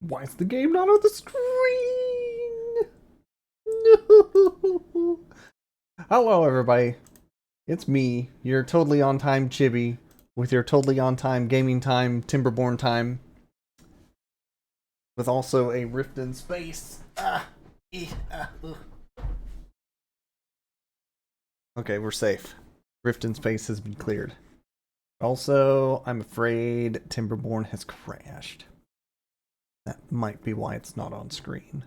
Why is the game not on the screen? No. Hello, everybody. It's me, your totally on time Chibi, with your totally on time gaming time, Timberborn time, with also a rift in space. Okay, we're safe. Rift in space has been cleared. Also, I'm afraid Timberborn has crashed. That might be why it's not on screen.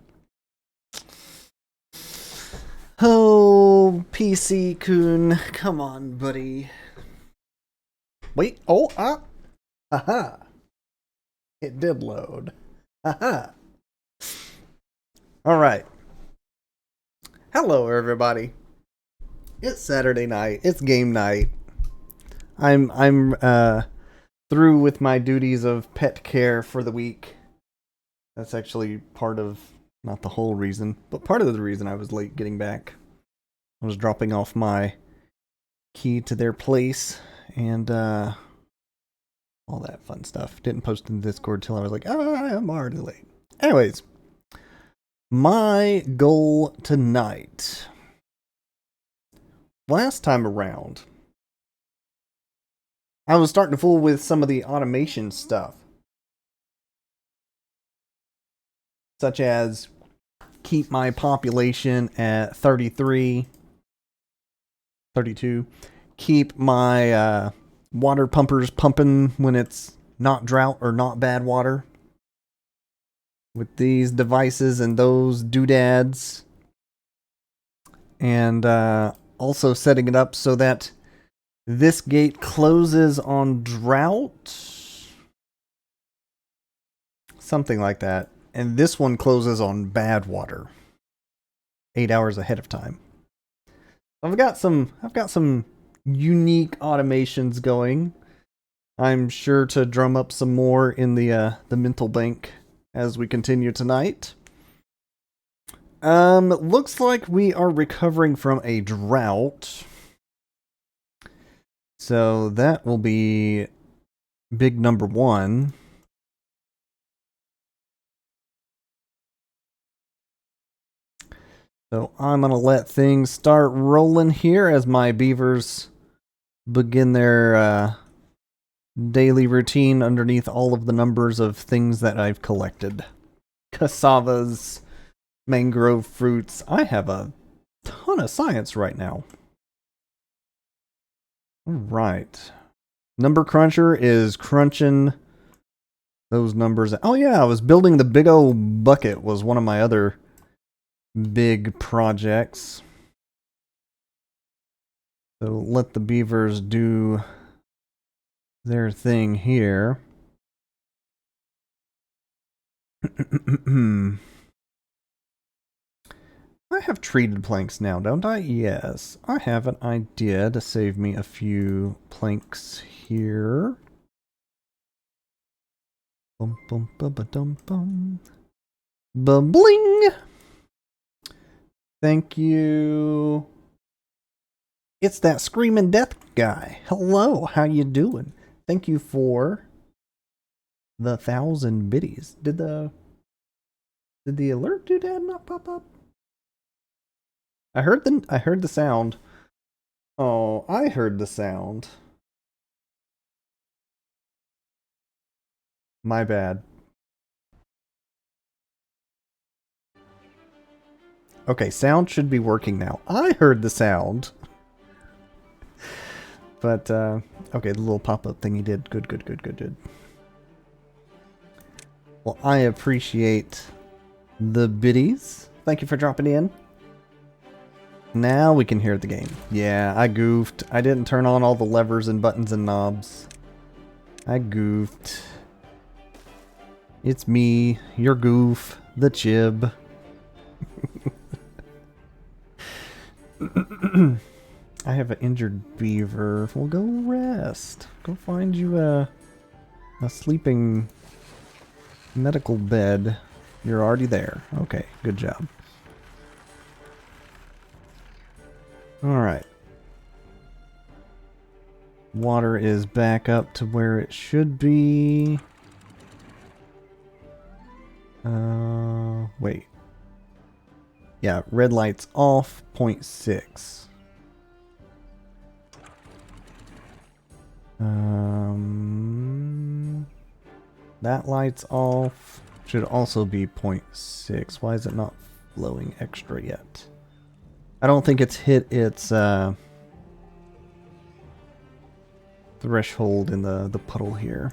Oh, PC-kun, come on, buddy. Wait, aha. It did load. Aha. Alright. Hello, everybody. It's Saturday night. It's game night. I'm through with my duties of pet care for the week. That's actually part of, not the whole reason, but part of the reason I was late getting back. I was dropping off my key to their place and all that fun stuff. Didn't post in Discord till I was like, I'm already late. Anyways, my goal tonight. Last time around, I was starting to fool with some of the automation stuff. Such as keep my population at 33, 32. Keep my water pumpers pumping when it's not drought or not bad water. With these devices and those doodads. And also setting it up so that this gate closes on drought. Something like that. And this one closes on bad water. 8 hours ahead of time. I've got some unique automations going. I'm sure to drum up some more in the mental bank as we continue tonight. Looks like we are recovering from a drought. So that will be big number one. So I'm going to let things start rolling here as my beavers begin their daily routine underneath all of the numbers of things that I've collected. Cassavas, mangrove fruits. I have a ton of science right now. Alright. Number cruncher is crunching those numbers. Oh yeah, I was building the big old bucket was one of my other big projects. So let the beavers do their thing here. I have treated planks now, don't I? Yes. I have an idea to save me a few planks here. Bum bum bum ba dum bum. Bling! Thank you. It's that screaming death guy. Hello, how you doing? Thank you for the 1,000 biddies. Did the alert doodad not pop up? I heard the sound. Oh, I heard the sound. My bad. Okay, sound should be working now. I heard the sound. But, okay, the little pop-up thing he did. Good. Well, I appreciate the biddies. Thank you for dropping in. Now we can hear the game. Yeah, I goofed. I didn't turn on all the levers and buttons and knobs. I goofed. It's me, your goof, the chib. I have an injured beaver. Well, go rest. Go find you a sleeping medical bed. You're already there. Okay, good job. Alright. Water is back up to where it should be. Wait. Yeah, red light's off, 0.6. That light's off. Should also be 0.6. Why is it not flowing extra yet? I don't think it's hit its threshold in the puddle here.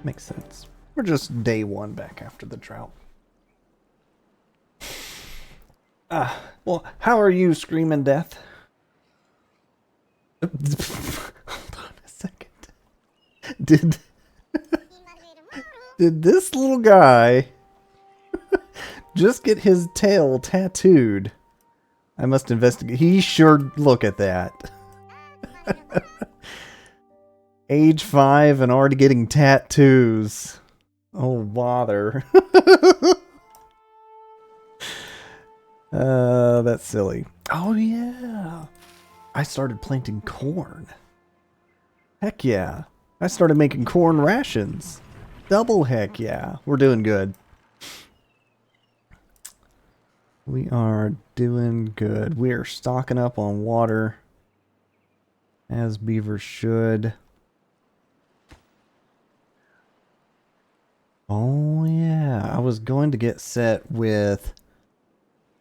Makes sense. We're just day one back after the drought. Well, how are you, Screaming Death? Hold on a second. Did this little guy just get his tail tattooed? I must investigate. He sure look at that. Age 5 and already getting tattoos. Oh, bother. That's silly. Oh, yeah. I started planting corn. Heck yeah. I started making corn rations. Double heck yeah. We're doing good. We are doing good. We are stocking up on water. As beavers should. Oh yeah. I was going to get set with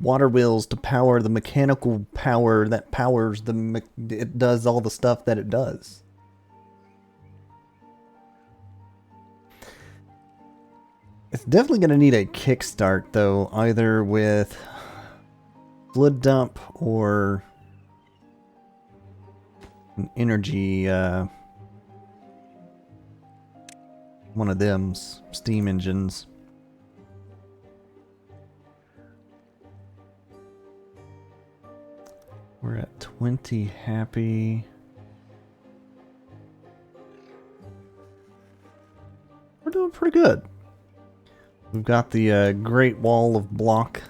water wheels to power the mechanical power that powers it does all the stuff that it does. It's definitely going to need a kickstart though, either with flood dump or an energy one of them steam engines. We're at 20 happy. We're doing pretty good. We've got the Great Wall of Block.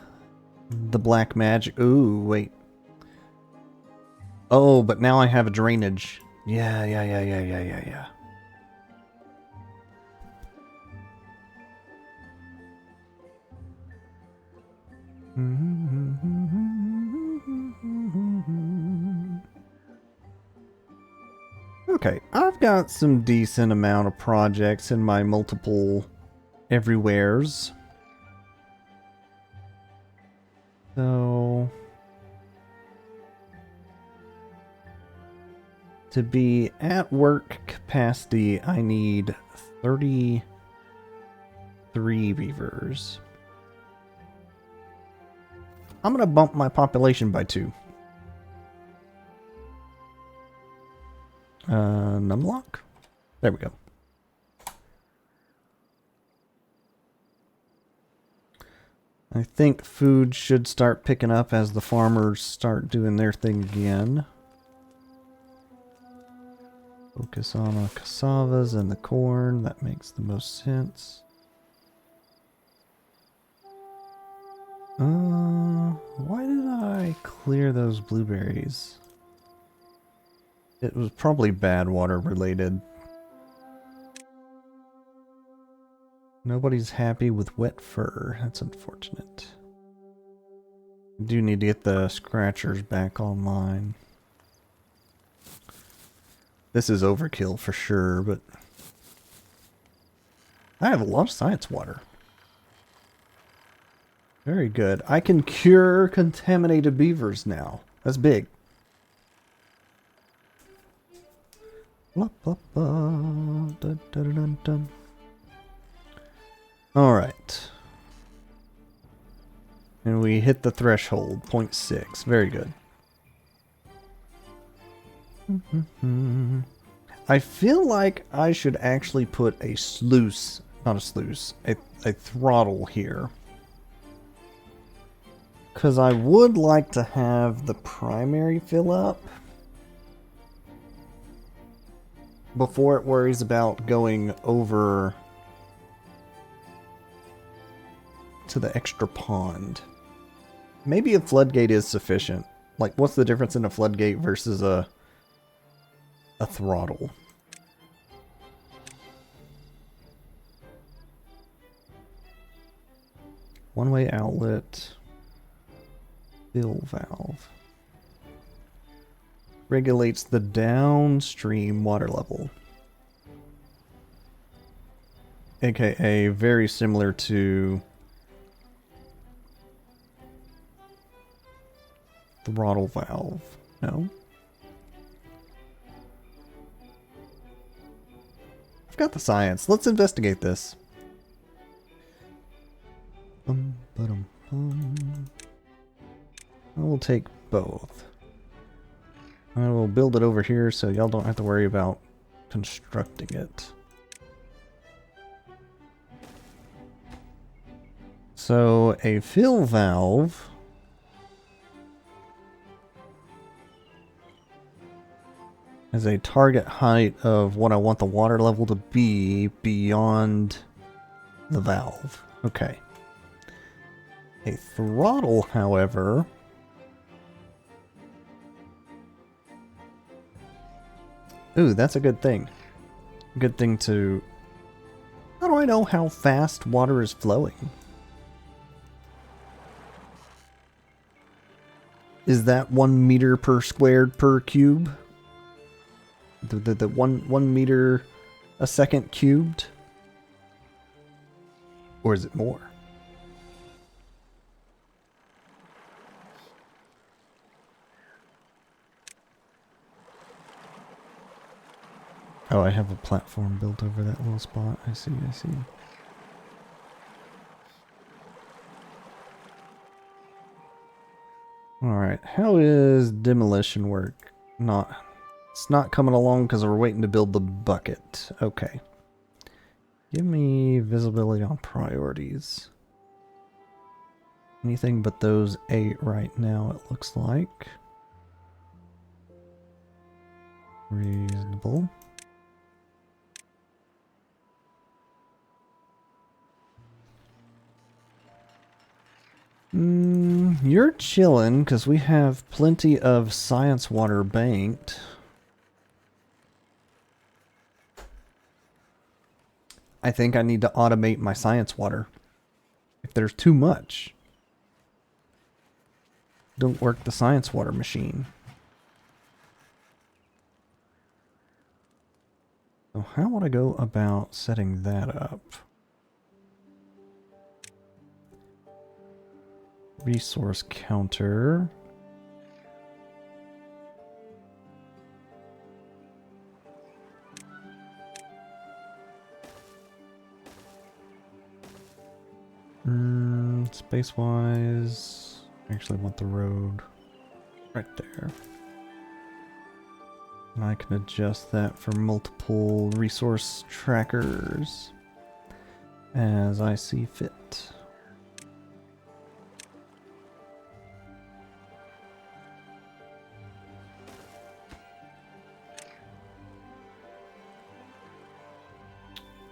The black magic. Ooh, wait. Oh, but now I have a drainage. Yeah. Okay, I've got some decent amount of projects in my multiple everywheres. So to be at work capacity, I need 33 beavers. I'm gonna bump my population by 2. Numlock? There we go. I think food should start picking up as the farmers start doing their thing again. Focus on the cassavas and the corn. That makes the most sense. Why did I clear those blueberries? It was probably bad water related. Nobody's happy with wet fur. That's unfortunate. I do need to get the scratchers back online. This is overkill for sure, but I have a lot of science water. Very good. I can cure contaminated beavers now. That's big. Blah, blah, blah. Dun, dun, dun, dun. All right. And we hit the threshold, 0.6. Very good. I feel like I should actually put a sluice, not a sluice, a throttle here. Because I would like to have the primary fill up before it worries about going over to the extra pond. Maybe a floodgate is sufficient. Like, what's the difference in a floodgate versus a throttle? One-way outlet. Fill valve. Regulates the downstream water level. AKA very similar to throttle valve. No? I've got the science. Let's investigate this. I will take both. I will build it over here so y'all don't have to worry about constructing it. So a fill valve has a target height of what I want the water level to be beyond the valve. Okay. A throttle, however, ooh, that's a good thing. Good thing to... How do I know how fast water is flowing? Is that 1 meter per squared per cube? The 1 meter a second cubed? Or is it more? Oh, I have a platform built over that little spot. I see, I see. Alright, how is demolition work? It's not coming along because we're waiting to build the bucket. Okay. Give me visibility on priorities. Anything but those 8 right now, it looks like. Reasonable. You're chillin' because we have plenty of science water banked. I think I need to automate my science water. If there's too much, don't work the science water machine. So how would I go about setting that up? Resource counter. Space-wise, I actually want the road right there. And I can adjust that for multiple resource trackers as I see fit.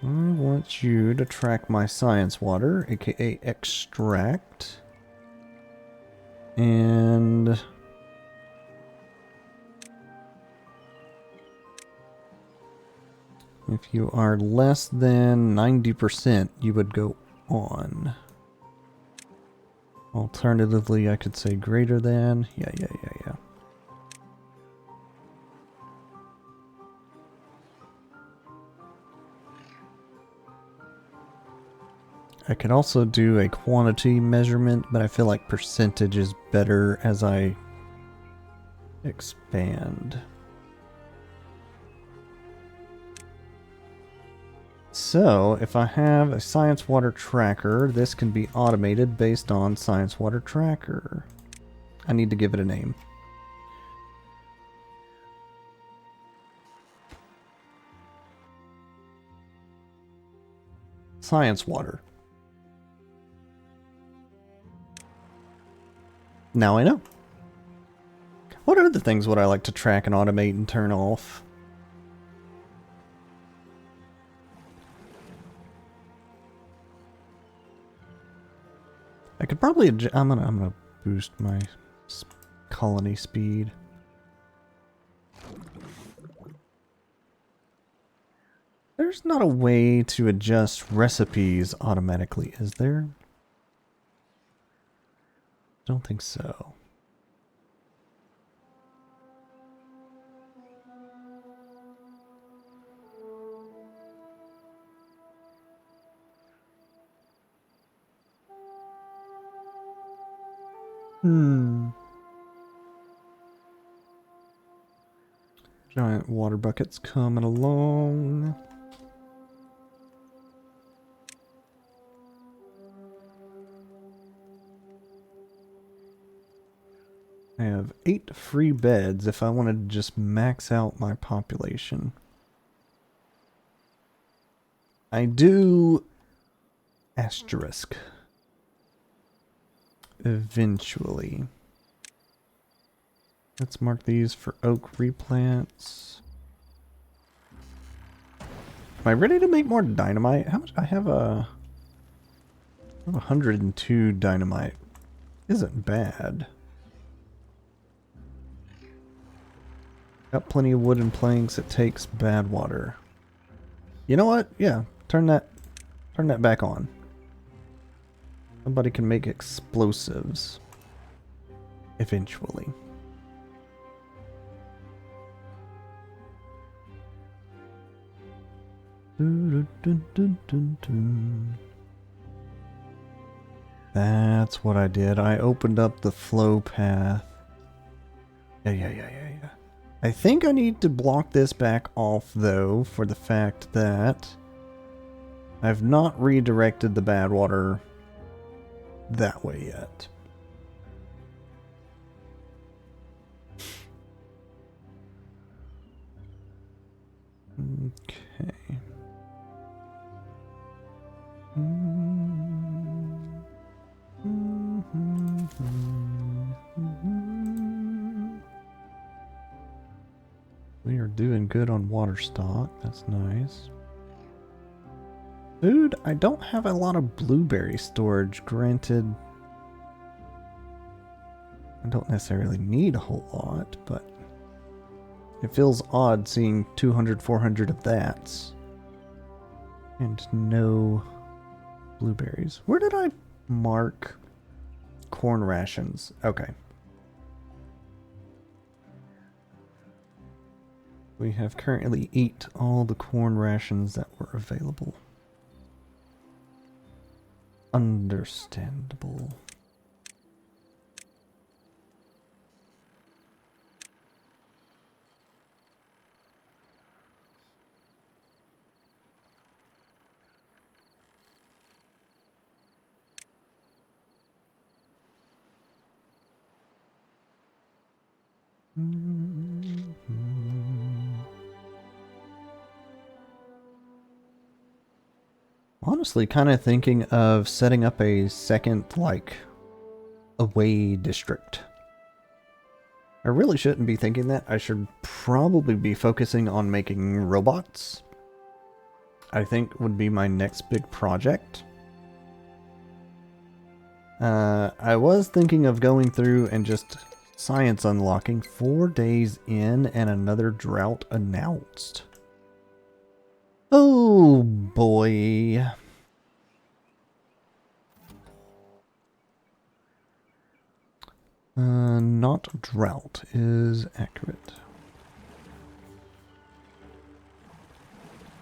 I want you to track my science water, aka extract. And if you are less than 90%, you would go on. Alternatively, I could say greater than. Yeah. I could also do a quantity measurement, but I feel like percentage is better as I expand. So, if I have a science water tracker, this can be automated based on science water tracker. I need to give it a name. Science water. Now I know. What other things would I like to track and automate and turn off? I could probably I'm gonna boost my colony speed. There's not a way to adjust recipes automatically, is there? Don't think so. Giant water buckets coming along. I have 8 free beds if I wanted to just max out my population. I do asterisk. Eventually. Let's mark these for oak replants. Am I ready to make more dynamite? How much? I have 102 dynamite. Isn't bad. Got plenty of wooden planks. It takes bad water. You know what? Yeah, turn that back on. Somebody can make explosives. Eventually. That's what I did. I opened up the flow path. Yeah. I think I need to block this back off, though, for the fact that I've not redirected the bad water that way yet. Okay. We are doing good on water stock. That's nice. Food, I don't have a lot of blueberry storage. Granted, I don't necessarily need a whole lot, but it feels odd seeing 200, 400 of that. And no blueberries. Where did I mark corn rations? Okay. We have currently eaten all the corn rations that were available. Understandable. Honestly, kind of thinking of setting up a second, like, away district. I really shouldn't be thinking that. I should probably be focusing on making robots. I think would be my next big project. I was thinking of going through and just science unlocking 4 days in and another drought announced. Oh boy. Not drought is accurate.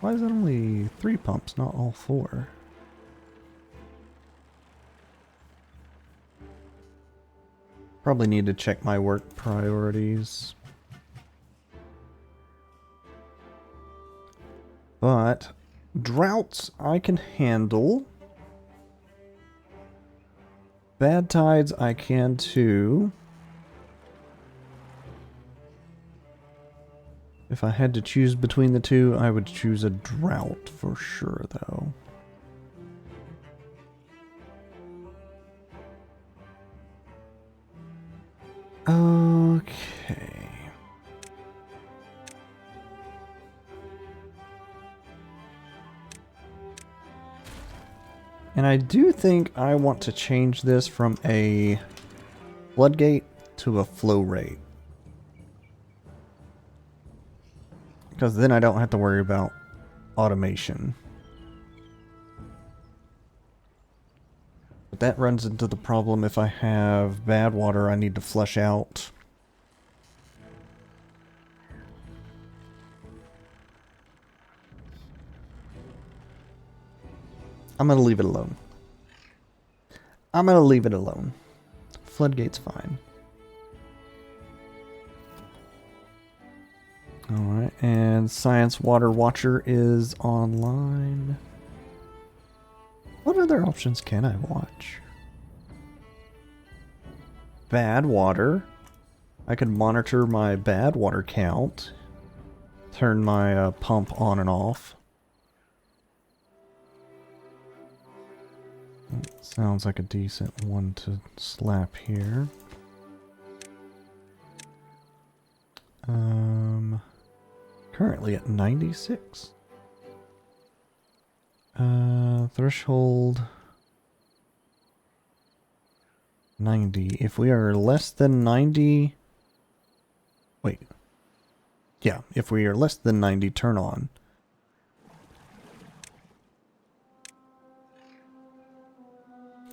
Why is it only 3 pumps, not all 4? Probably need to check my work priorities. But droughts I can handle. Bad tides I can too. If I had to choose between the two, I would choose a drought for sure, though. Okay. And I do think I want to change this from a floodgate to a flow rate. Because then I don't have to worry about automation. But that runs into the problem if I have bad water I need to flush out. I'm gonna leave it alone. I'm gonna leave it alone. Floodgate's fine. Alright, and Science Water Watcher is online. What other options can I watch? Bad water. I could monitor my bad water count. Turn my pump on and off. Sounds like a decent one to slap here. Currently at 96. Threshold 90. If we are less than 90... Wait. Yeah, if we are less than 90, turn on.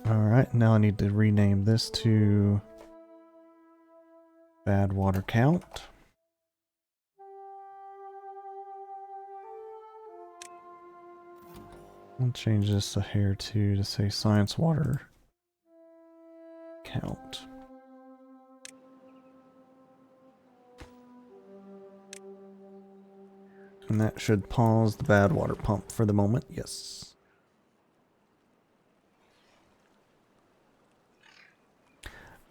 Alright, now I need to rename this to Bad Water Count. I'll change this a hair to say Science Water Count. And that should pause the bad water pump for the moment, yes.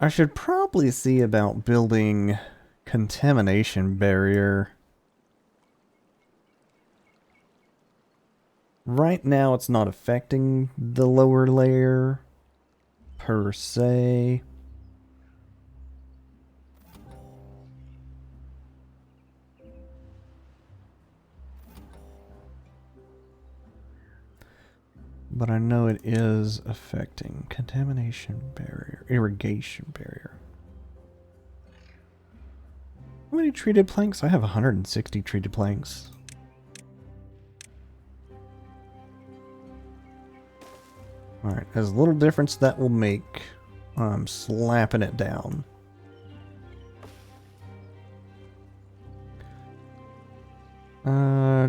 I should probably see about building contamination barrier. Right now it's not affecting the lower layer per se. But I know it is affecting contamination barrier, irrigation barrier. How many treated planks? I have 160 treated planks. Alright, as little difference that will make, I'm slapping it down.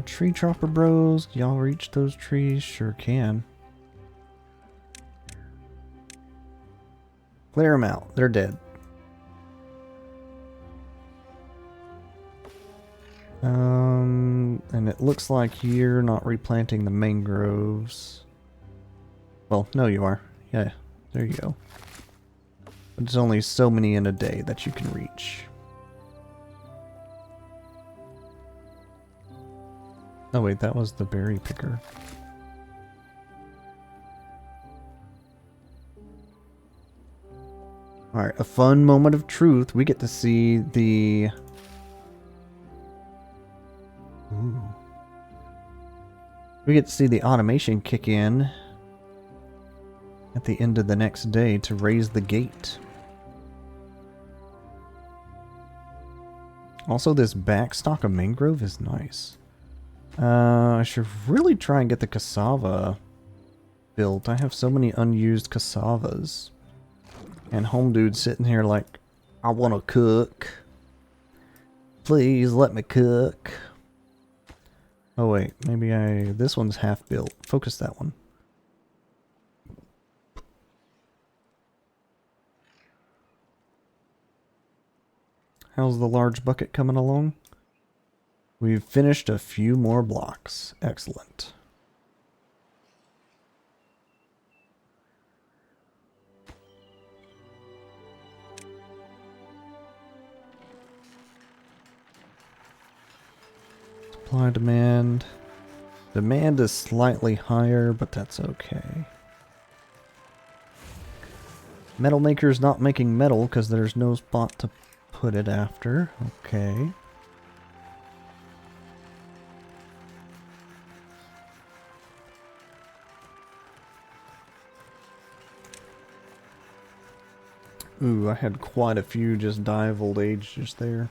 Tree chopper bros, y'all reach those trees? Sure can. Clear them out. They're dead. And it looks like you're not replanting the mangroves. Well, no you are. Yeah, there you go. But there's only so many in a day that you can reach. Oh wait, that was the berry picker. Alright, a fun moment of truth. We get to see the... Ooh. We get to see the automation kick in at the end of the next day to raise the gate. Also, this back stock of mangrove is nice. I should really try and get the cassava built. I have so many unused cassavas. And home dude's sitting here like, I want to cook. Please let me cook. Oh wait, maybe this one's half built. Focus that one. How's the large bucket coming along? We've finished a few more blocks. Excellent. Supply demand. Demand is slightly higher, but that's okay. Metal maker's not making metal because there's no spot to put it after. Okay. Ooh, I had quite a few just die of old age just there.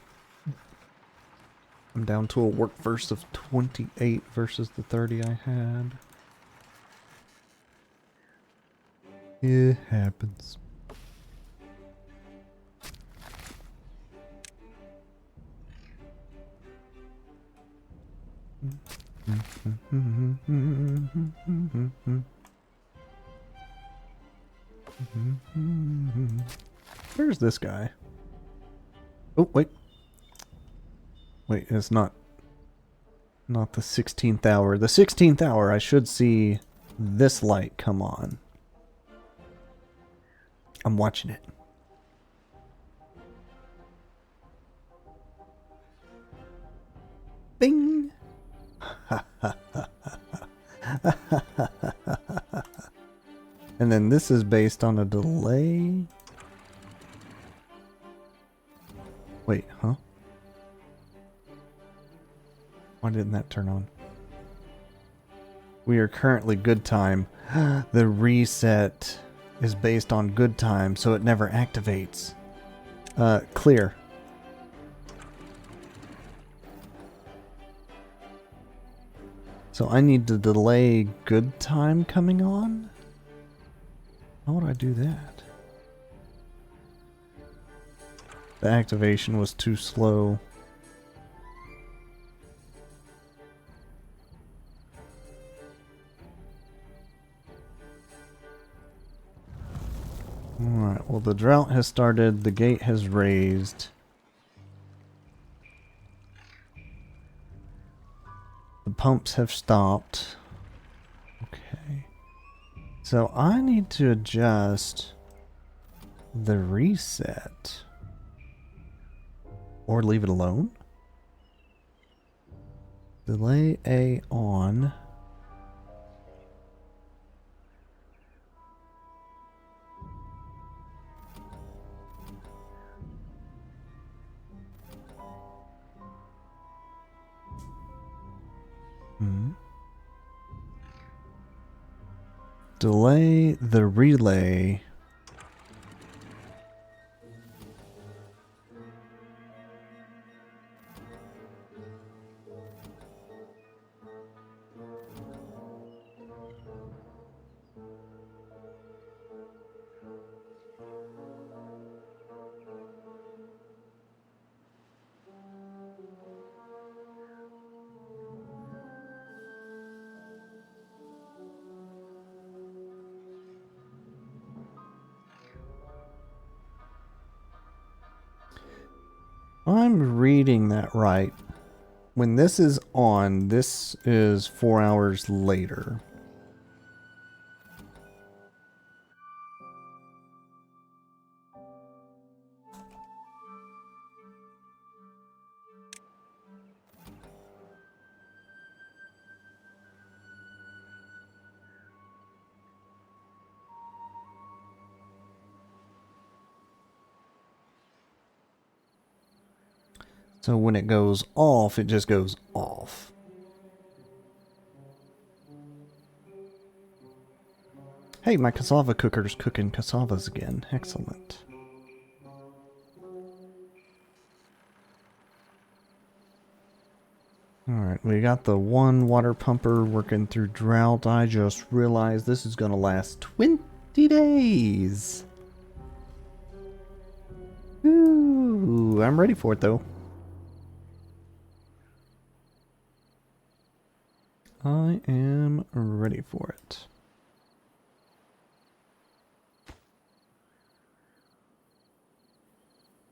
I'm down to a workforce of 28 versus the 30 I had. It happens. Where's this guy? Oh, wait. Wait, it's not the 16th hour. The 16th hour, I should see this light come on. I'm watching it. Bing! And then this is based on a delay. Wait, huh? Why didn't that turn on? We are currently good time. The reset is based on good time, so it never activates. Clear. So I need to delay good time coming on? How would I do that? The activation was too slow. Alright, well the drought has started, the gate has raised. The pumps have stopped. Okay. So I need to adjust the reset. Or leave it alone. Delay A on. Delay the relay. I'm reading that right. When this is on, this is 4 hours later. So when it goes off, it just goes off. Hey, my cassava cooker's cooking cassavas again. Excellent. Alright, we got the one water pumper working through drought. I just realized this is going to last 20 days. Ooh, I'm ready for it though. I am ready for it.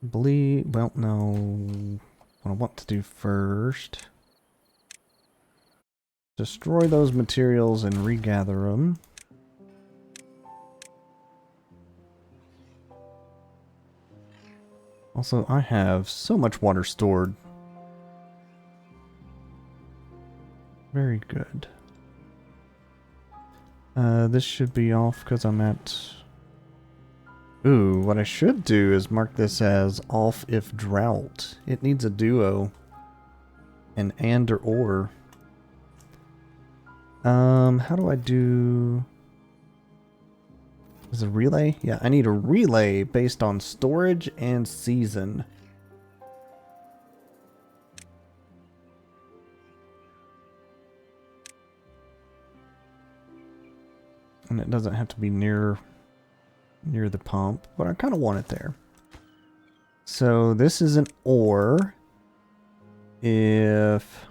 Well, no. What I want to do first. Destroy those materials and regather them. Also, I have so much water stored. Very good. This should be off because I'm at... Ooh, what I should do is mark this as off if drought. It needs a duo. An and or. How do I do... Is a relay? Yeah, I need a relay based on storage and season. And it doesn't have to be near near the pump, but I kind of want it there. So this is an or. If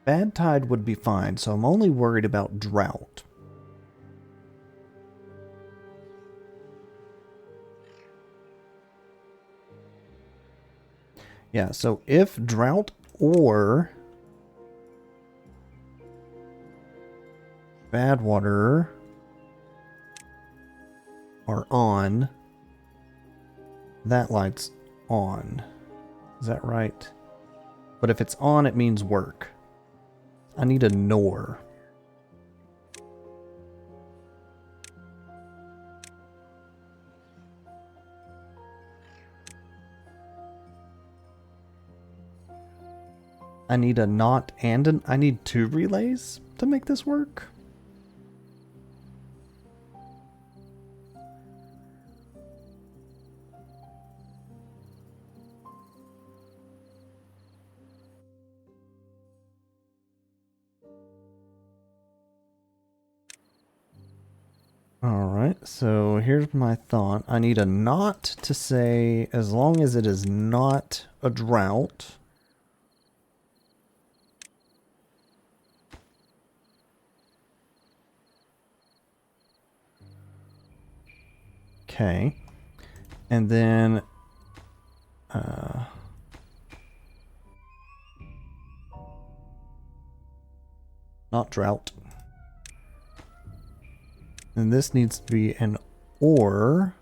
bad tide would be fine, so I'm only worried about drought. Yeah, so if drought or bad water are on, that light's on. Is that right? But if it's on, it means work. I need a nor. I need a not and an... I need 2 relays to make this work. Alright, so here's my thought. I need a not to say as long as it is not a drought. Okay. And then not drought. And this needs to be an or.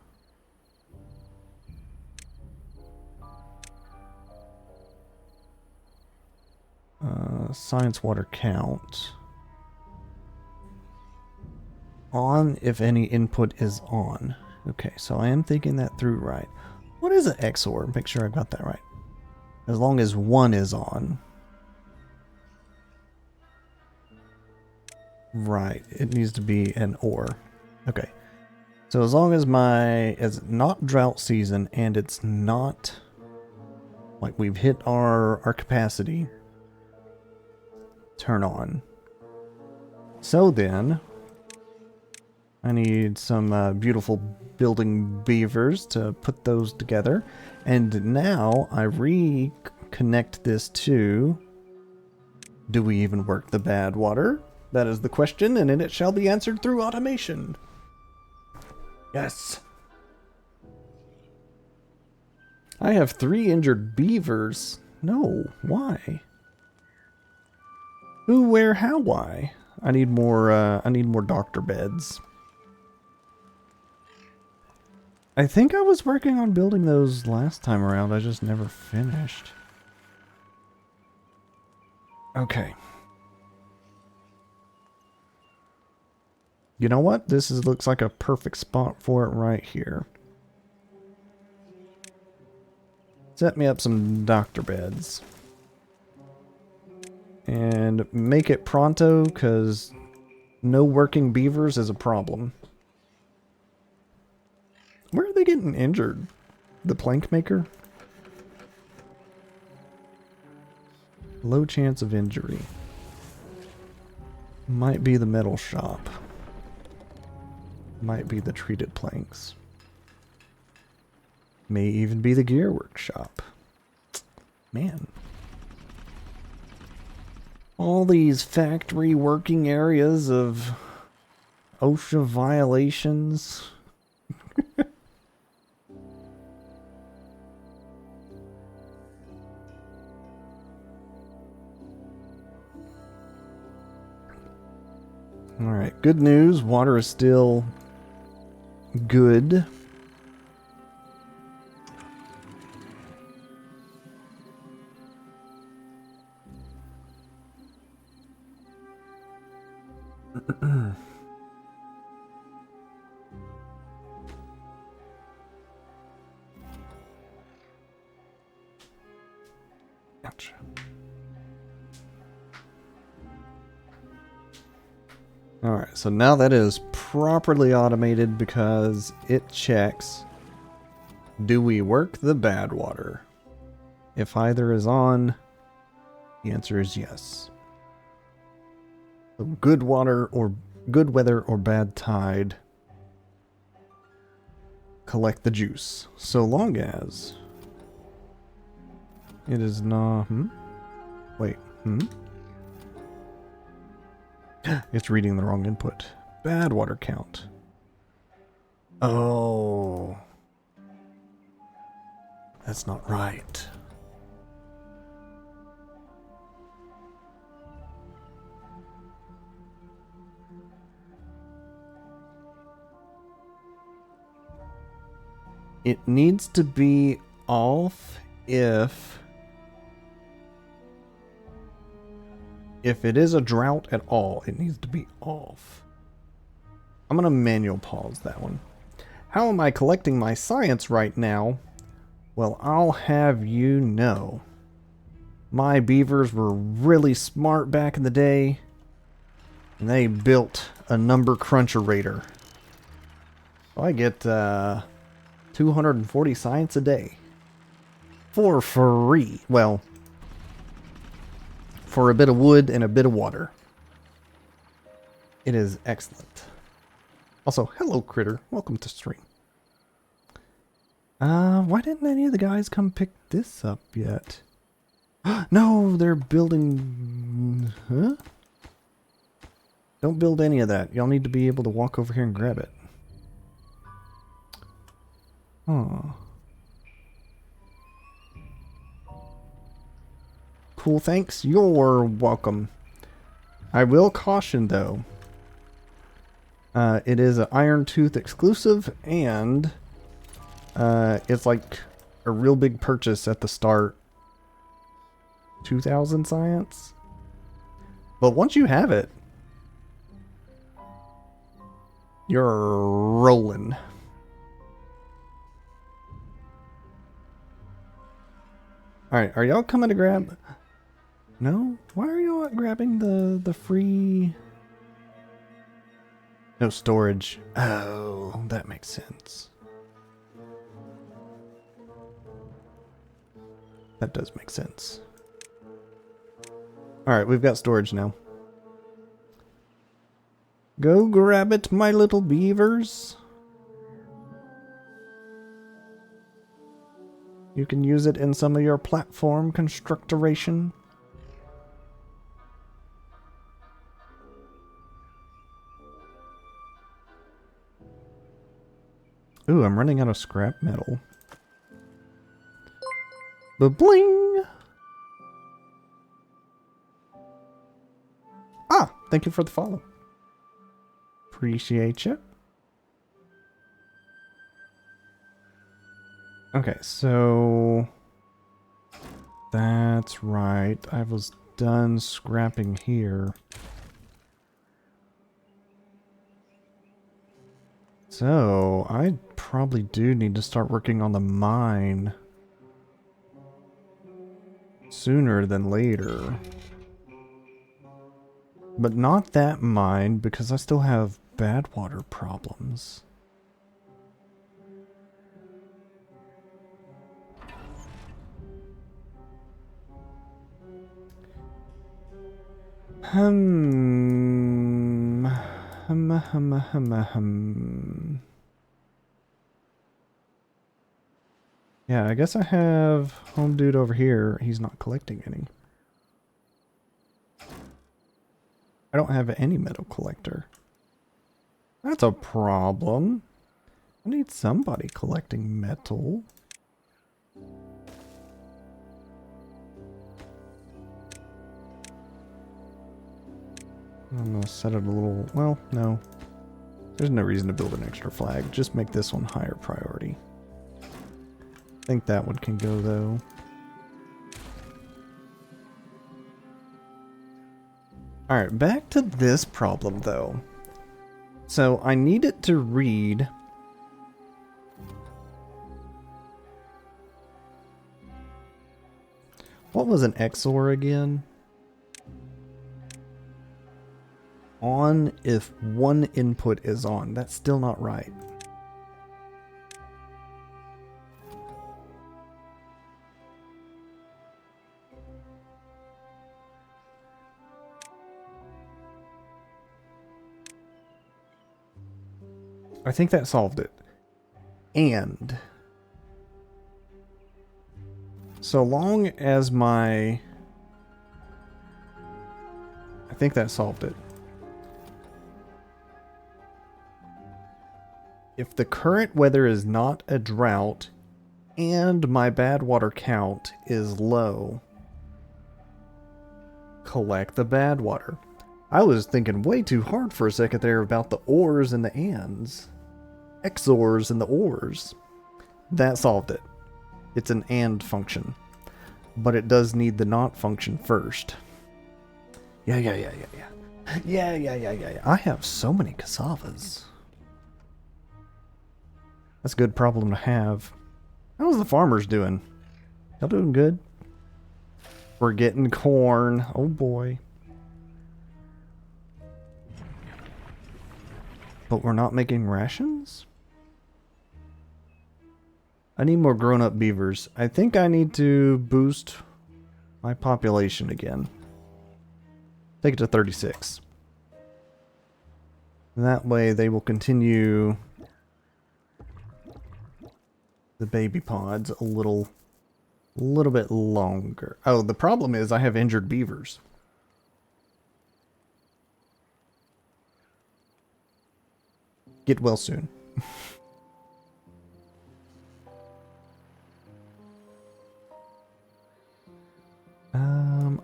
Science water count. On if any input is on. Okay, so I am thinking that through right. What is an XOR? Make sure I got that right. As long as 1 is on. Right, it needs to be an or. Okay. So as long as it's not drought season and it's not like we've hit our capacity, turn on. So then I need some beautiful building beavers to put those together. And now I reconnect this to, do we even work the bad water? That is the question, and it shall be answered through automation. Yes. I have 3 injured beavers. No, why? Who, where, how, why? I need more doctor beds. I think I was working on building those last time around. I just never finished. Okay. You know what? Looks like a perfect spot for it right here. Set me up some doctor beds. And make it pronto, because no working beavers is a problem. Where are they getting injured? The plank maker? Low chance of injury. Might be the metal shop. Might be the treated planks. May even be the gear workshop. Man. All these factory working areas of OSHA violations. Alright, good news. Water is still good. Gotcha. Alright, so now that is properly automated because it checks, do we work the bad water? If either is on, the answer is yes. So good water or Good weather or bad tide. Collect the juice. So long as it is not... Wait. It's reading the wrong input. Bad water count. Oh. That's not right. It needs to be off if it is a drought at all, it needs to be off. I'm going to manual pause that one. How am I collecting my science right now? Well, I'll have you know. My beavers were really smart back in the day, and they built a number cruncherator. So I get 240 science a day. For free. Well, for a bit of wood and a bit of water. It is excellent. Also, hello critter. Welcome to stream. Why didn't any of the guys come pick this up yet? No, they're building... Huh? Don't build any of that. Y'all need to be able to walk over here and grab it. Oh. Cool, thanks. You're welcome. I will caution, though. It is an Iron Tooth exclusive, and it's like a real big purchase at the start. 2,000 science? But once you have it, you're rolling. Alright, are y'all coming to grab... No? Why are y'all not grabbing the free... No storage. Oh, that makes sense. That does make sense. Alright, we've got storage now. Go grab it, my little beavers. You can use it in some of your platform constructoration. Ooh, I'm running out of scrap metal. Ba-bling! Ah, thank you for the follow. Appreciate you. Okay, so... That's right. I was done scrapping here. So, I probably do need to start working on the mine sooner than later. But not that mine, because I still have bad water problems. Yeah, I guess I have home dude over here. He's not collecting any. I don't have any metal collector. That's a problem. I need somebody collecting metal. I'm gonna set it a little... Well, no. There's no reason to build an extra flag. Just make this one higher priority. I think that one can go, though. Alright, back to this problem, though. So, I need it to read... What was an XOR again? On if one input is on. That's still not right. I think that solved it. And so long as my... I think that solved it. If the current weather is not a drought and my bad water count is low, collect the bad water. I was thinking way too hard for a second there about the ors and the ands. XORs and the ors. That solved it. It's an and function. But it does need the not function first. Yeah. Yeah. I have so many cassavas. That's a good problem to have. How's the farmers doing? Y'all doing good? We're getting corn. Oh boy. But we're not making rations? I need more grown-up beavers. I think I need to boost my population again. Take it to 36. That way they will continue the baby pods a little bit longer. Oh, the problem is I have injured beavers. Get well soon.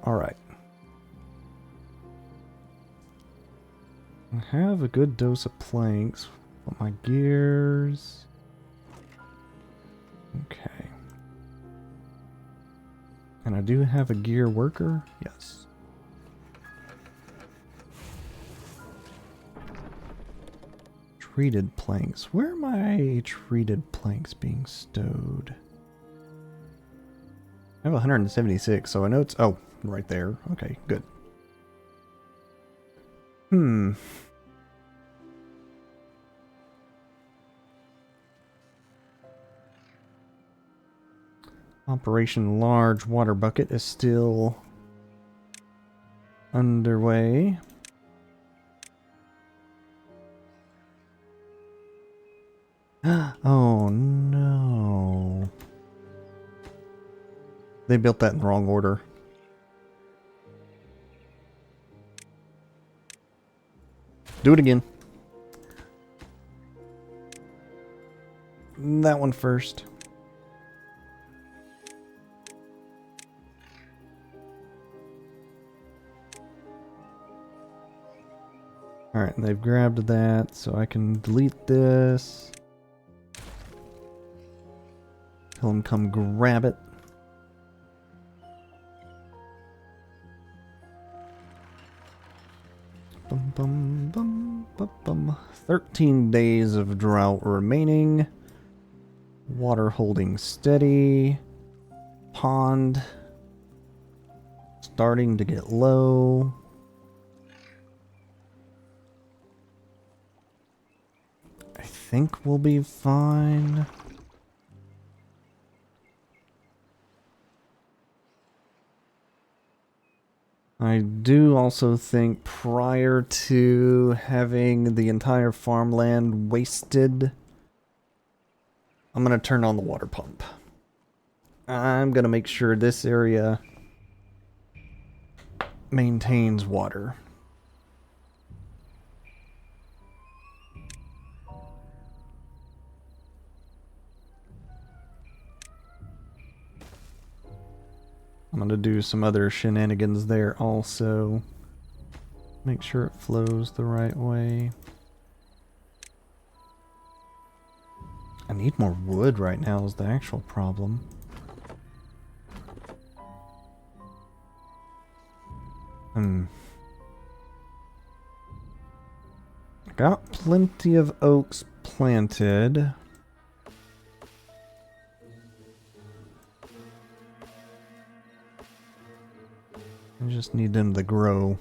All right. I have a good dose of planks. Put my gears. Okay. And I do have a gear worker. Yes. Treated planks. Where are my treated planks being stowed? I have 176, so I know it's... Oh, right there. Okay, good. Operation Large Water Bucket is still underway. Oh no. They built that in the wrong order. Do it again. That one first. Alright, they've grabbed that, so I can delete this. Tell them come grab it. Bum, bum, bum, bum, bum. 13 days of drought remaining. Water holding steady. Pond starting to get low. I think we'll be fine. I do also think prior to having the entire farmland wasted, I'm going to turn on the water pump. I'm going to make sure this area maintains water. I'm going to do some other shenanigans there also. Make sure it flows the right way. I need more wood right now is the actual problem. I got plenty of oaks planted. I just need them to grow.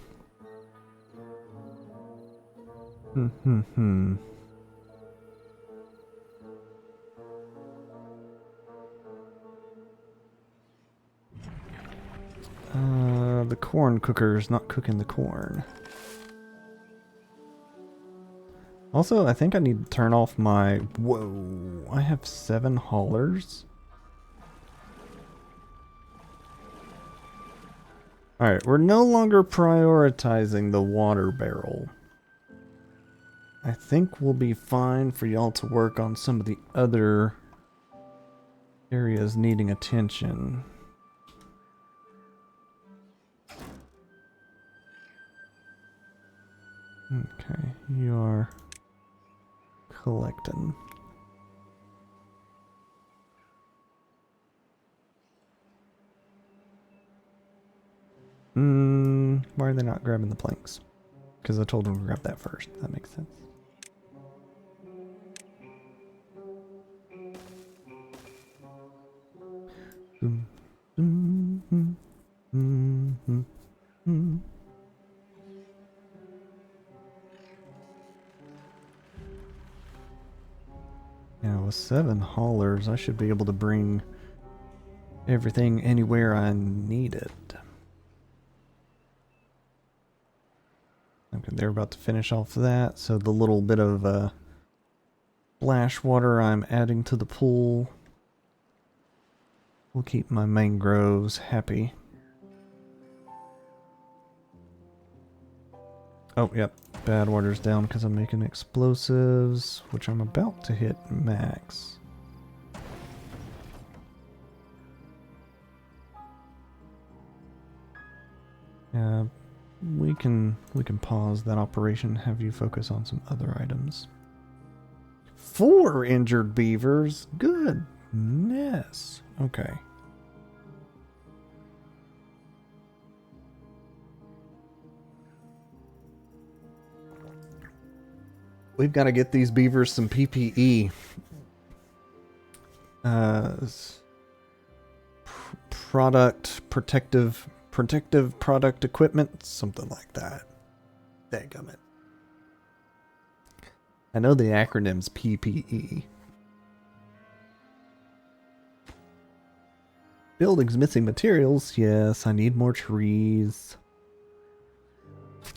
The corn cooker's not cooking the corn. Also, I think I need to turn off my... Whoa, I have 7 haulers. Alright, we're no longer prioritizing the water barrel. I think we'll be fine for y'all to work on some of the other areas needing attention. Okay, you are collecting. Why are they not grabbing the planks? Because I told them to grab that first. That makes sense. Yeah, with 7 haulers, I should be able to bring everything anywhere I need it. Okay, they're about to finish off that, so the little bit of splash water I'm adding to the pool will keep my mangroves happy. Oh, yep. Bad water's down because I'm making explosives, which I'm about to hit max. Yeah, we can pause that operation, have you focus on some other items. 4 injured beavers? Goodness. Okay. We've got to get these beavers some PPE. Protective product equipment, something like that. Dadgummit. I know the acronym's PPE. Buildings missing materials. Yes, I need more trees.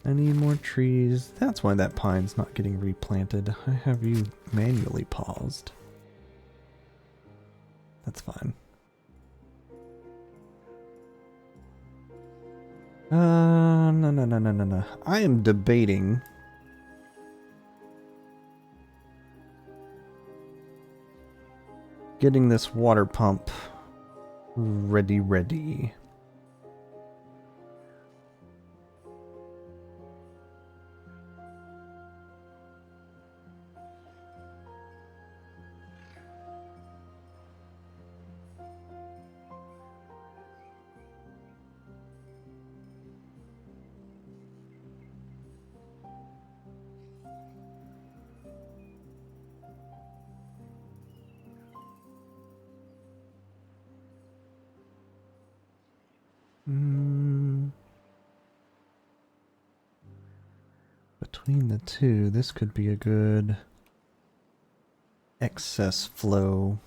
I need more trees. That's why that pine's not getting replanted. I have you manually paused. That's fine. No. I am debating getting this water pump ready. Between the two, this could be a good excess flow.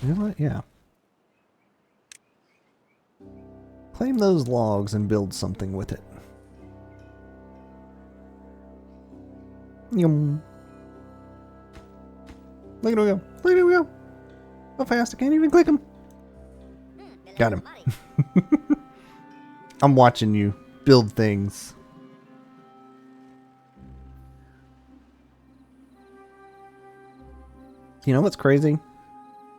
You know what? Yeah. Claim those logs and build something with it. Yum. Look at him go. Look at him go. So fast, I can't even click him. Got him. I'm watching you build things. You know what's crazy?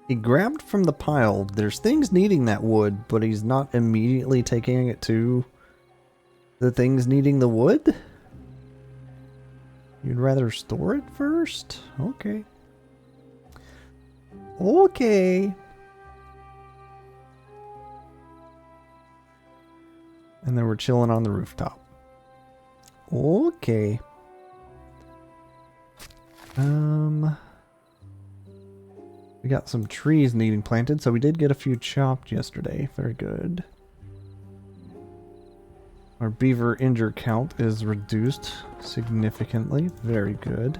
He grabbed from the pile. There's things needing that wood, but he's not immediately taking it to the things needing the wood? You'd rather store it first? Okay. Okay. And then we're chilling on the rooftop. Okay. We got some trees needing planted, so we did get a few chopped yesterday. Very good. Our beaver injure count is reduced significantly. Very good.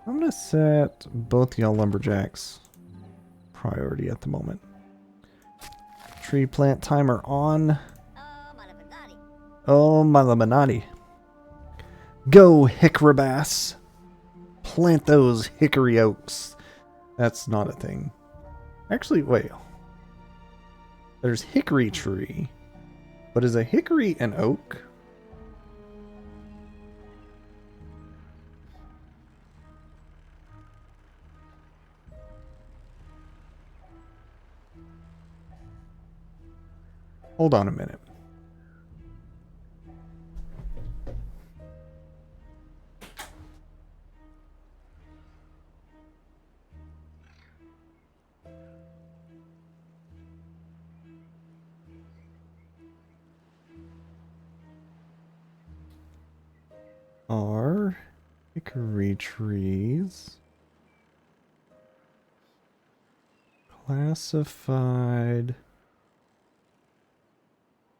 I'm gonna set both y'all lumberjacks priority at the moment. Tree plant timer on. Oh, Malamanati. Go, Hickrabass. Plant those hickory oaks. That's not a thing. Actually, wait. There's hickory tree. But is a hickory an oak? Hold on a minute. Are hickory trees classified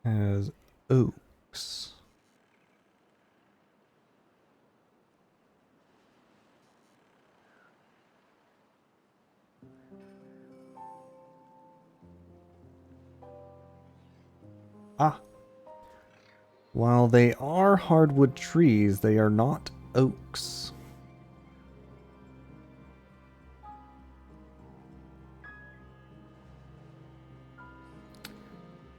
as oaks? Ah. While they are hardwood trees, they are not oaks.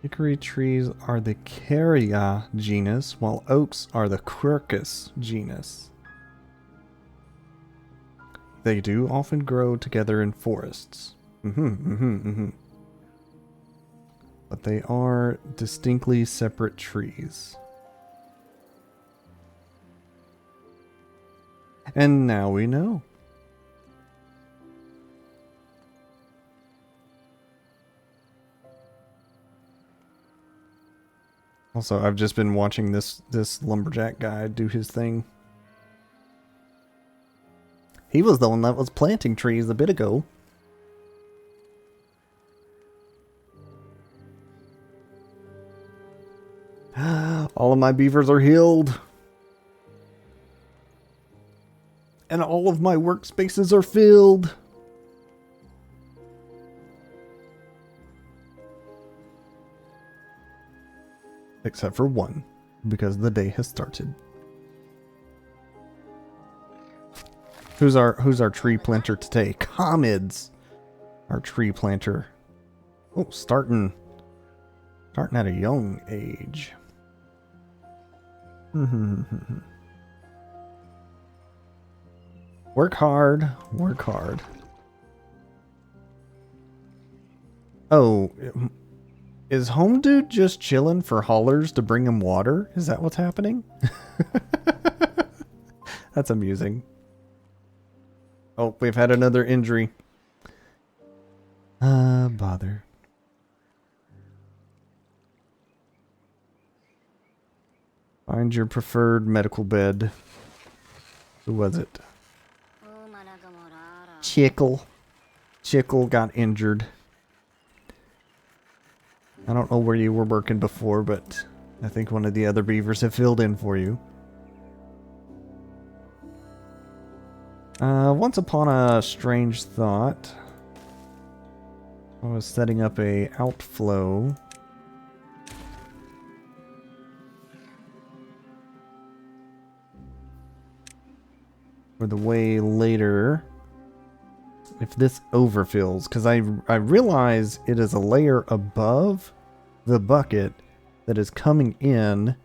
Hickory trees are the Caria genus, while oaks are the Quercus genus. They do often grow together in forests. But they are distinctly separate trees. And now we know. Also, I've just been watching this lumberjack guy do his thing. He was the one that was planting trees a bit ago. All of my beavers are healed. And all of my workspaces are filled. Except for one, because the day has started. Who's our tree planter today? Comets, our tree planter. Oh, starting at a young age. Work hard, work hard. Oh, is Home Dude just chilling for haulers to bring him water? Is that what's happening? That's amusing. Oh, we've had another injury. Bother. Find your preferred medical bed. Who was it? Chickle. Chickle got injured. I don't know where you were working before, but I think one of the other beavers have filled in for you. Once upon a strange thought, I was setting up a outflow. For the way later, if this overfills, because I realize it is a layer above the bucket that is coming in,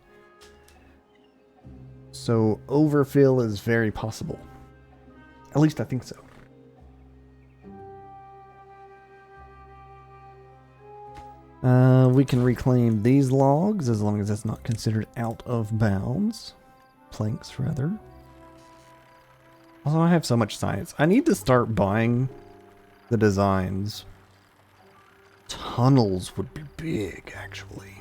so overfill is very possible. At least I think so. We can reclaim these logs as long as it's not considered out of bounds. Planks, rather. Also, I have so much science. I need to start buying the designs. Tunnels would be big, actually.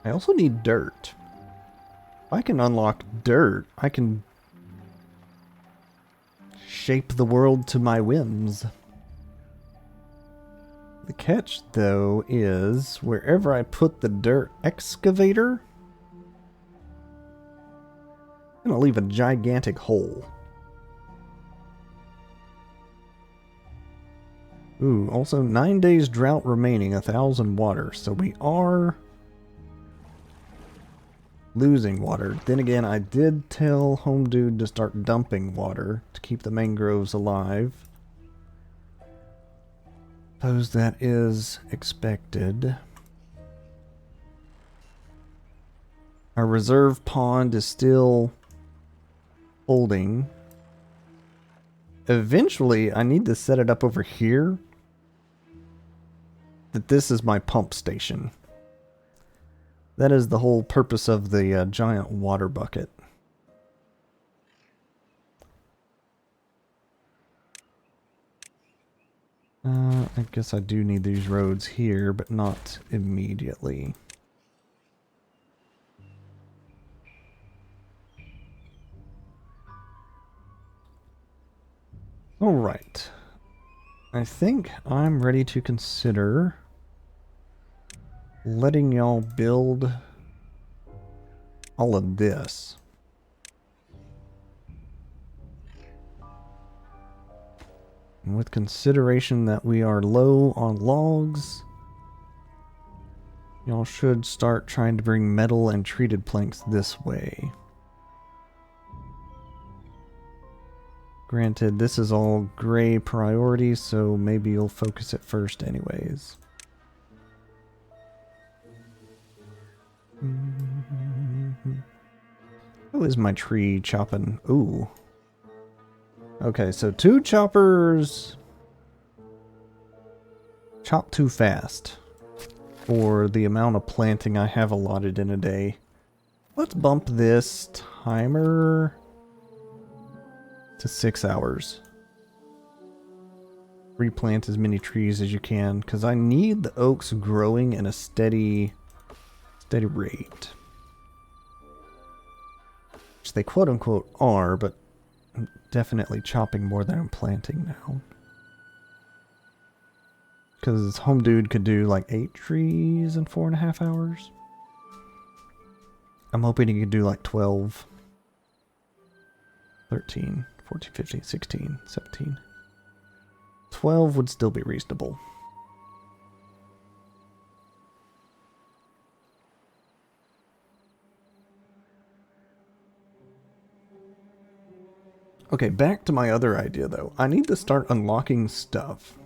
I also need dirt. If I can unlock dirt, I can shape the world to my whims. The catch, though, is wherever I put the dirt excavator, I'm going to leave a gigantic hole. Ooh, also 9 days drought remaining, 1,000 water. So we are losing water. Then again, I did tell Home Dude to start dumping water to keep the mangroves alive. Suppose that is expected. Our reserve pond is still holding. Eventually, I need to set it up over here. That this is my pump station. That is the whole purpose of the giant water bucket. I guess I do need these roads here, but not immediately. Alright. I think I'm ready to consider letting y'all build all of this. And with consideration that we are low on logs, y'all should start trying to bring metal and treated planks this way. Granted, this is all gray priority, so maybe you'll focus it first anyways. How is my tree chopping? Ooh. Okay, so 2 choppers chop too fast for the amount of planting I have allotted in a day. Let's bump this timer to 6 hours. Replant as many trees as you can, because I need the oaks growing in a steady rate. Which they quote-unquote are, but I'm definitely chopping more than I'm planting now. Because Home Dude could do like 8 trees in 4.5 hours. I'm hoping he could do like 12, 13, 14, 15, 16, 17. 12 would still be reasonable. Okay, back to my other idea though. I need to start unlocking stuff.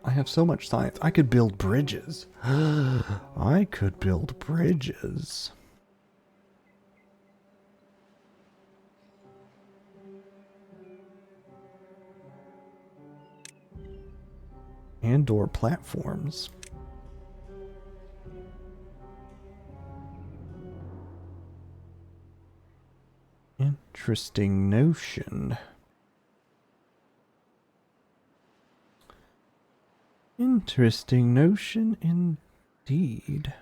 I have so much science. I could build bridges. I could build bridges. And/or platforms. Interesting notion. Interesting notion indeed.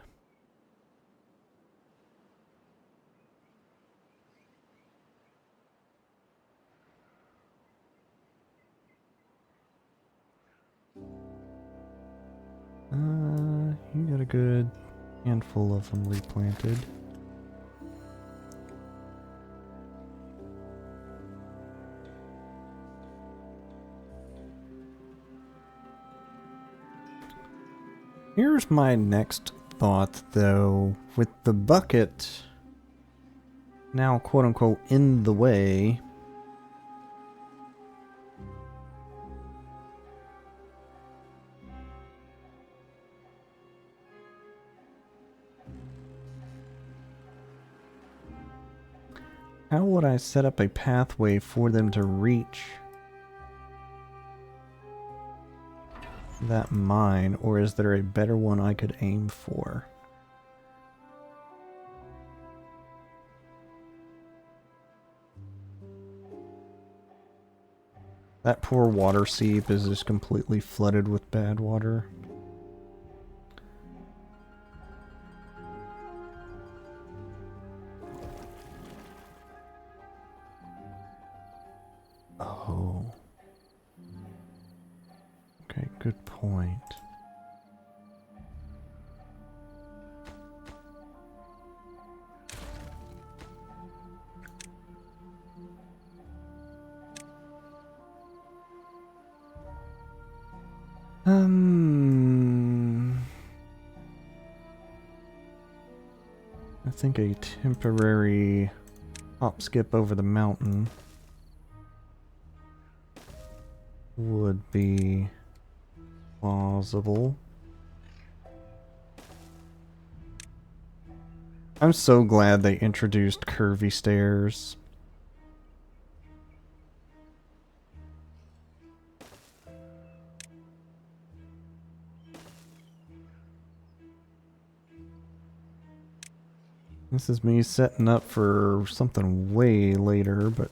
You got a good handful of them replanted. Here's my next thought, though. With the bucket now quote-unquote in the way, how would I set up a pathway for them to reach that mine, or is there a better one I could aim for? That poor water seep is just completely flooded with bad water. Oh. Okay, good point. I think a temporary hop skip over the mountain would be plausible. I'm so glad they introduced curvy stairs. This is me setting up for something way later, but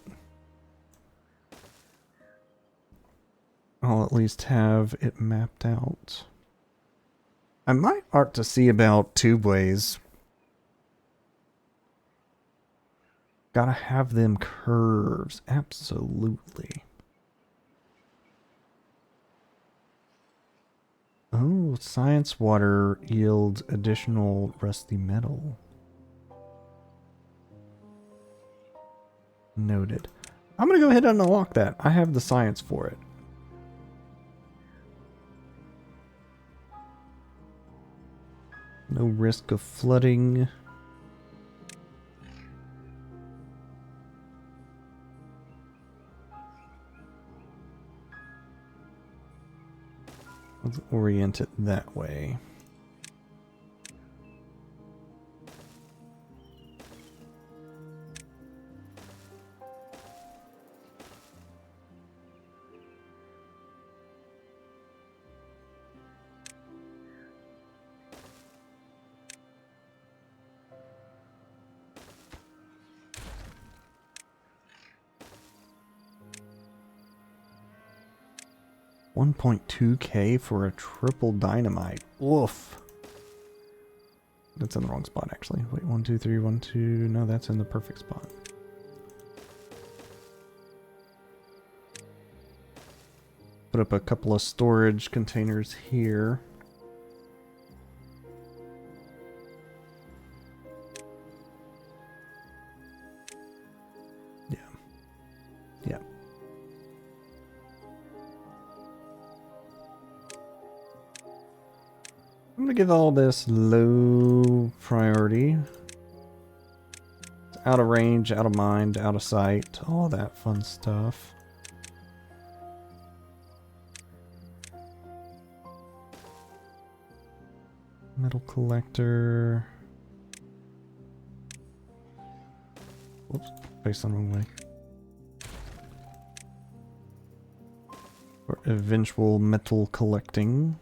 I'll at least have it mapped out. I might art to see about tubeways. Gotta have them curves, absolutely. Oh, science water yields additional rusty metal. Noted. I'm gonna go ahead and unlock that. I have the science for it. No risk of flooding. Let's orient it that way. $1.2K for a triple dynamite. Woof. That's in the wrong spot, actually. Wait, 1, 2, 3, 1, 2. No, that's in the perfect spot. Put up a couple of storage containers here. Yeah. Yeah. I'm gonna give all this low priority. It's out of range, out of mind, out of sight, all that fun stuff. Metal collector. Whoops, faced the wrong way. For eventual metal collecting.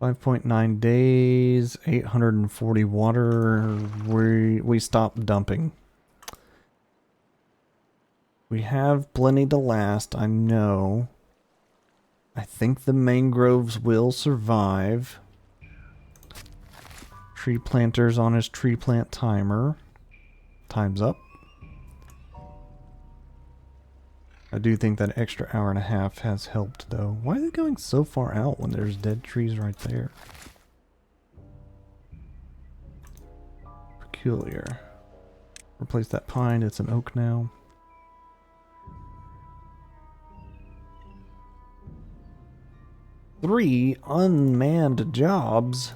$5.9 days, 840 water. We stopped dumping. We have plenty to last, I know. I think the mangroves will survive. Tree planter's on his tree plant timer. Time's up. I do think that extra hour and a half has helped, though. Why are they going so far out when there's dead trees right there? Peculiar. Replace that pine, it's an oak now. Three unmanned jobs.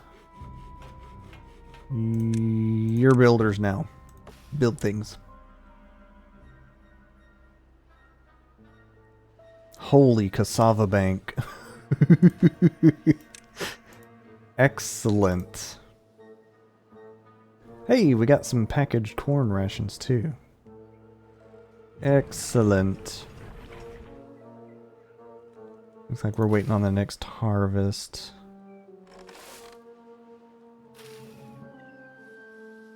You're builders now. Build things. Holy cassava bank. Excellent. Hey, we got some packaged corn rations too. Excellent. Looks like we're waiting on the next harvest.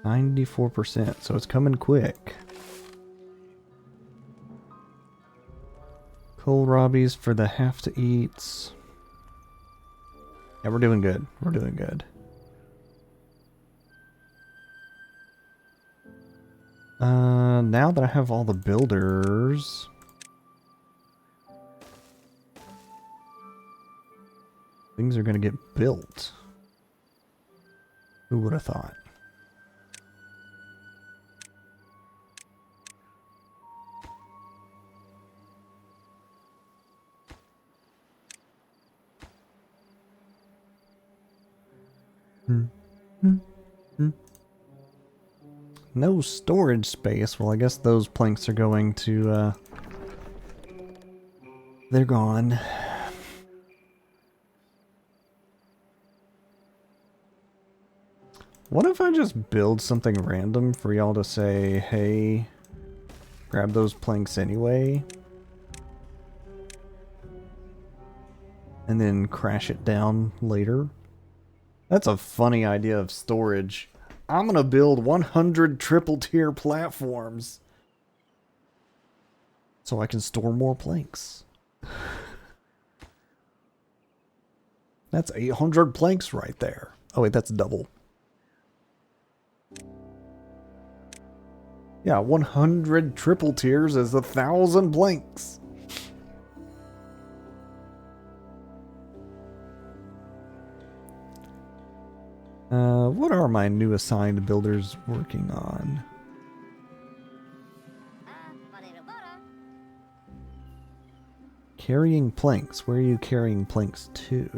94%, so it's coming quick. Kohlrabies for the have-to-eats. Yeah, we're doing good. We're doing good. Now that I have all the builders... things are gonna get built. Who would have thought? Hmm. Hmm. Hmm. No storage space. Well, I guess those planks are going to, they're gone. What if I just build something random for y'all to say, hey, grab those planks anyway? And then crash it down later? That's a funny idea of storage. I'm gonna build 100 triple tier platforms so I can store more planks. That's 800 planks right there. Oh wait, that's double. Yeah, 100 triple tiers is 1,000 planks. What are my new assigned builders working on? Carrying planks. Where are you carrying planks to?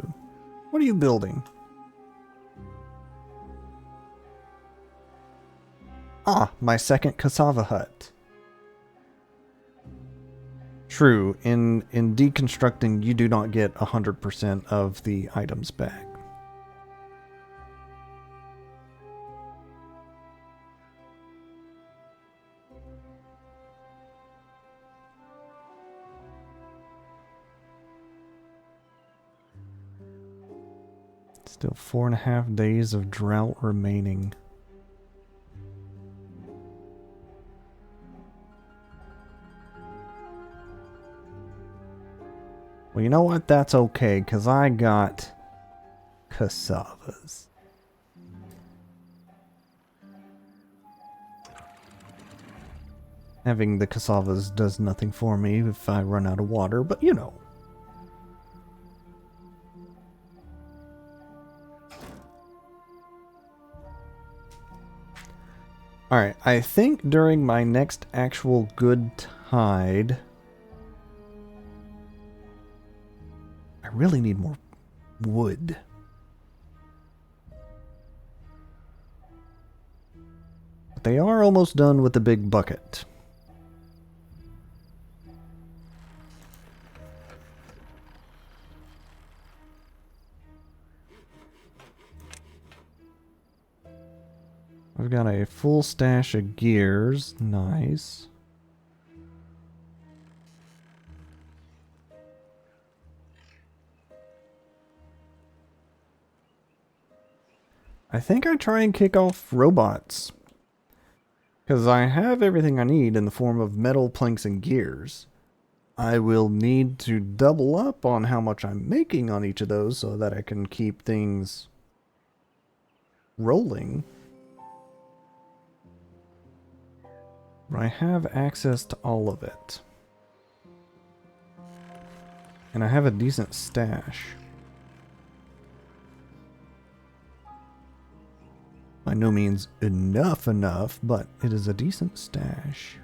What are you building? Ah, my second cassava hut. True, in deconstructing, you do not get 100% of the items back. Still 4.5 days of drought remaining. Well, you know what? That's okay, because I got cassavas. Having the cassavas does nothing for me if I run out of water, but you know. Alright, I think during my next actual good tide, I really need more wood. But they are almost done with the big bucket. I've got a full stash of gears. Nice. I think I try and kick off robots. Because I have everything I need in the form of metal planks and gears. I will need to double up on how much I'm making on each of those so that I can keep things rolling. But I have access to all of it. And I have a decent stash. By no means enough, but it is a decent stash.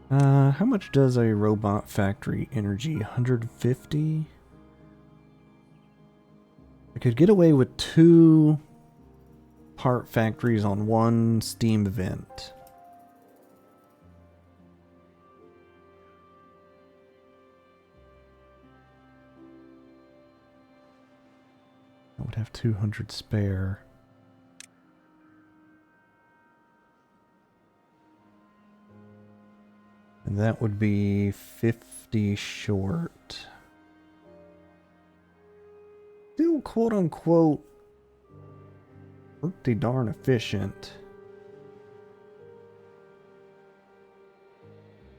How much does a robot factory energy? 150? I could get away with 2 part factories on 1 steam vent. I would have 200 spare. And that would be 50 short. Still quote unquote pretty darn efficient.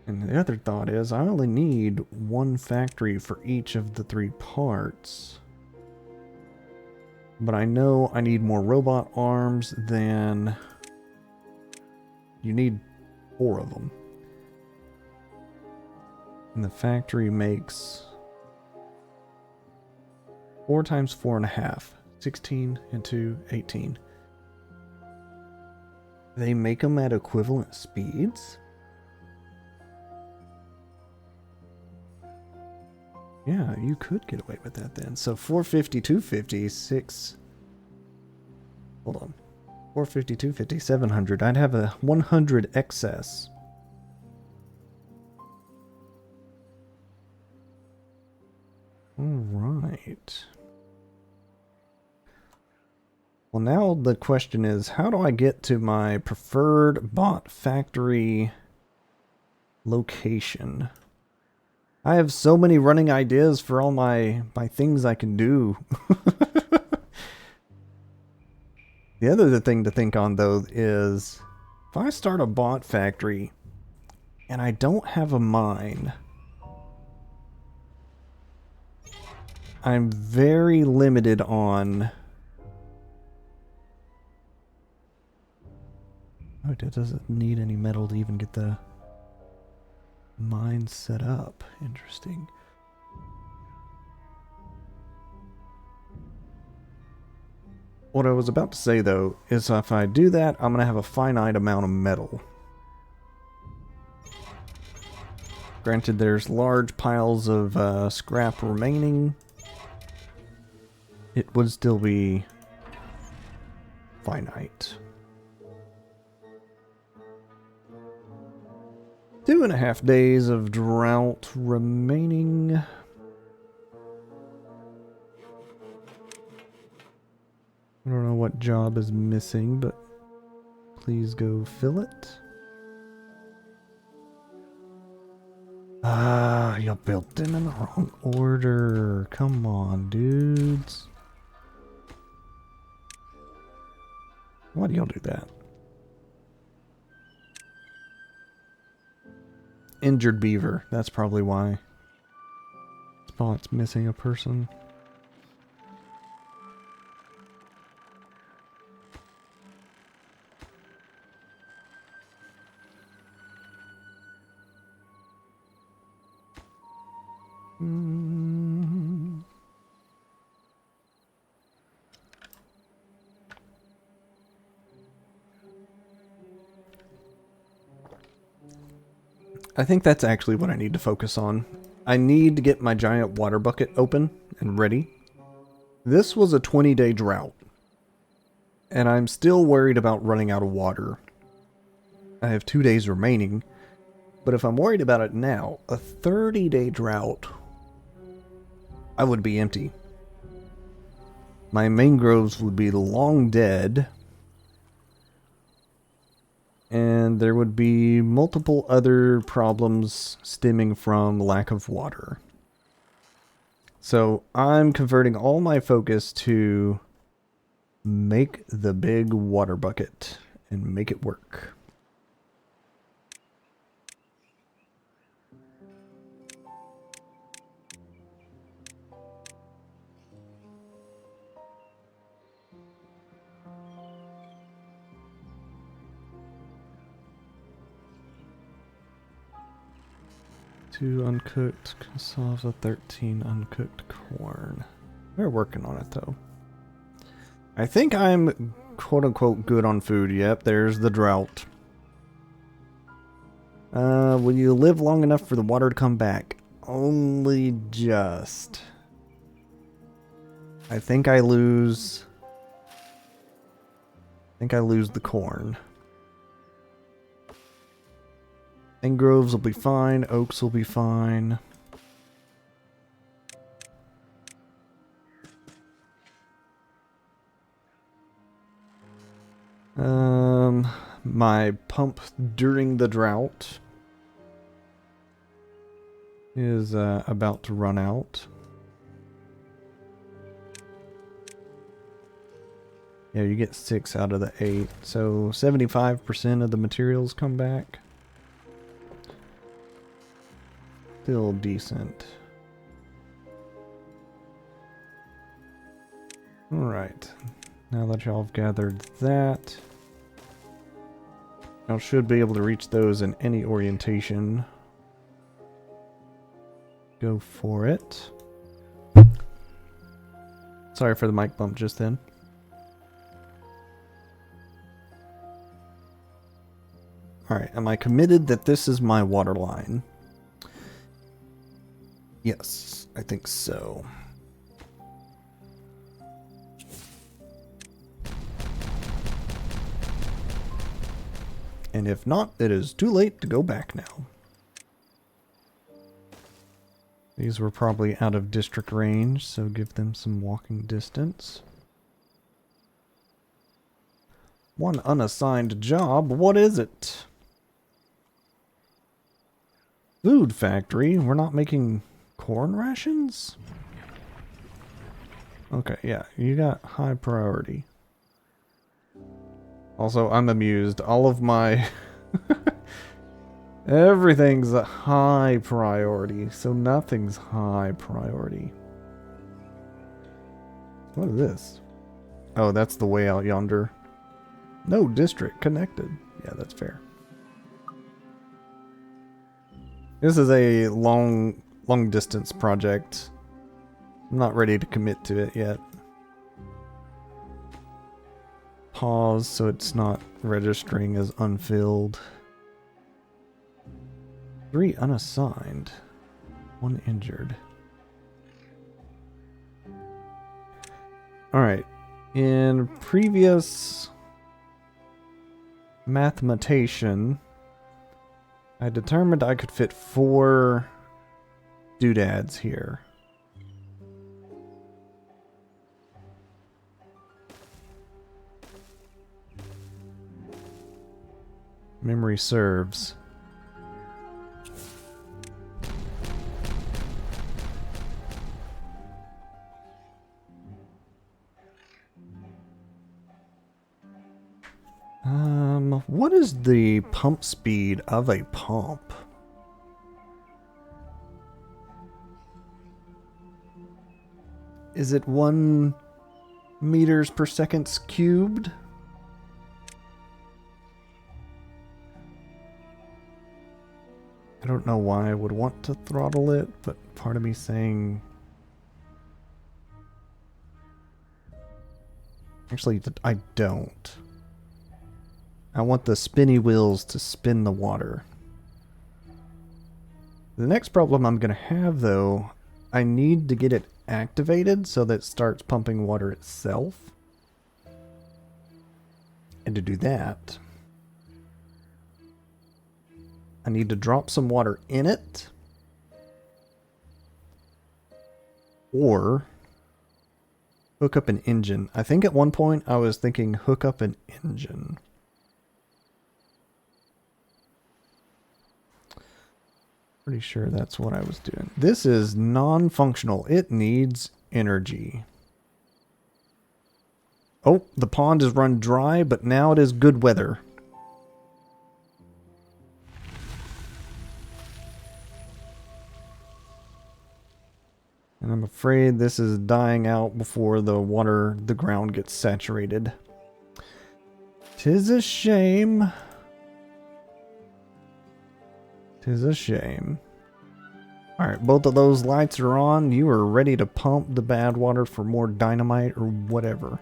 And the other thought is I only need 1 factory for each of the 3 parts. But I know I need more robot arms than you need 4 of them. And the factory makes 4 times 4.5. 16 and 2, 18. They make them at equivalent speeds? Yeah, you could get away with that then. So 450, 250, 6. Hold on. 450, 250, 700. I'd have a 100 excess. All right. Well, now the question is, how do I get to my preferred bot factory location? I have so many running ideas for all my things I can do. The other thing to think on, though, is if I start a bot factory and I don't have a mine, I'm very limited on... Oh, it doesn't need any metal to even get the mine set up. Interesting. What I was about to say, though, is if I do that, I'm going to have a finite amount of metal. Granted, there's large piles of scrap remaining. It would still be finite. 2.5 days of drought remaining. I don't know what job is missing, but please go fill it. Ah, you built them in the wrong order. Come on, dudes. Why do y'all do that? Injured beaver. That's probably why. Spot's missing a person. I think that's actually what I need to focus on. I need to get my giant water bucket open and ready. This was a 20-day drought, and I'm still worried about running out of water. I have 2 days remaining, but if I'm worried about it now, a 30-day drought, I would be empty. My mangroves would be long dead, and there would be multiple other problems stemming from lack of water. So I'm converting all my focus to make the big water bucket and make it work. Two uncooked cassava, 13 uncooked corn. We're working on it, though. I think I'm quote-unquote good on food. Yep, there's the drought. Will you live long enough for the water to come back? Only just. I think I lose the corn. Mangroves will be fine. Oaks will be fine. My pump during the drought is about to run out. Yeah, you get 6 out of the 8. So 75% of the materials come back. Still decent. Alright. Now that y'all have gathered that, y'all should be able to reach those in any orientation. Go for it. Sorry for the mic bump just then. Alright, am I committed that this is my water line? Yes, I think so. And if not, it is too late to go back now. These were probably out of district range, so give them some walking distance. One unassigned job, what is it? Food factory? We're not making corn rations? Okay, yeah, you got high priority. Also, I'm amused. All of my... Everything's a high priority, so nothing's high priority. What is this? Oh, that's the way out yonder. No district connected. Yeah, that's fair. This is a long distance project. I'm not ready to commit to it yet. Pause so it's not registering as unfilled. 3 unassigned. 1 injured. Alright. In previous mathematician, I determined I could fit 4 doodads here. Memory serves. What is the pump speed of a pump? Is it 1 meters per second cubed? I don't know why I would want to throttle it, but part of me saying... Actually, I don't. I want the spinny wheels to spin the water. The next problem I'm going to have, though, I need to get it activated so that it starts pumping water itself. And to do that, I need to drop some water in it. Or hook up an engine. I think at one point I was thinking hook up an engine. Pretty sure that's what I was doing. This is non-functional. It needs energy. Oh, the pond is run dry, but now it is good weather. And I'm afraid this is dying out before the ground gets saturated. 'Tis a shame. 'Tis a shame. Alright, both of those lights are on. You are ready to pump the bad water for more dynamite or whatever.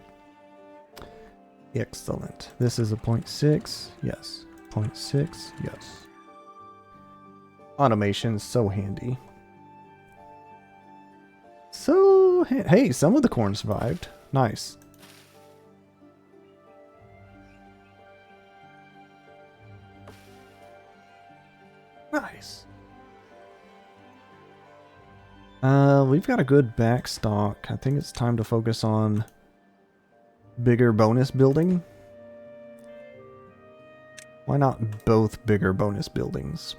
Excellent. This is a 0.6. Yes. 0.6. Yes. Automation's so handy. So, hey, some of the corn survived. Nice. Nice. We've got a good backstock. I think it's time to focus on bigger bonus building. Why not both bigger bonus buildings?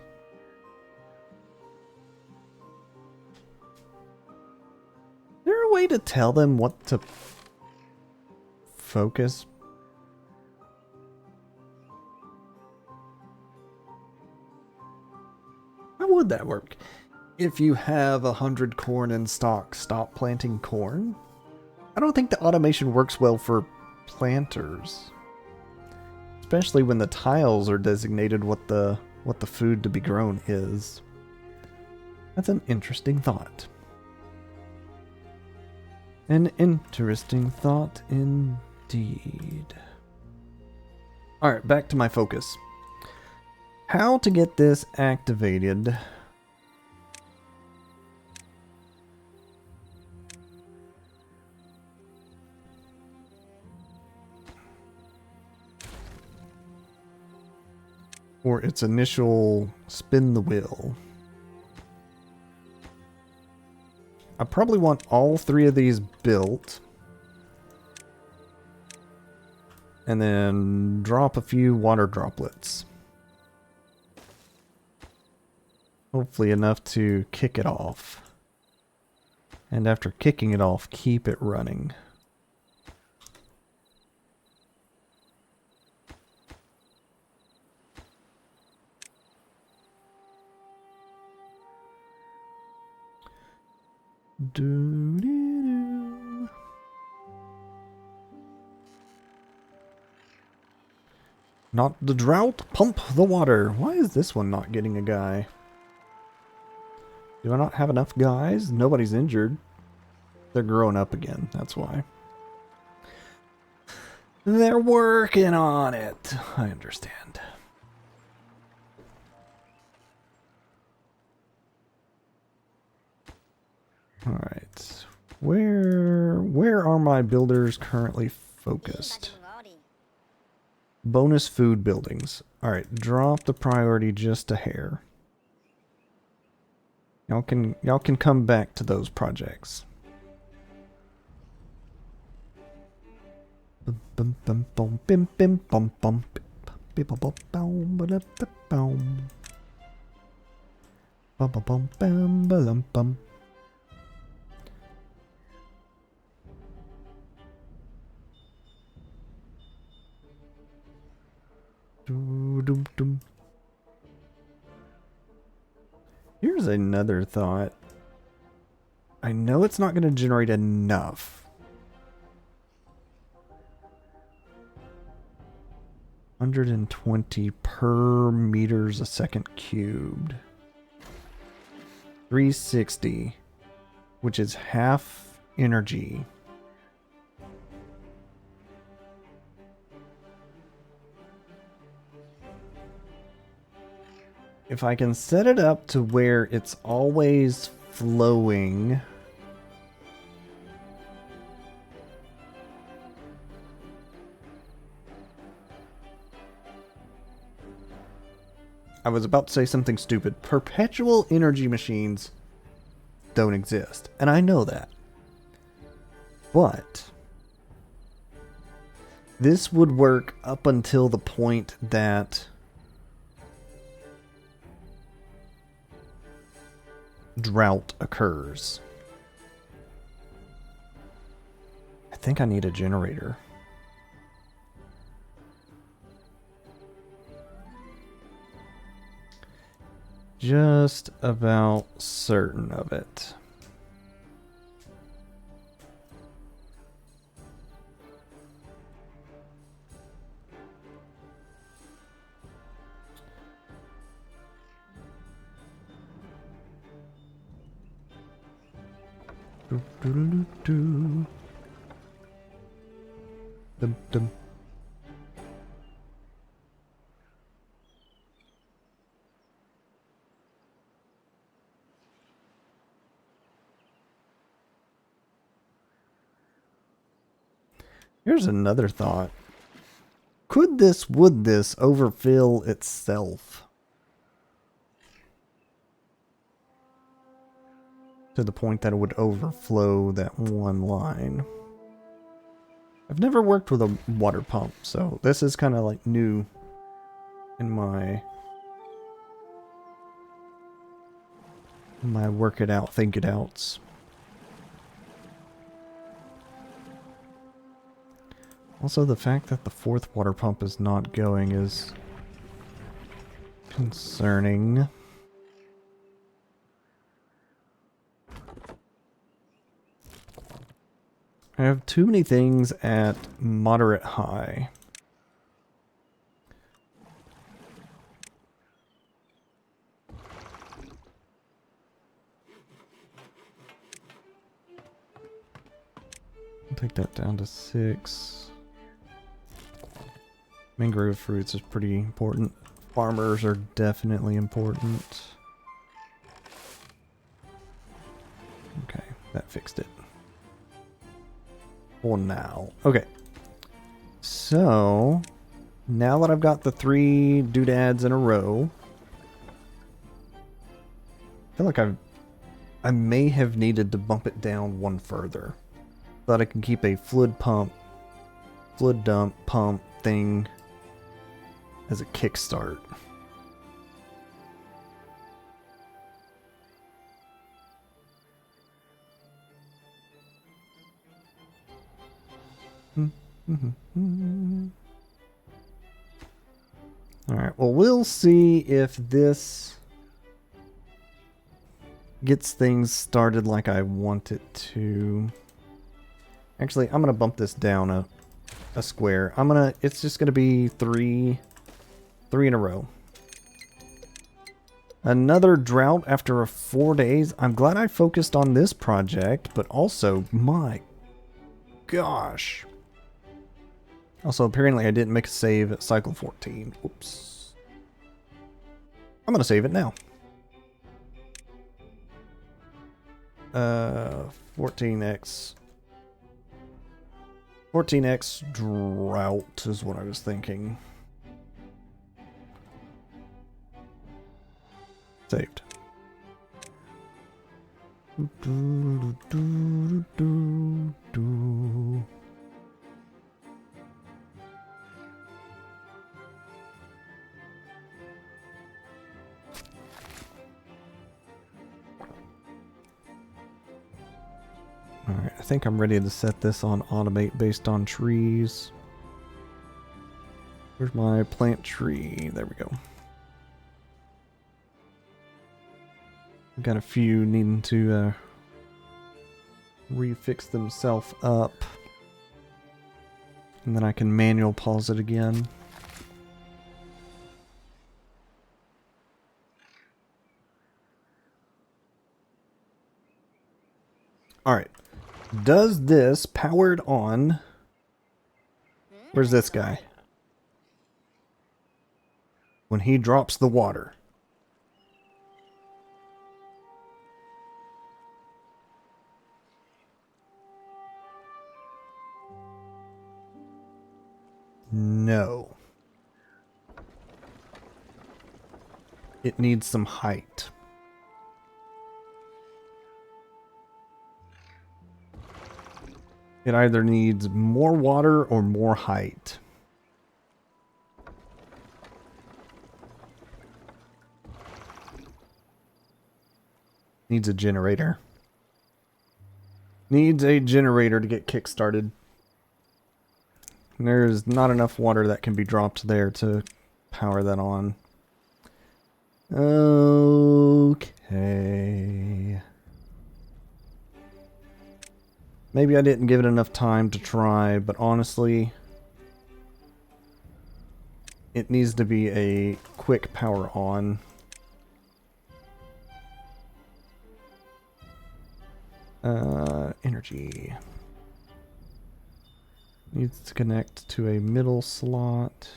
Is there a way to tell them what to focus? How would that work? If you have 100 corn in stock, stop planting corn? I don't think the automation works well for planters. Especially when the tiles are designated what the food to be grown is. That's an interesting thought. An interesting thought indeed. Alright, back to my focus. How to get this activated or its initial spin the wheel. I probably want all 3 of these built. And then drop a few water droplets. Hopefully enough to kick it off. And after kicking it off, keep it running. Doo-doo-doo. Not the drought, pump the water. Why is this one not getting a guy? Do I not have enough guys? Nobody's injured. They're growing up again, that's why. They're working on it. I understand. Alright. Where are my builders currently focused? Bonus food buildings. Alright, drop the priority just a hair. Y'all can come back to those projects. Bum bum bum bim bim bum bum bim bum bum bum bum bum bum bum bum bum. Here's another thought. I know it's not going to generate enough. 120 per meters a second cubed. 360, which is half energy. If I can set it up to where it's always flowing. I was about to say something stupid. Perpetual energy machines don't exist, and I know that. But this would work up until the point that drought occurs. I think I need a generator. Just about certain of it. Dum dum. Here's another thought. Would this overfill itself? To the point that it would overflow that one line. I've never worked with a water pump, so this is kind of like new in my work it out, think it outs. Also, the fact that the 4th water pump is not going is concerning. I have too many things at moderate high. I'll take that down to 6. Mangrove fruits is pretty important. Farmers are definitely important. Okay, that fixed it. For now. Okay. So Now that I've got the 3 doodads in a row, I feel like I may have needed to bump it down one further, so that I can keep a fluid dump pump thing as a kickstart. Alright, well, we'll see if this gets things started like I want it to. Actually, I'm gonna bump this down a square. It's just gonna be three in a row. Another drought after 4 days. I'm glad I focused on this project, but also, my gosh. Also, apparently I didn't make a save at cycle 14. Oops. I'm gonna save it now. 14x. 14x drought is what I was thinking. Saved. Alright, I think I'm ready to set this on automate based on trees. Where's my plant tree? There we go. Got a few needing to refix themselves up. And then I can manual pause it again. Alright. Does this powered on... Where's this guy? When he drops the water. No. It needs some height. It either needs more water or more height. Needs a generator. Needs a generator to get kick-started. There's not enough water that can be dropped there to power that on. Okay. Maybe I didn't give it enough time to try, but honestly, it needs to be a quick power on. Energy. Needs to connect to a middle slot.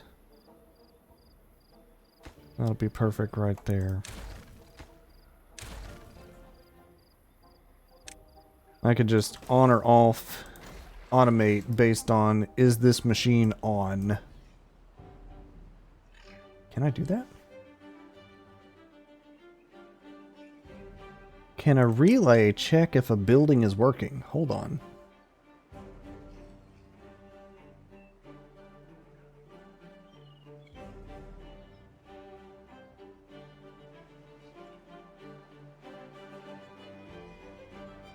That'll be perfect right there. I could just on or off automate based on, is this machine on? Can I do that? Can a relay check if a building is working? Hold on.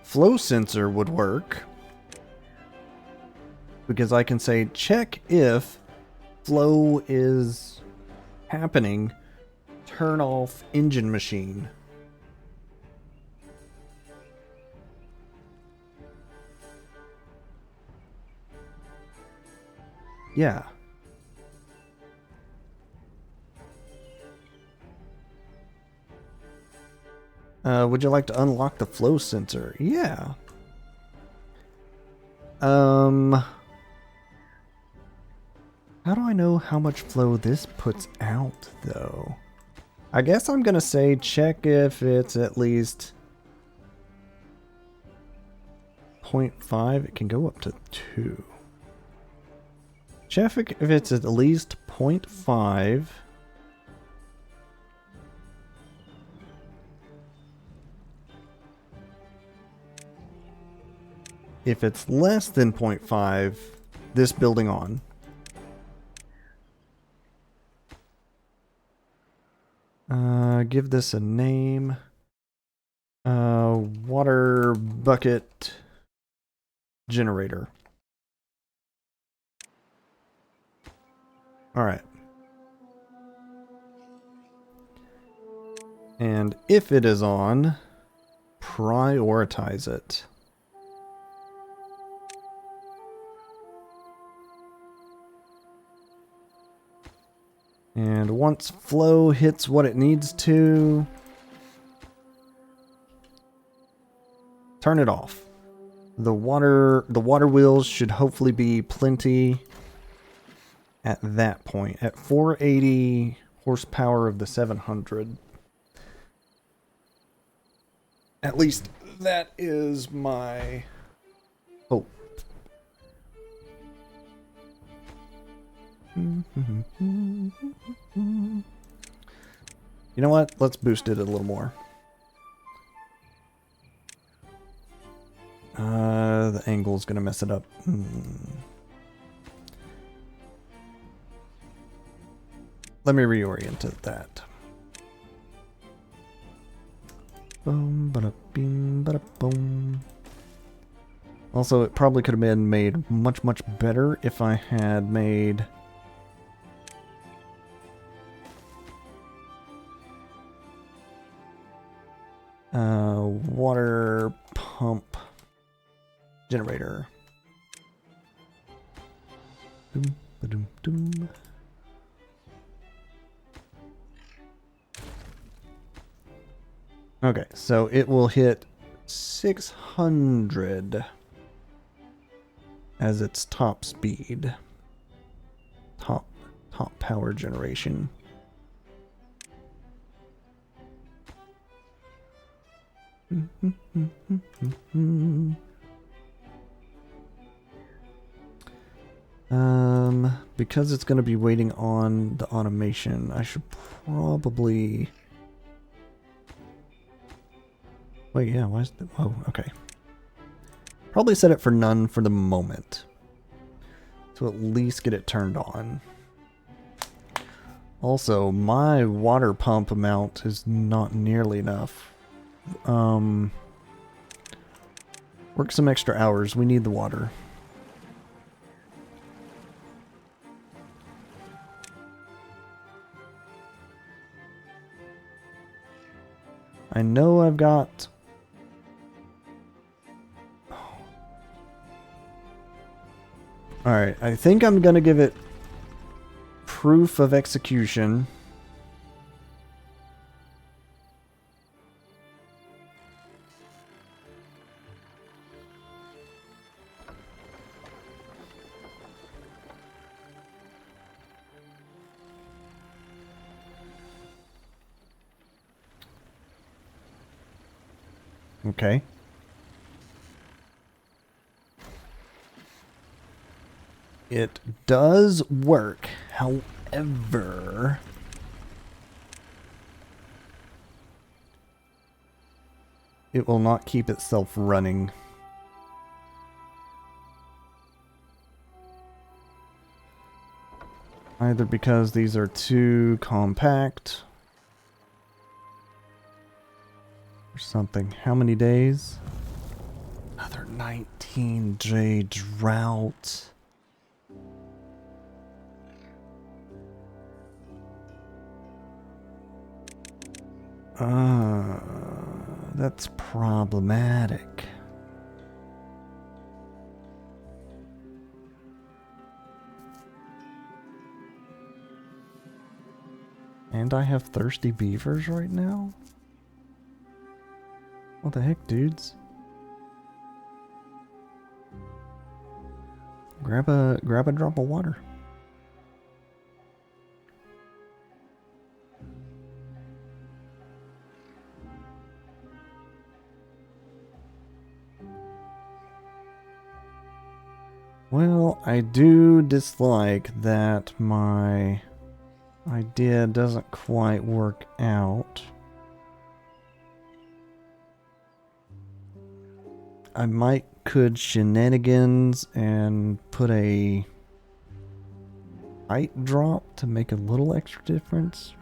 Flow sensor would work. Because I can say check if flow is happening. Turn off engine machine. Yeah. Would you like to unlock the flow sensor? Yeah. How do I know how much flow this puts out, though? I guess I'm gonna say check if it's at least 0.5. It can go up to 2. Check if it's at least 0.5. If it's less than 0.5, this building on. Give this a name. Water bucket generator. All right. And if it is on, prioritize it. And once flow hits what it needs to, turn it off. The water wheels should hopefully be plenty at that point. At 480 horsepower of the 700. At least that is my hope. You know what? Let's boost it a little more. The angle's gonna mess it up. Let me reorient it that. Boom, bada bing, bada boom. Also, it probably could have been made much, much better if I had made water pump generator. Doom, ba-doom, doom. Okay, so it will hit 600 as its top speed. Top power generation. Because it's going to be waiting on the automation, I should probably... Wait, yeah, why is the... Oh, okay. Probably set it for none for the moment. To at least get it turned on. Also, my water pump amount is not nearly enough. Work some extra hours. We need the water. I know I've got... Alright, I think I'm gonna give it proof of execution. Okay. It does work, however... It will not keep itself running. Either because these are too compact... or something. How many days? Another 19-day drought. That's problematic. And I have thirsty beavers right now? What the heck, dudes? Grab a drop of water. Well, I do dislike that my idea doesn't quite work out. I could shenanigans and put a height drop to make a little extra difference.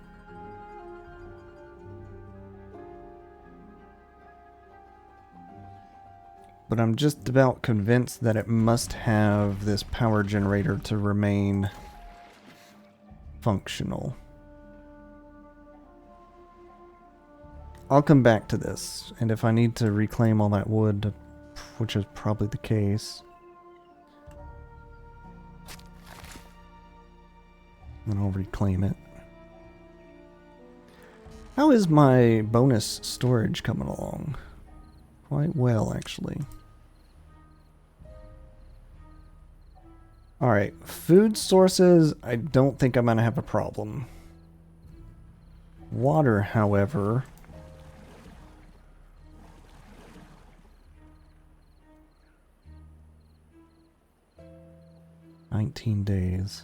But I'm just about convinced that it must have this power generator to remain functional. I'll come back to this, and if I need to reclaim all that wood, which is probably the case, then I'll reclaim it. How is my bonus storage coming along? Quite well, actually. Alright, food sources, I don't think I'm going to have a problem. Water, however... 19 days.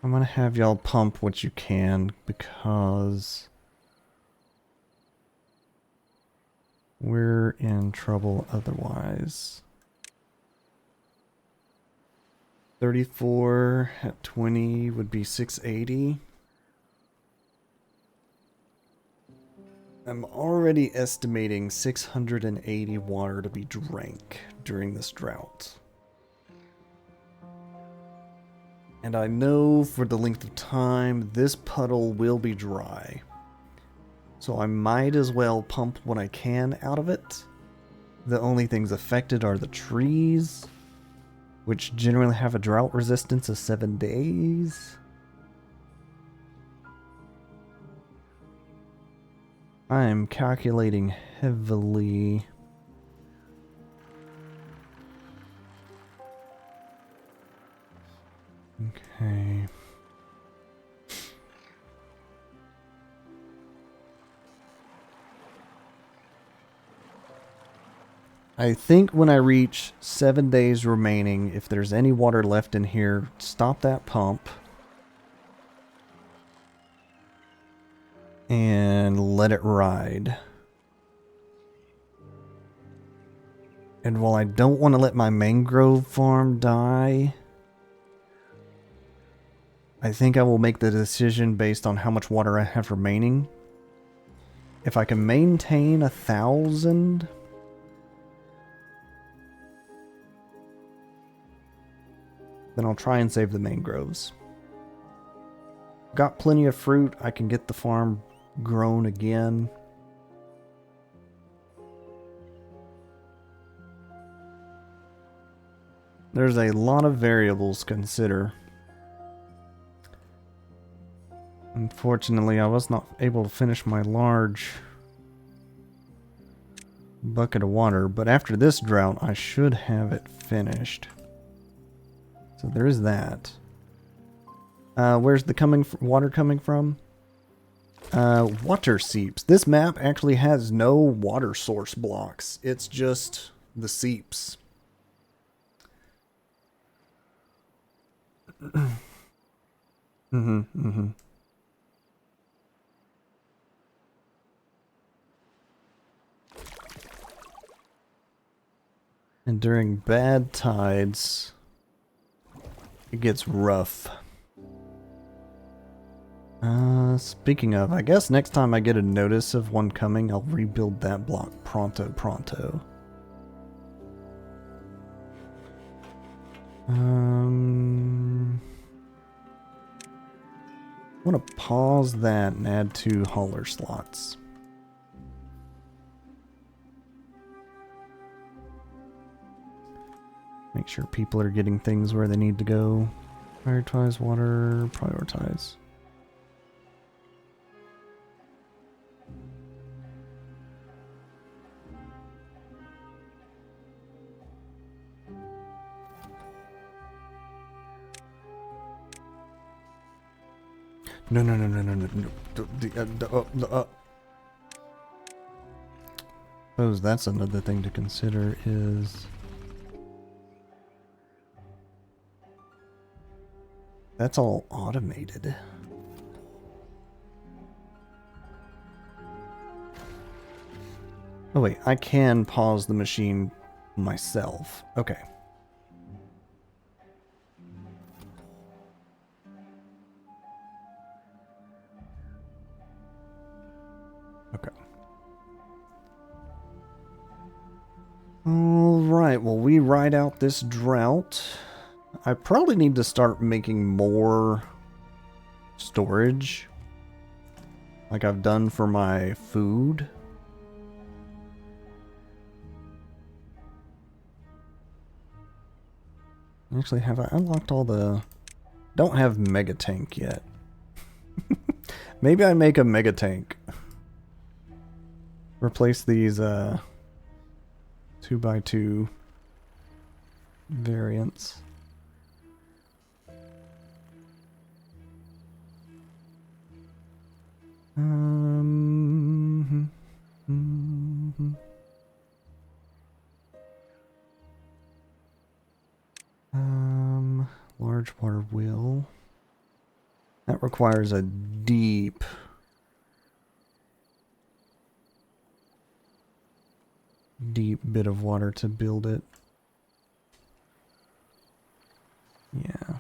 I'm gonna have y'all pump what you can because we're in trouble otherwise. 34 at 20 would be 680. I'm already estimating 680 water to be drank during this drought. And I know for the length of time, this puddle will be dry. So I might as well pump what I can out of it. The only things affected are the trees, which generally have a drought resistance of 7 days. I am calculating heavily. Okay. I think when I reach 7 days remaining, if there's any water left in here, stop that pump. And let it ride. And while I don't want to let my mangrove farm die, I think I will make the decision based on how much water I have remaining. If I can maintain 1,000, then I'll try and save the mangroves. Got plenty of fruit. I can get the farm grown again. There's a lot of variables to consider. Unfortunately, I was not able to finish my large bucket of water, but after this drought, I should have it finished. So there is that. Where's the water coming from? Water seeps. This map actually has no water source blocks. It's just the seeps. And during bad tides, it gets rough. Speaking of, I guess next time I get a notice of one coming, I'll rebuild that block pronto. I want to pause that and add 2 hauler slots. Make sure people are getting things where they need to go. Prioritize water, prioritize. No. Suppose that's another thing to consider is that's all automated. Oh wait, I can pause the machine myself. Okay. Okay. Alright, well we ride out this drought. I probably need to start making more storage. Like I've done for my food. Actually, have I unlocked all the... Don't have mega tank yet. Maybe I make a mega tank. Replace these 2x2 variants. Large water wheel. That requires a deep bit of water to build it. Yeah.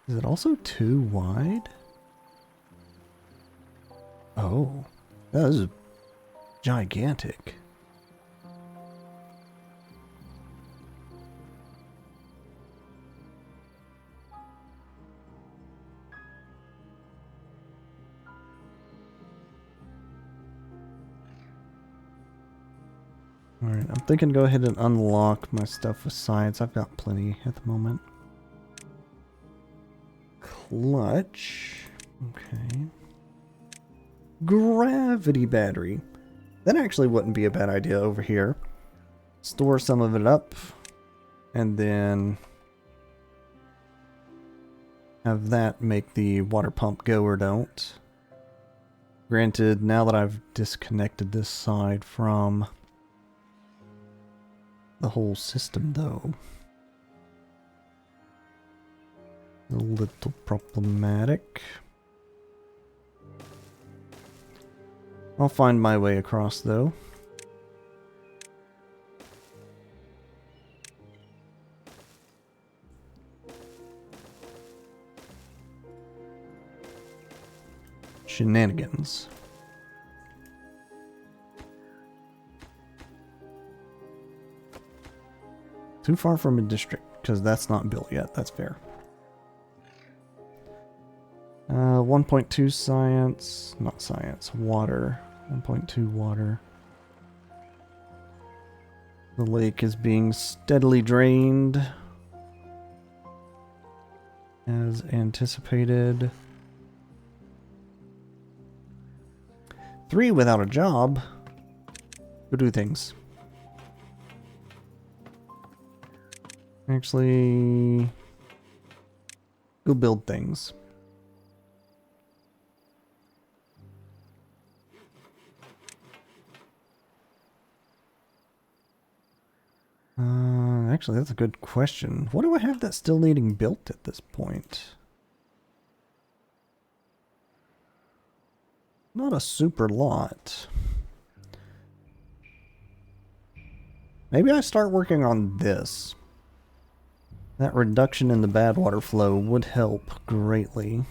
Is it also too wide? Oh, that is gigantic. Alright, I'm thinking go ahead and unlock my stuff with science. I've got plenty at the moment. Clutch. Okay. Gravity battery. That actually wouldn't be a bad idea over here. Store some of it up. And then have that make the water pump go or don't. Granted, now that I've disconnected this side from the whole system, though, a little problematic. I'll find my way across, though. Shenanigans. Too far from a district, because that's not built yet. That's fair. 1.2 science. Not science. Water. 1.2 water. The lake is being steadily drained. As anticipated. 3 without a job. Go do things. Actually, go build things. Actually, that's a good question. What do I have that's still needing built at this point? Not a super lot. Maybe I start working on this. That reduction in the bad water flow would help greatly.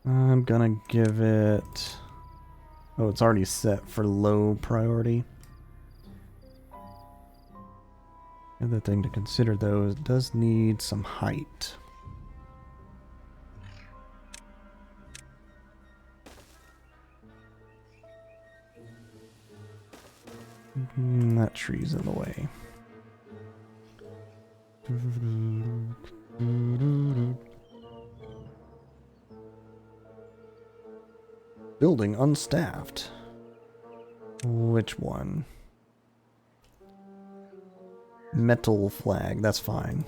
I'm gonna give it... Oh, it's already set for low priority. Other thing to consider, though, is it does need some height. That tree's in the way. Building unstaffed. Which one? Metal flag, that's fine.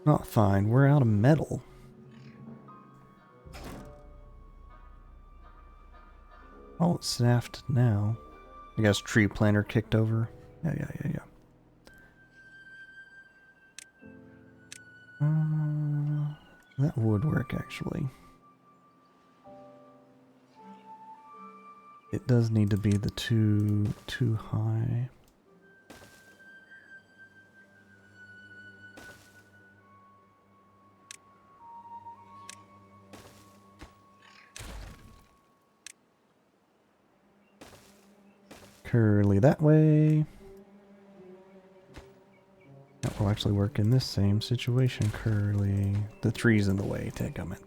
Not fine, we're out of metal. Oh, it's snapped now. I guess tree planter kicked over. Yeah. That would work, actually. It does need to be the too high. Curly that way. That will actually work in this same situation. Curly. The tree's in the way. Take a minute.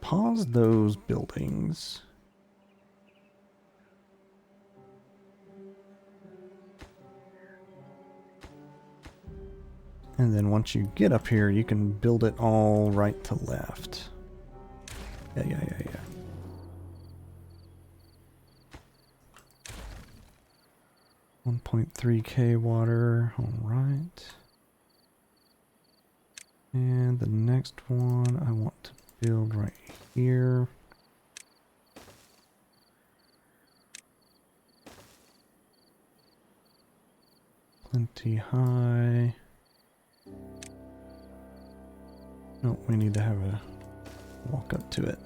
Pause those buildings. And then once you get up here, you can build it all right to left. Yeah. 1.3k water. Alright. And the next one I want to build right here. Plenty high. No, we need to have a walk up to it.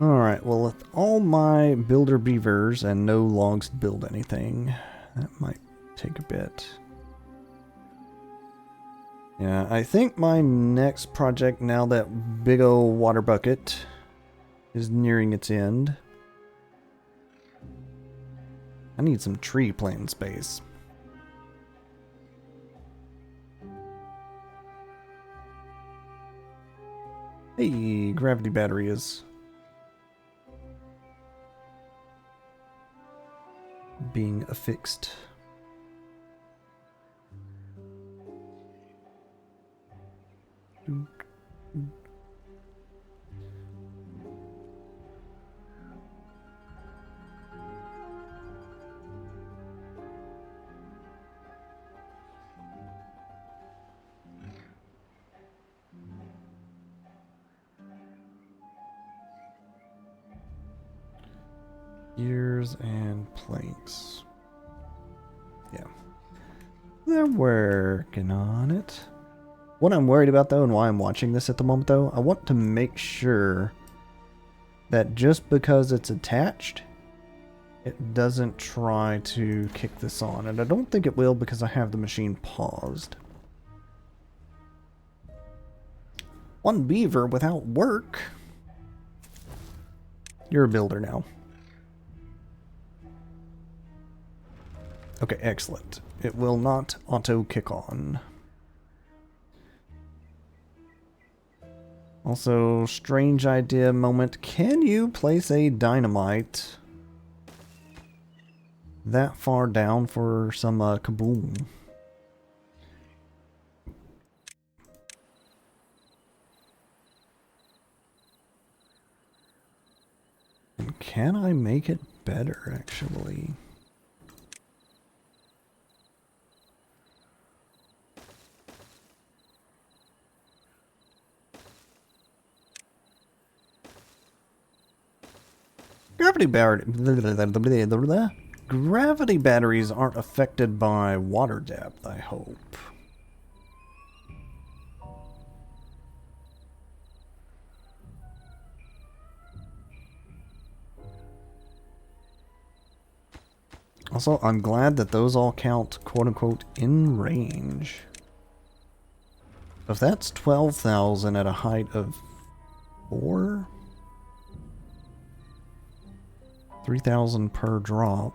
Alright, well, with all my builder beavers and no logs to build anything, that might take a bit. Yeah, I think my next project, now that big old water bucket is nearing its end, I need some tree planting space. Hey, gravity battery is being affixed. Gears and planks. Yeah. They're working on it. What I'm worried about, though, and why I'm watching this at the moment, though, I want to make sure that just because it's attached, it doesn't try to kick this on. And I don't think it will because I have the machine paused. One beaver without work. You're a builder now. Okay, excellent. It will not auto kick on. Also, strange idea moment. Can you place a dynamite that far down for some kaboom? And can I make it better, actually? Gravity batteries aren't affected by water depth, I hope. Also, I'm glad that those all count, quote-unquote, in range. If that's 12,000 at a height of 4? 3,000 per drop.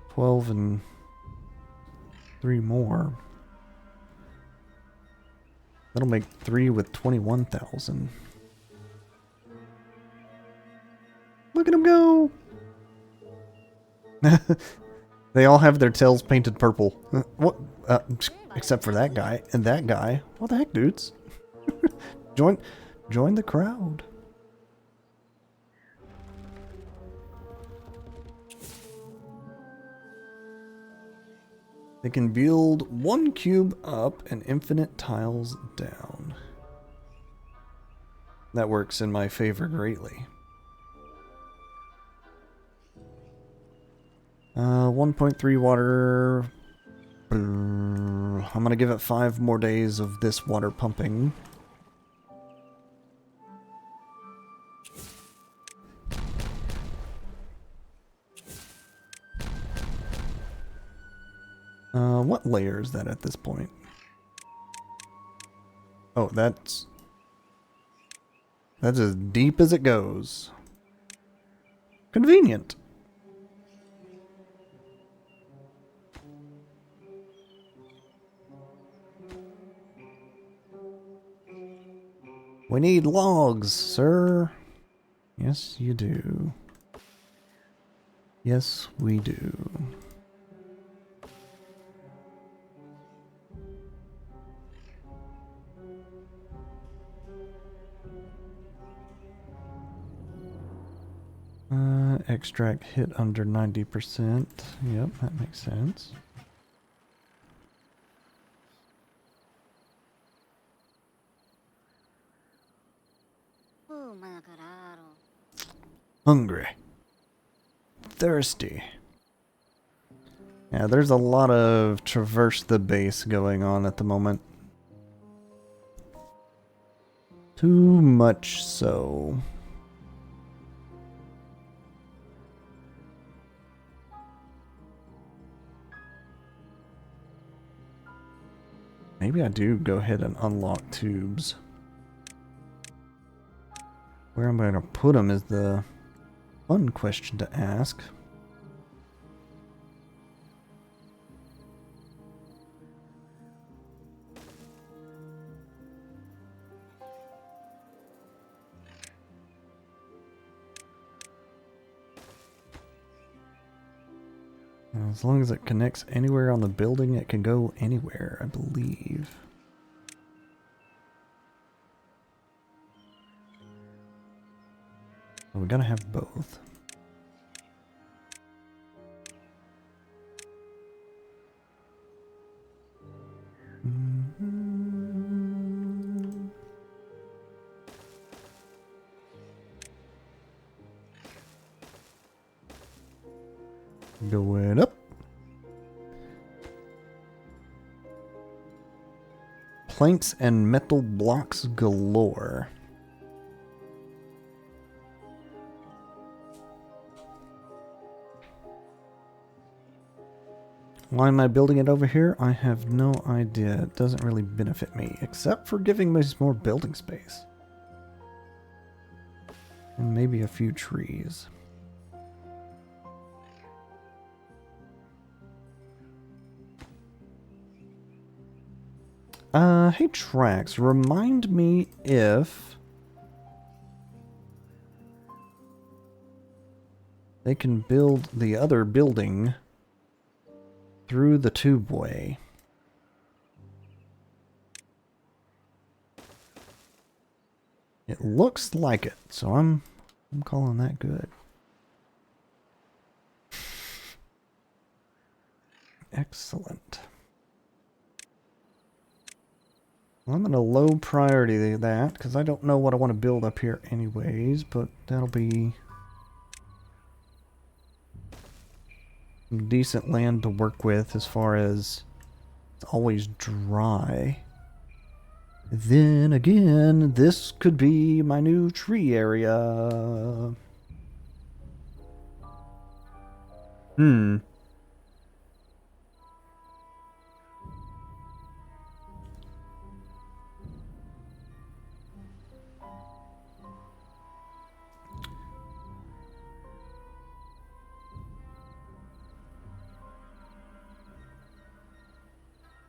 12 and 3 more. That'll make 3 with 21,000. Look at them go! They all have their tails painted purple. What? Except for that guy and that guy. What the heck, dudes? Join the crowd. They can build one cube up and infinite tiles down. That works in my favor greatly. 1.3 water. I'm gonna give it 5 more days of this water pumping. What layer is that at this point? Oh, that's as deep as it goes. Convenient. We need logs, sir. Yes, you do. Yes, we do. Extract hit under 90%. Yep, that makes sense. Hungry. Thirsty. Yeah, there's a lot of traverse the base going on at the moment. Too much so. Maybe I do go ahead and unlock tubes. Where I'm going to put them is the fun question to ask. As long as it connects anywhere on the building, it can go anywhere, I believe. So we gotta have both. Going up. Planks and metal blocks galore. Why am I building it over here? I have no idea. It doesn't really benefit me, except for giving me more building space. And maybe a few trees. Hey Trax, remind me if they can build the other building through the tubeway. It looks like it, so I'm calling that good. Excellent. Well, I'm going to low priority that, because I don't know what I want to build up here anyways, but that'll be some decent land to work with as far as it's always dry. Then again, this could be my new tree area.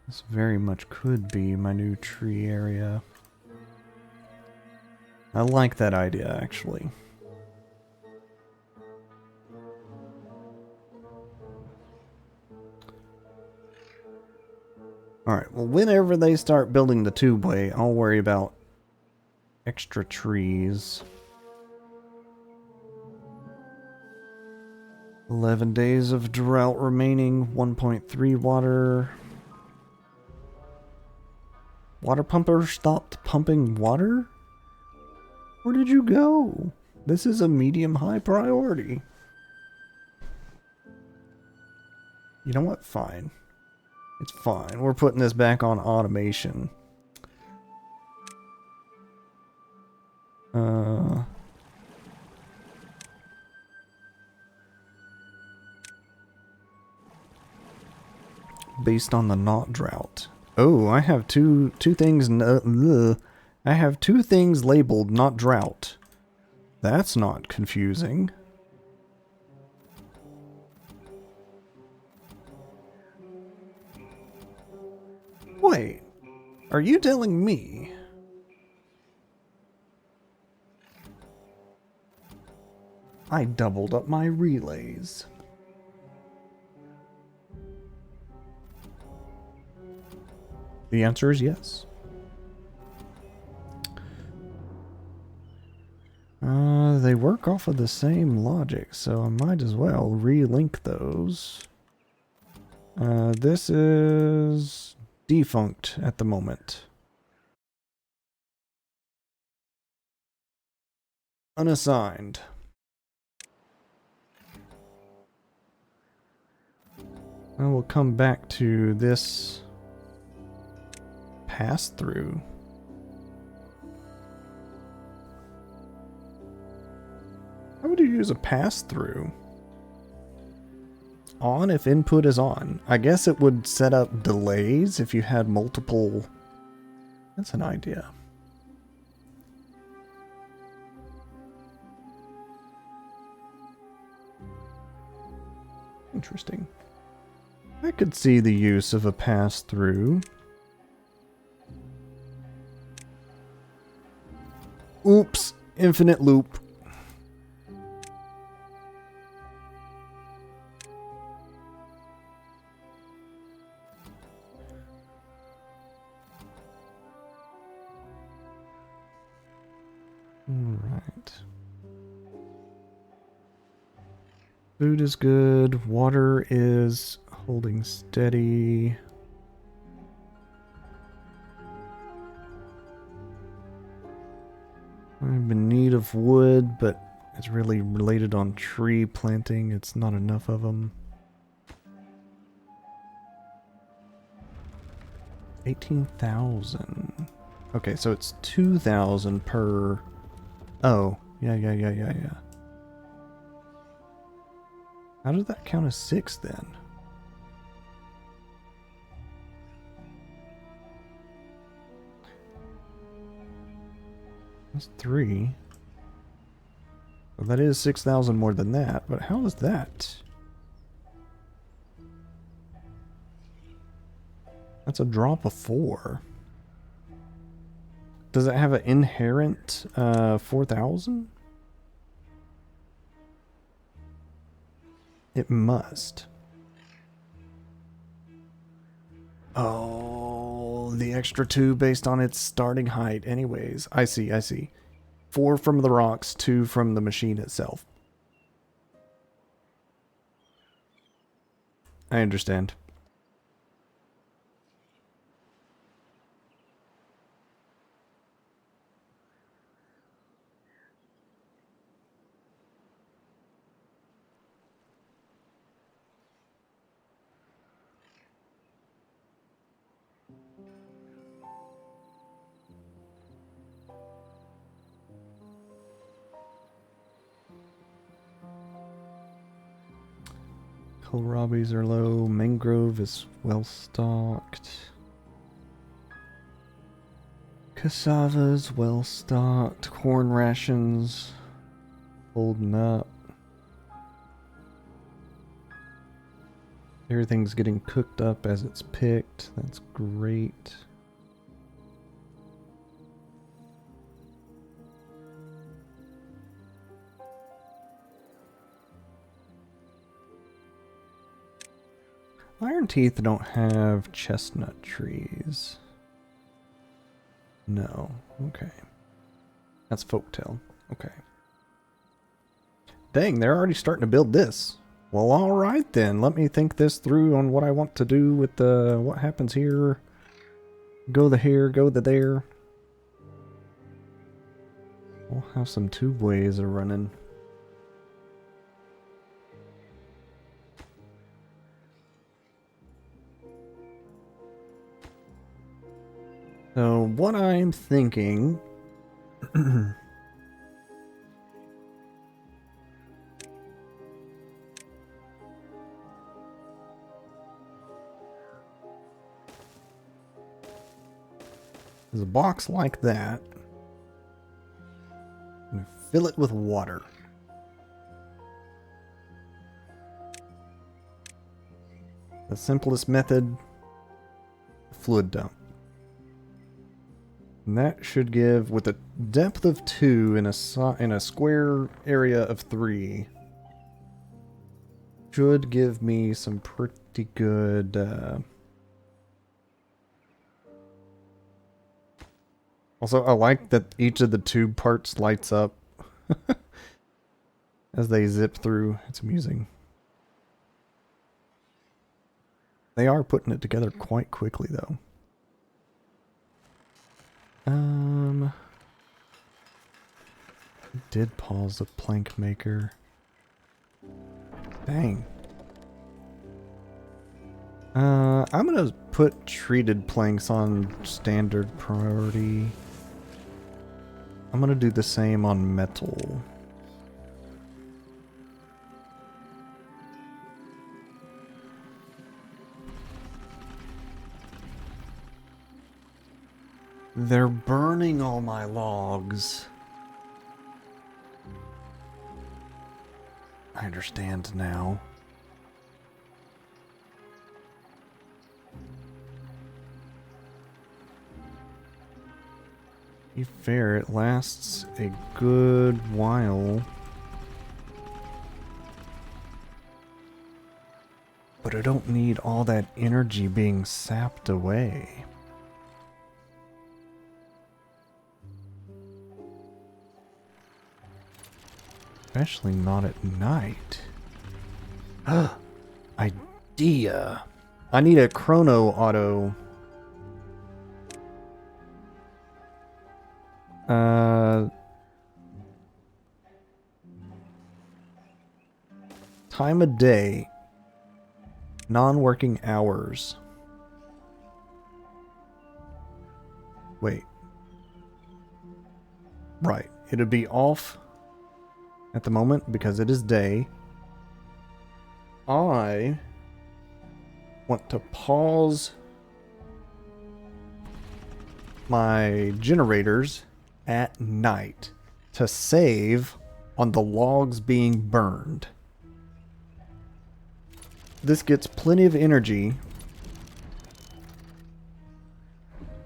This very much could be my new tree area. I like that idea, actually. Alright, well, whenever they start building the tubeway, I'll worry about extra trees. 11 days of drought remaining, 1.3 water. Water pumper stopped pumping water? Where did you go? This is a medium-high priority. You know what? Fine. It's fine. We're putting this back on automation. Based on the not drought. Oh, I have two things. I have two things labeled not drought. That's not confusing. Wait, are you telling me? I doubled up my relays. The answer is yes. They work off of the same logic, so I might as well relink those. This is defunct at the moment. Unassigned. I will come back to this pass-through. How would you use a pass-through? On if input is on. I guess it would set up delays if you had multiple... That's an idea. Interesting. I could see the use of a pass-through. Oops! Infinite loop. Alright. Food is good. Water is holding steady. I'm in need of wood, but it's really related on tree planting. It's not enough of them. 18,000. Okay, so it's 2,000 per... Oh, yeah. How does that count as 6 then? That's 3. Well, that is 6,000 more than that, but how is that? That's a drop of 4. Does it have an inherent 4,000? It must. Oh, the extra 2 based on its starting height. Anyways, I see. 4 from the rocks, 2 from the machine itself. I understand. Kohlrabies are low. Mangrove is well stocked. Cassava's well stocked. Corn rations holding up. Everything's getting cooked up as it's picked. That's great. Iron Iron Teeth don't have chestnut trees. No. Okay. That's folktale. Okay. Dang, they're already starting to build this. Well, alright then. Let me think this through on what I want to do with the... what happens here. Go the here, go the there. We'll have some tubeways are running. So, what I'm thinking... is a box like that. And fill it with water. The simplest method, fluid dump. And that should give, with a depth of 2 in a square area of 3, should give me some pretty good... Also, I like that each of the tube parts lights up as they zip through. It's amusing. They are putting it together quite quickly, though. I did pause the plank maker. Dang. I'm gonna put treated planks on standard priority. I'm gonna do the same on metal. They're burning all my logs. I understand now. To be fair, it lasts a good while. But I don't need all that energy being sapped away. Especially not at night. Idea. I need a chrono auto. Time of day. Non-working hours. Wait. Right. It'll be off at the moment because it is day. I want to pause my generators at night to save on the logs being burned. This gets plenty of energy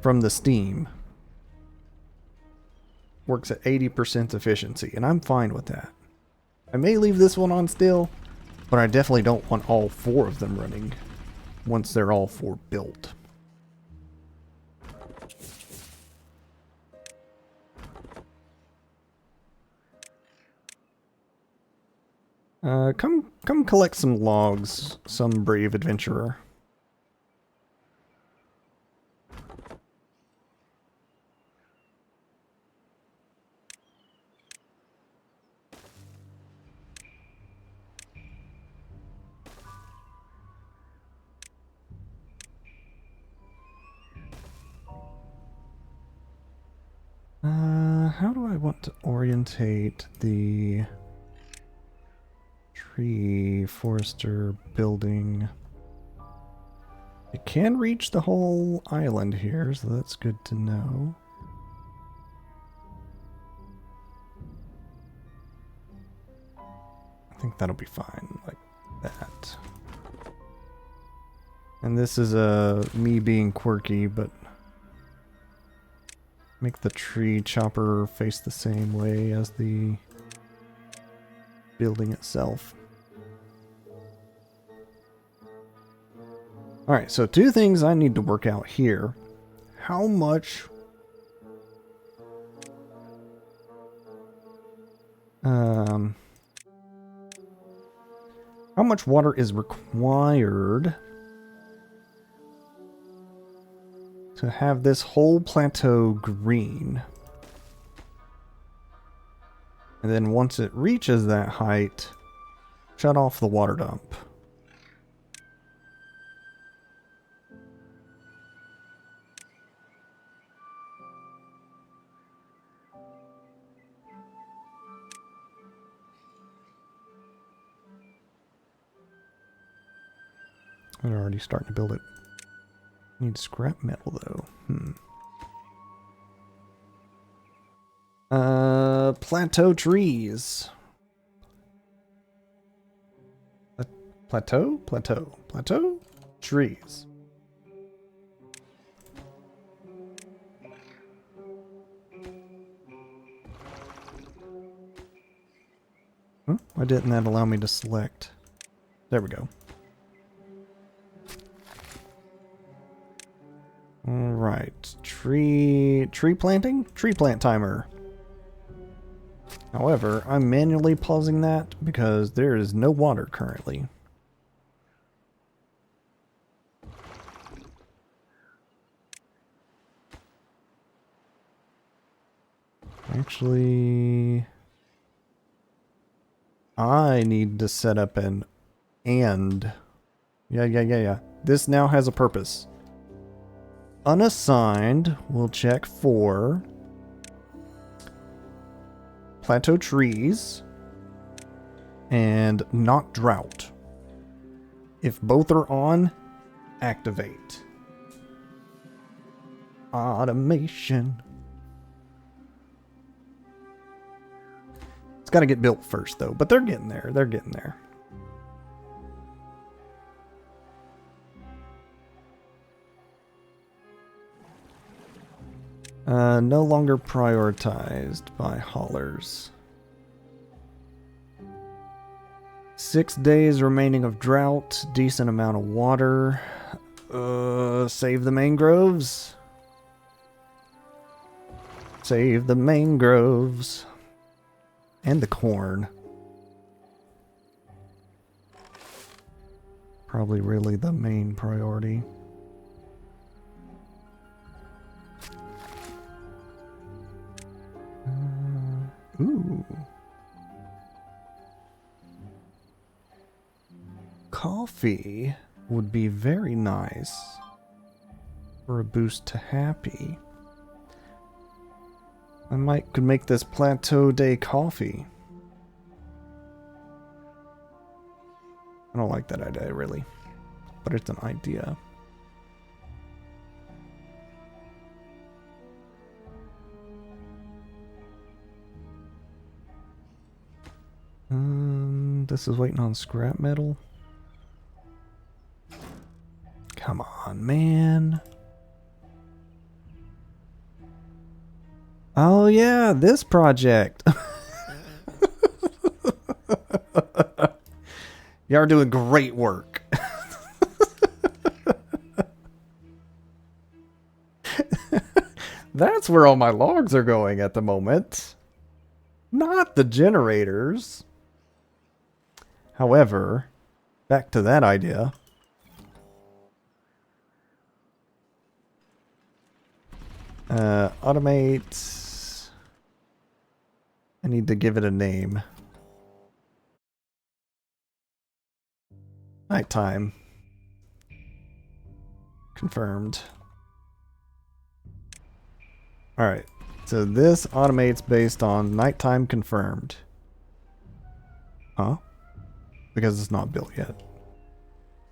from the steam. Works at 80% efficiency, and I'm fine with that. I may leave this one on still, but I definitely don't want all 4 of them running once they're all 4 built. Come collect some logs, some brave adventurer. How do I want to orientate the tree forester building? It can reach the whole island here, so that's good to know. I think that'll be fine, like that. And this is me being quirky, but make the tree chopper face the same way as the building itself. Alright, so two things I need to work out here. How much... how much water is required to have this whole plateau green? And then once it reaches that height, shut off the water dump. They're already starting to build it. Need scrap metal though. Plateau trees. Plateau trees. Why didn't that allow me to select? There we go. Alright, tree planting? Tree plant timer. However, I'm manually pausing that because there is no water currently. Actually, I need to set up an and. Yeah. This now has a purpose. Unassigned will check for plateau trees and not drought. If both are on, activate. Automation. It's got to get built first though, but they're getting there. They're getting there. No longer prioritized by haulers. 6 days remaining of drought. Decent amount of water. Save the mangroves. Save the mangroves. And the corn. Probably really the main priority. Ooh. Coffee would be very nice for a boost to happy. I could make this plateau day coffee. I don't like that idea really, but it's an idea. This is waiting on scrap metal. Come on, man. Oh yeah, this project. You are doing great work. That's where all my logs are going at the moment. Not the generators. However, back to that idea. Automate. I need to give it a name. Nighttime. Confirmed. Alright. So this automates based on nighttime confirmed. Huh? Because it's not built yet.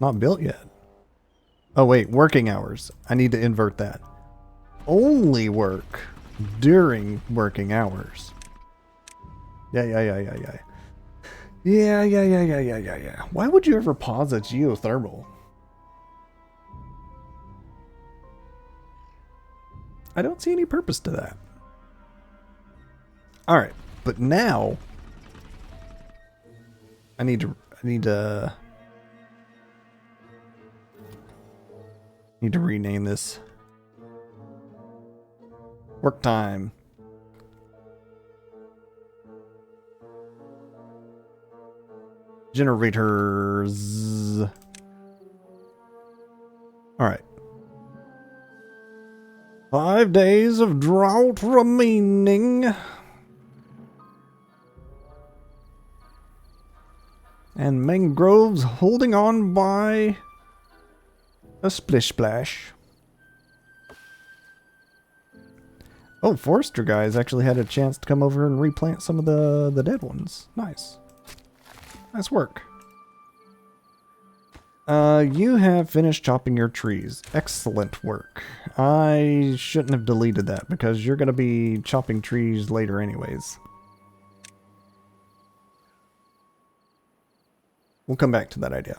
Not built yet. Oh wait, working hours. I need to invert that. Only work during working hours. Yeah. Why would you ever pause a geothermal? I don't see any purpose to that. Alright, but now I need to Need to rename this. Work time. Generators. Alright. 5 days of drought remaining. And mangroves holding on by a splish splash. Oh, forester guys actually had a chance to come over and replant some of the dead ones. Nice. Nice work. You have finished chopping your trees. Excellent work. I shouldn't have deleted that because you're going to be chopping trees later anyways. We'll come back to that idea.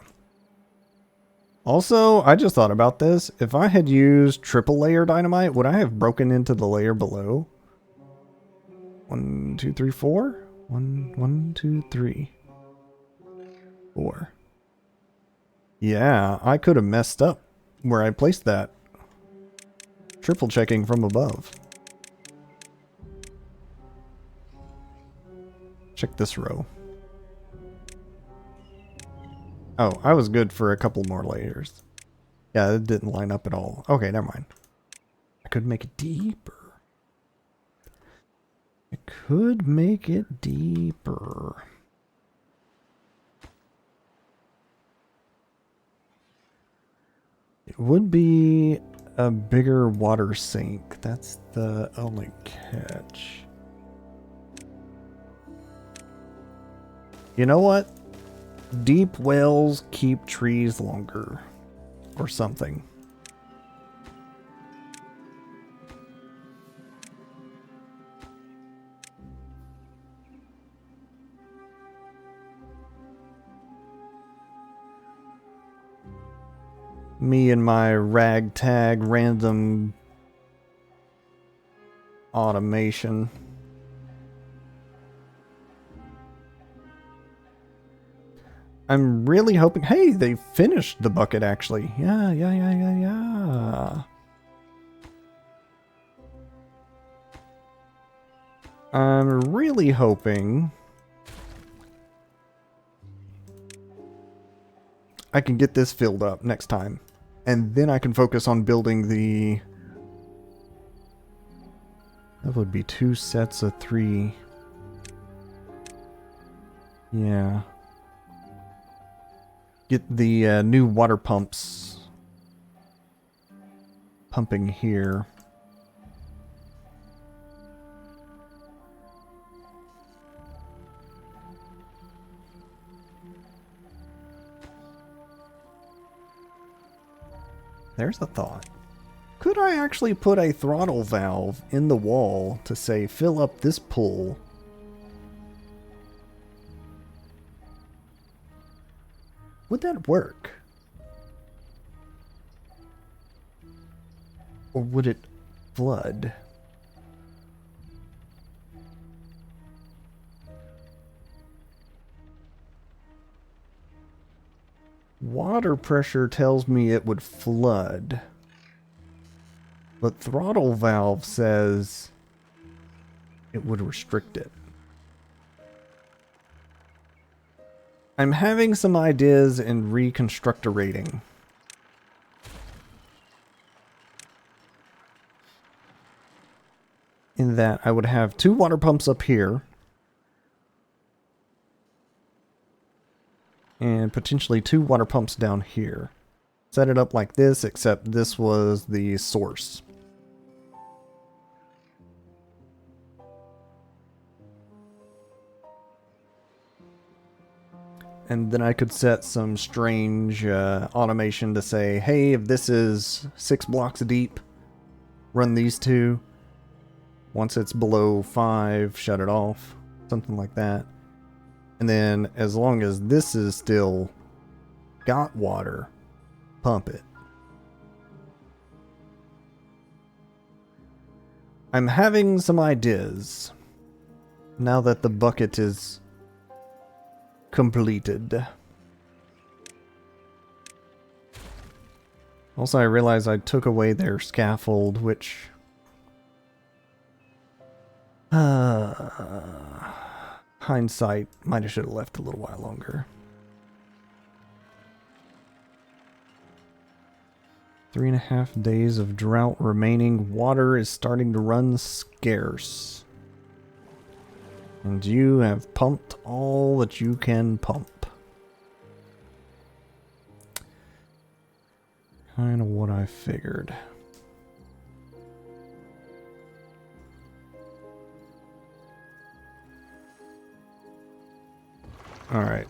Also, I just thought about this. If I had used triple layer dynamite, would I have broken into the layer below? 1, 2, 3, 4? 1, 2, 3, 4. Yeah, I could have messed up where I placed that. Triple checking from above. Check this row. Oh, I was good for a couple more layers. Yeah, it didn't line up at all. Okay, never mind. I could make it deeper. I could make it deeper. It would be a bigger water sink. That's the only catch. You know what? Deep wells keep trees longer. Or something. Me and my ragtag random automation. I'm really hoping... Hey, they finished the bucket, actually. Yeah. I'm really hoping... I can get this filled up next time. And then I can focus on building the... That would be 2 sets of 3. Yeah. Get the new water pumps pumping here. There's a thought. Could I actually put a throttle valve in the wall to say fill up this pool? Would that work? Or would it flood? Water pressure tells me it would flood. But throttle valve says it would restrict it. I'm having some ideas in reconstructorating. In that I would have 2 water pumps up here. And potentially 2 water pumps down here. Set it up like this, except this was the source. And then I could set some strange automation to say, hey, if this is 6 blocks deep, run these 2. Once it's below 5, shut it off. Something like that. And then as long as this is still got water, pump it. I'm having some ideas now that the bucket is completed. Also, I realized I took away their scaffold, which... hindsight, might have should have left a little while longer. 3.5 days of drought remaining. Water is starting to run scarce. And you have pumped all that you can pump. Kind of what I figured. Alright.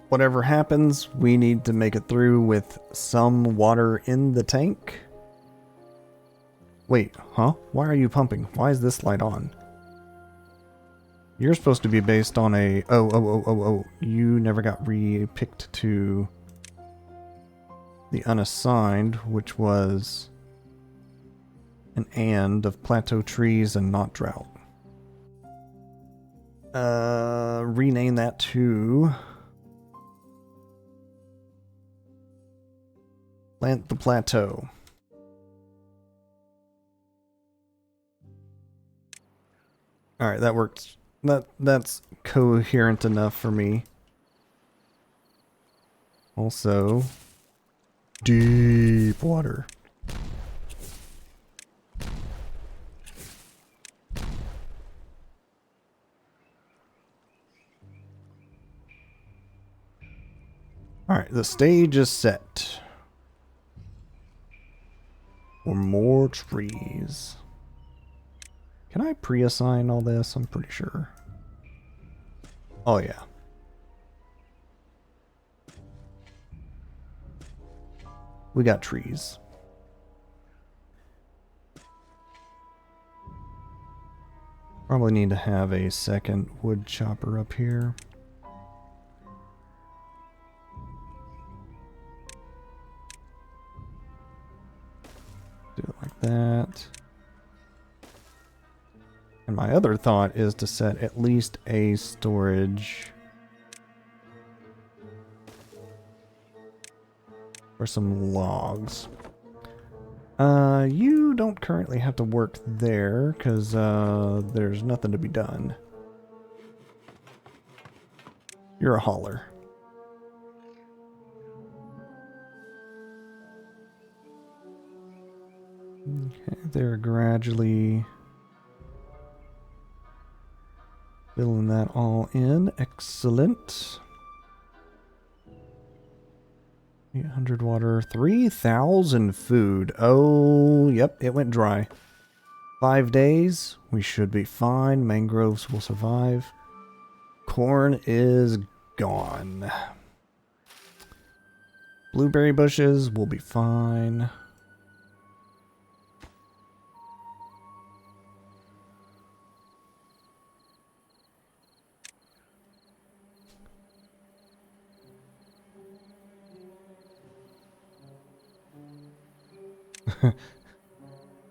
Whatever happens, we need to make it through with some water in the tank. Wait, huh? Why are you pumping? Why is this light on? You're supposed to be based on a... Oh. You never got re-picked to the unassigned, which was an and of plateau trees and not drought. Rename that to... Plant the plateau. Alright, that works. That's coherent enough for me. Also, deep water. Alright, the stage is set. For more trees. Can I pre-assign all this? I'm pretty sure. Oh yeah. We got trees. Probably need to have a second wood chopper up here. Do it like that. And my other thought is to set at least a storage for some logs. You don't currently have to work there because there's nothing to be done. You're a hauler. Okay, they're gradually filling that all in. Excellent. 800 water, 3,000 food. Oh, yep, it went dry. 5 days, we should be fine. Mangroves will survive. Corn is gone. Blueberry bushes will be fine.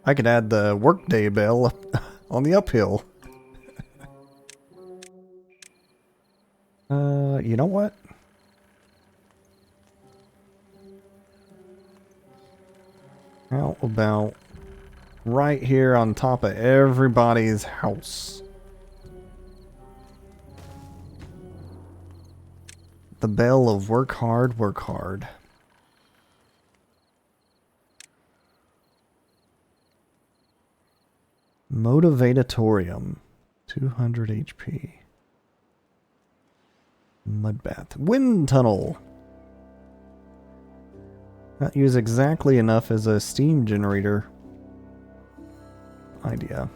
I could add the workday bell up on the uphill. You know what? How about right here on top of everybody's house? The bell of work hard, work hard. Motivatorium, 200 HP. Mud bath. Wind tunnel. Not use exactly enough as a steam generator. Idea.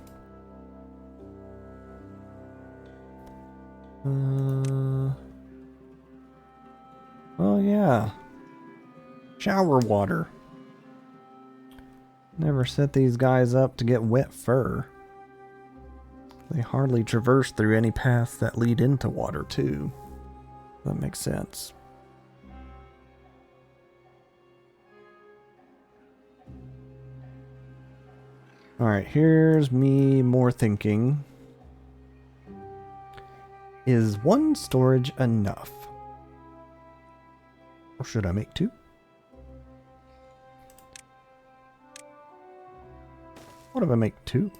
Oh yeah. Shower water. Never set these guys up to get wet fur. They hardly traverse through any paths that lead into water, too. That makes sense. Alright, here's me more thinking. Is one storage enough? Or should I make two? What if I make 2?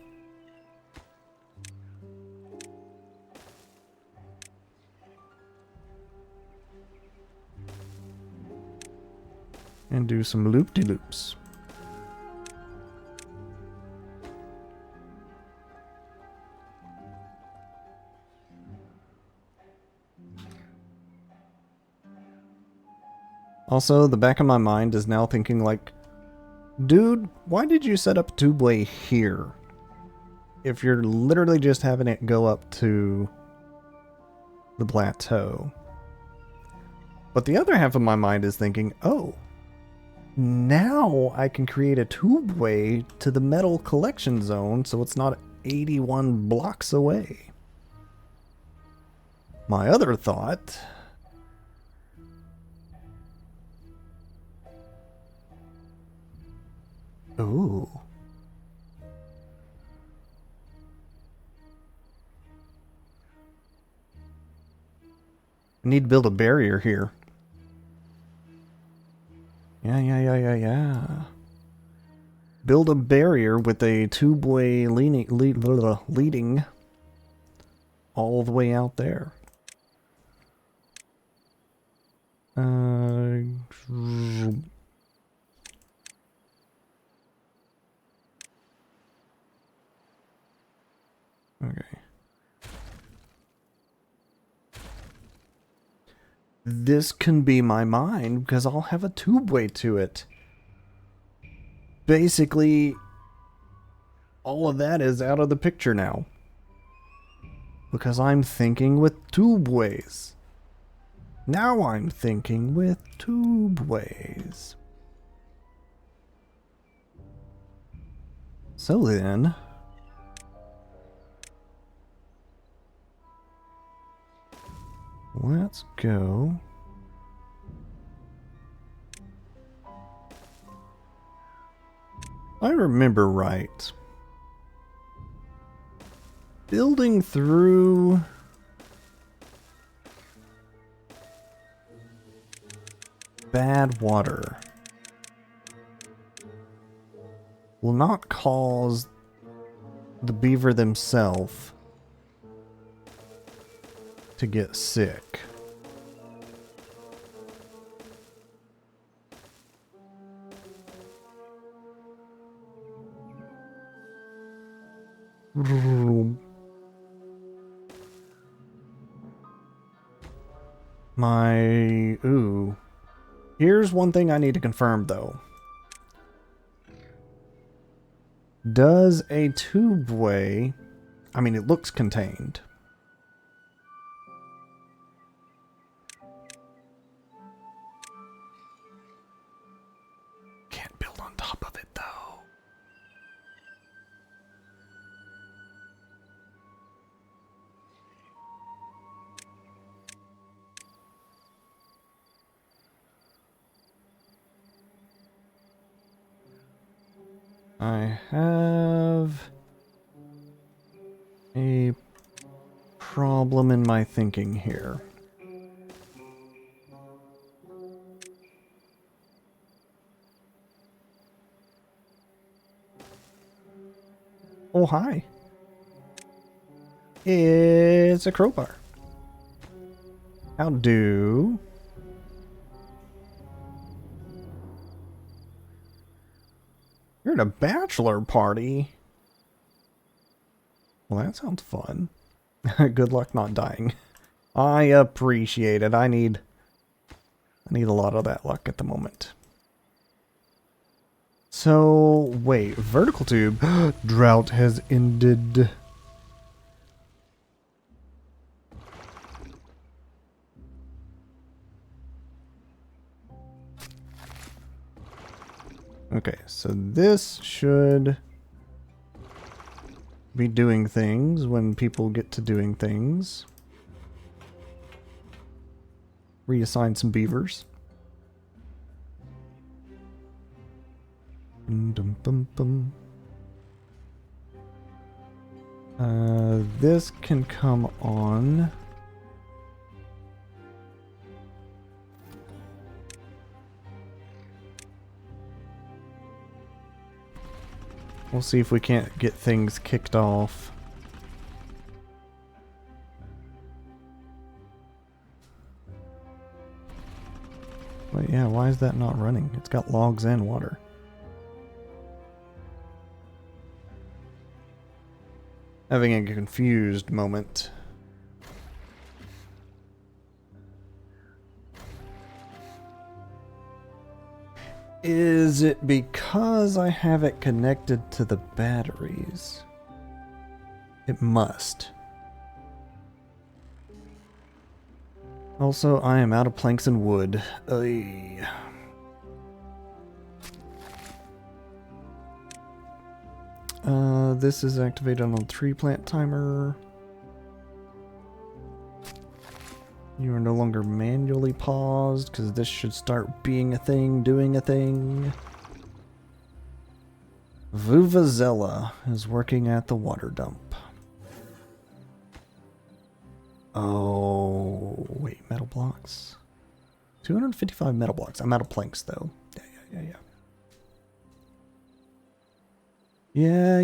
And do some loop-de-loops. Also, the back of my mind is now thinking like, dude, why did you set up tubeway here? If you're literally just having it go up to the plateau. But the other half of my mind is thinking, oh, now I can create a tubeway to the metal collection zone so it's not 81 blocks away. My other thought... Ooh. I need to build a barrier here. Yeah. Build a barrier with a tubeway leading all the way out there. Okay. This can be my mine because I'll have a tubeway to it. Basically, all of that is out of the picture now. Because I'm thinking with tubeways. Now I'm thinking with tubeways. So then... let's go. I remember right. Building through bad water will not cause the beaver themselves to get sick. Ooh. Here's one thing I need to confirm though. Does a tubeway, I mean it looks contained. Can't build on top of it though. I have a problem in my thinking here. Oh, hi. It's a crowbar. How do... You're at a bachelor party? Well, that sounds fun. Good luck not dying. I appreciate it. I need a lot of that luck at the moment. So, wait. Vertical tube. Drought has ended. Okay, so this should be doing things when people get to doing things. Reassign some beavers. This can come on. We'll see if we can't get things kicked off. But yeah, why is that not running? It's got logs and water. Having a confused moment. Is it because I have it connected to the batteries? It must. Also, I am out of planks and wood. This is activated on the tree plant timer. You are no longer manually paused, because this should start being a thing, doing a thing. Vuvuzela is working at the water dump. Oh, wait, metal blocks. 255 metal blocks. I'm out of planks, though. Yeah. Yeah.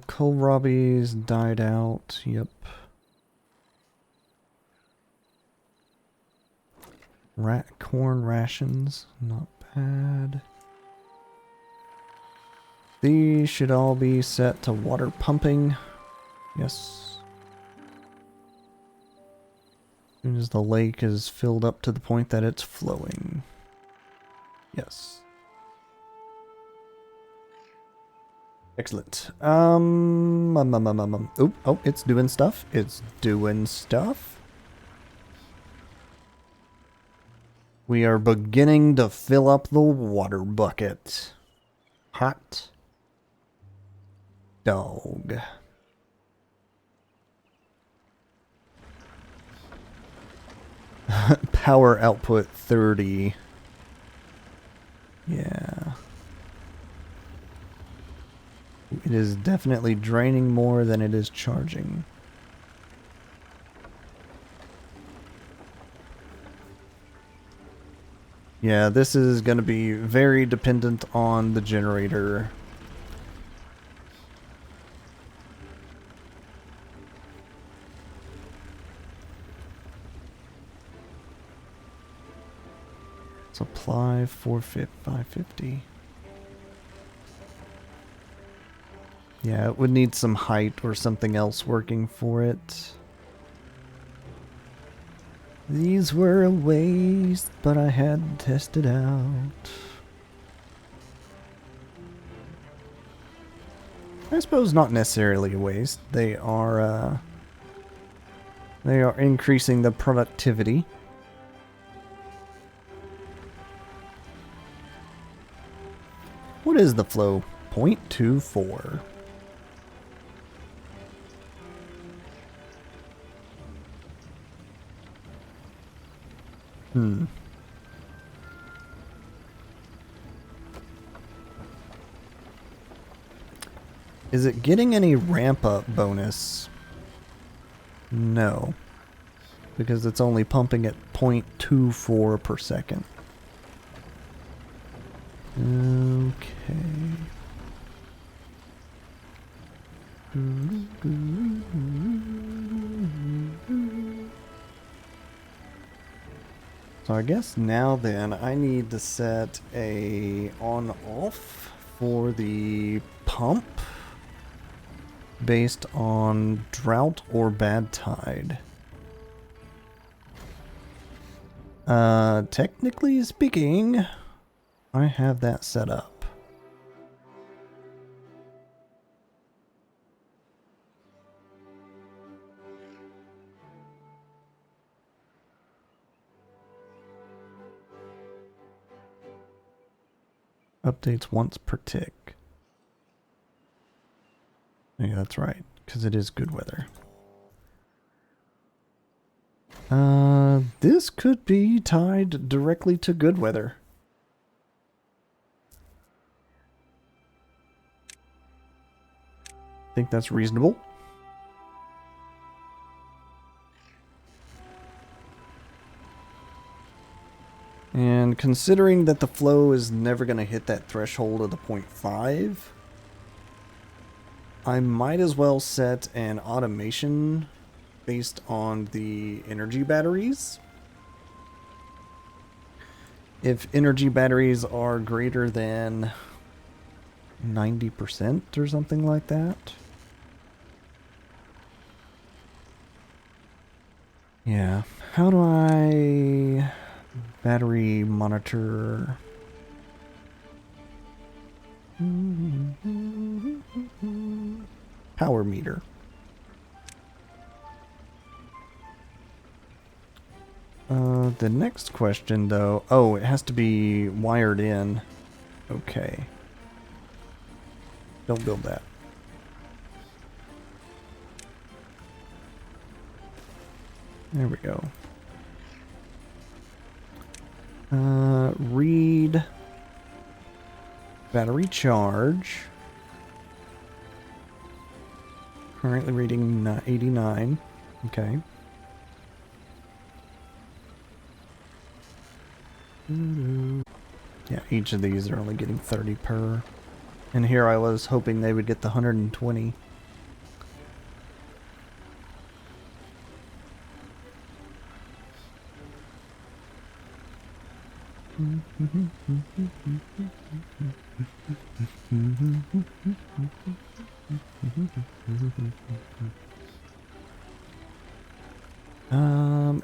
Kohlrabi's died out. Yep. Corn rations. Not bad. These should all be set to water pumping. Yes. As soon as the lake is filled up to the point that it's flowing. Yes. Excellent. Oh, it's doing stuff. It's doing stuff. We are beginning to fill up the water bucket. Hot dog. Power output 30. Yeah. It is definitely draining more than it is charging. Yeah, this is going to be very dependent on the generator. Supply 550. Yeah, it would need some height or something else working for it. These were a waste, but I had to test it out. I suppose not necessarily a waste. They are increasing the productivity. What is the flow? 0.24. Is it getting any ramp up bonus? No. Because it's only pumping at 0.24 per second. Okay. So I guess now then I need to set a on-off for the pump based on drought or bad tide. Technically speaking, I have that set up. Updates once per tick. Yeah, that's right, because it is good weather. This could be tied directly to good weather. I think that's reasonable. And considering that the flow is never going to hit that threshold of the 0.5, I might as well set an automation based on the energy batteries. If energy batteries are greater than 90% or something like that. Yeah. How do I battery monitor? Power meter. The next question though, oh, it has to be wired in. Okay. Don't build that. There we go. Read battery charge. Currently reading 89. Okay. Yeah, each of these are only getting 30 per. And here I was hoping they would get the 120.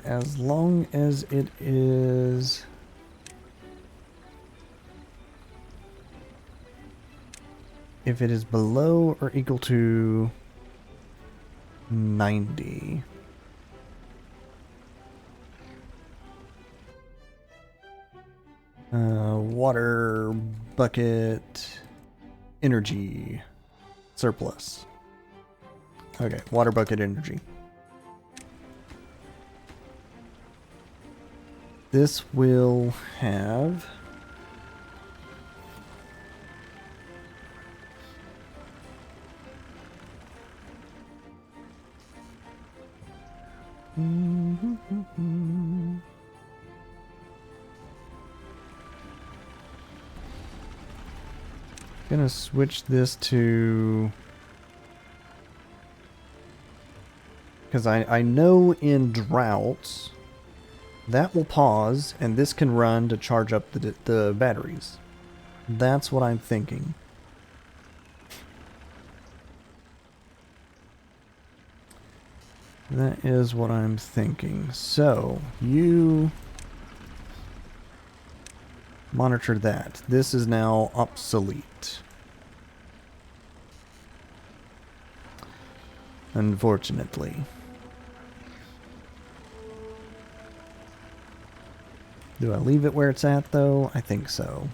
As long as it is... If it is below or equal to 90. Water bucket energy surplus. Okay, water bucket energy. This will have... Gonna switch this to... Because I know in droughts, that will pause, and this can run to charge up the batteries. That's what I'm thinking. That is what I'm thinking. So, you monitor that. This is now obsolete. Unfortunately. Do I leave it where it's at, though? I think so.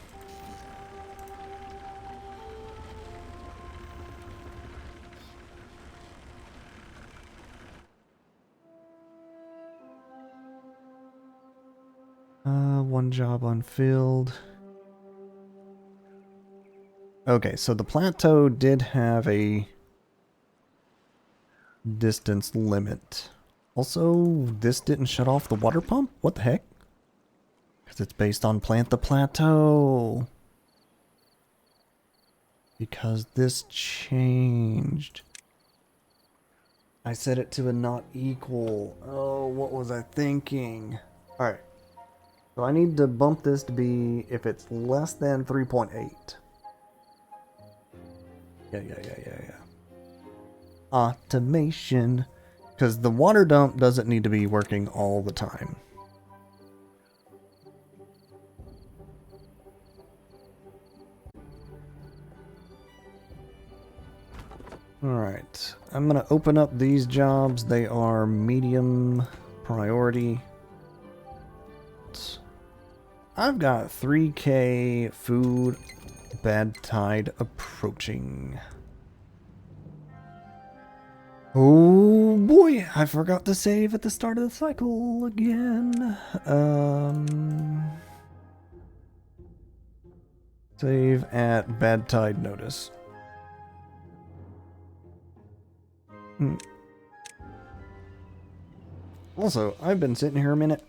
One job unfilled. Okay, so the plateau did have a distance limit. Also, this didn't shut off the water pump? What the heck? Because it's based on plant the plateau. Because this changed. I set it to a not equal. Oh, what was I thinking? Alright. So I need to bump this to be if it's less than 3.8. Yeah. Automation. Because the water dump doesn't need to be working all the time. Alright. I'm going to open up these jobs. They are medium priority. I've got 3K food bad tide approaching. Oh boy, I forgot to save at the start of the cycle again. Save at bad tide notice. Also, I've been sitting here a minute.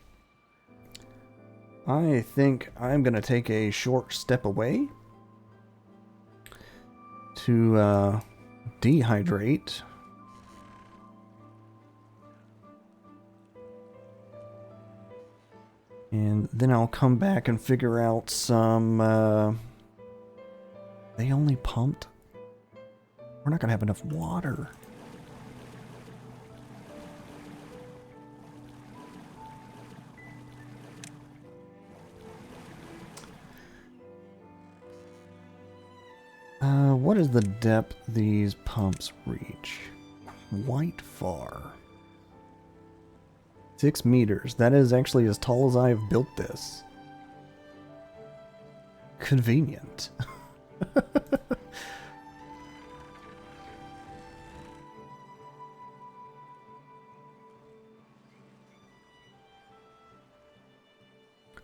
I think I'm going to take a short step away to dehydrate. And then I'll come back and figure out some... they only pumped? We're not going to have enough water. What is the depth these pumps reach? Quite far. 6 meters. That is actually as tall as I have built this. Convenient.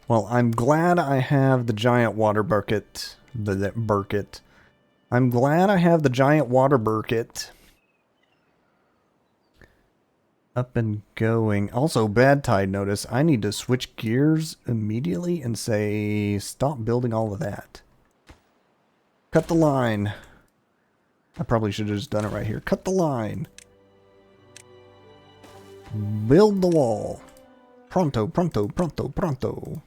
Well, I'm glad I have the giant water bucket. I'm glad I have the giant water bucket up and going. Also, bad tide notice. I need to switch gears immediately and say, stop building all of that. Cut the line. I probably should have just done it right here. Cut the line. Build the wall. Pronto, pronto, pronto, pronto.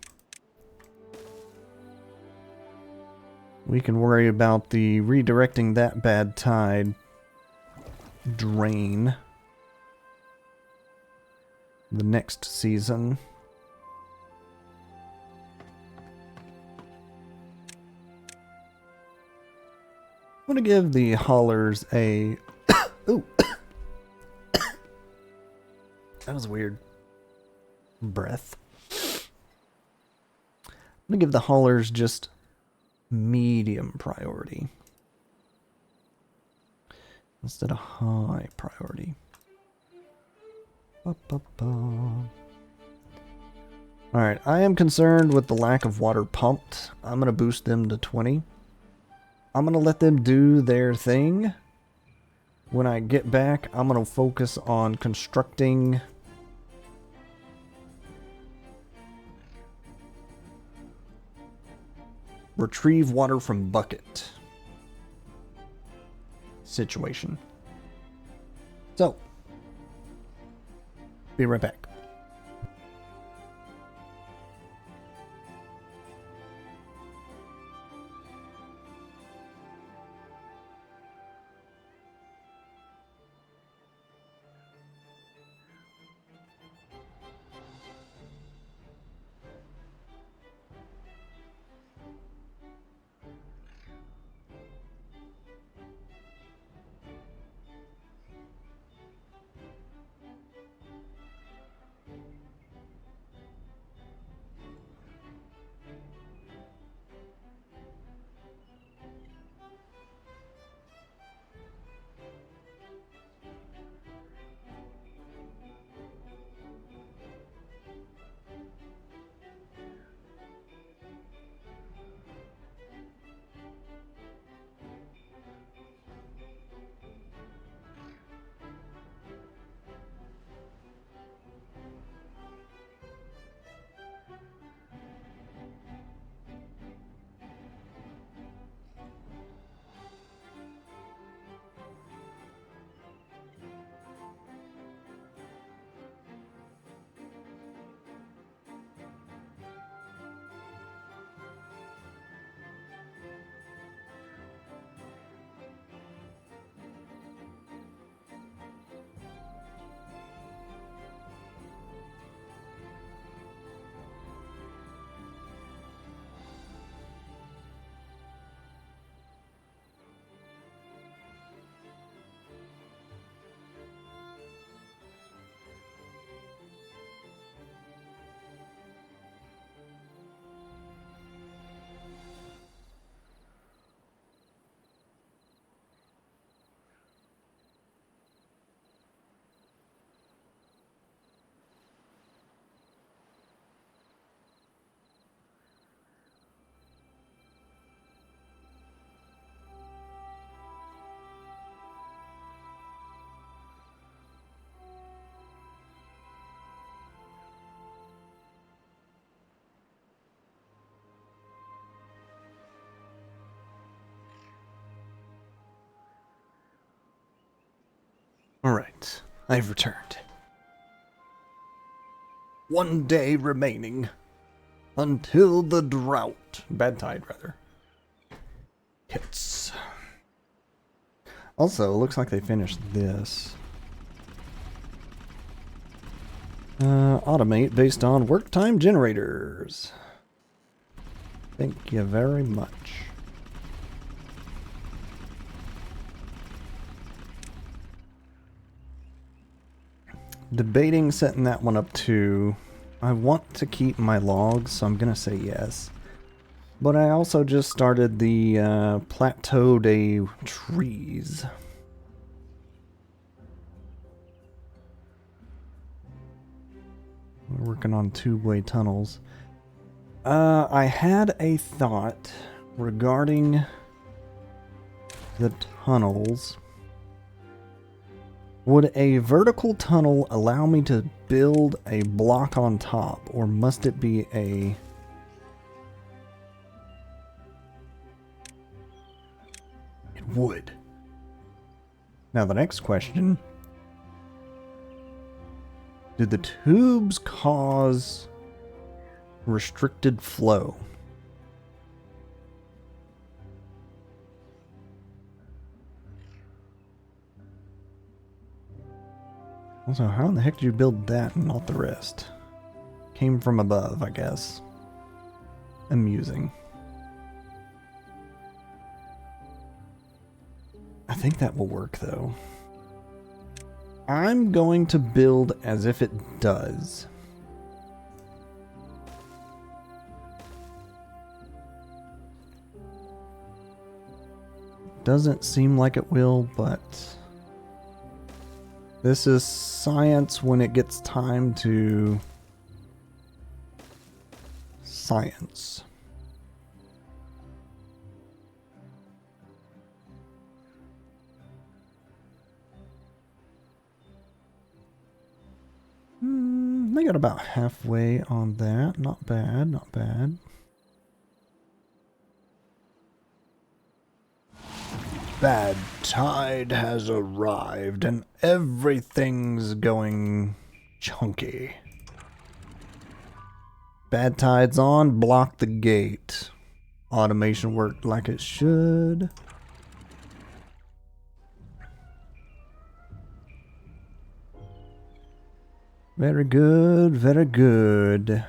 We can worry about the redirecting that bad tide drain the next season. I'm going to give the haulers a... Ooh. That was weird. Breath. I'm going to give the haulers just medium priority instead of high priority. Alright, I am concerned with the lack of water pumped. I'm going to boost them to 20. I'm going to let them do their thing. When I get back, I'm going to focus on constructing retrieve water from bucket situation. So, be right back. Alright, I've returned. 1 day remaining until the drought, bad tide rather, hits. Also, it looks like they finished this. Automate based on work time generators. Thank you very much. Debating setting that one up too. I want to keep my logs, so I'm gonna say yes. But I also just started the plateau day trees. We're working on two-way tunnels. I had a thought regarding the tunnels. Would a vertical tunnel allow me to build a block on top, or must it be a... It would. Now the next question. Do the tubes cause restricted flow? Also, how in the heck did you build that and not the rest? Came from above, I guess. Amusing. I think that will work, though. I'm going to build as if it does. Doesn't seem like it will, but... This is science when it gets time to... science. They got about halfway on that. Not bad, not bad. Bad tide has arrived and everything's going chunky. Bad tide's on, block the gate. Automation worked like it should. Very good, very good.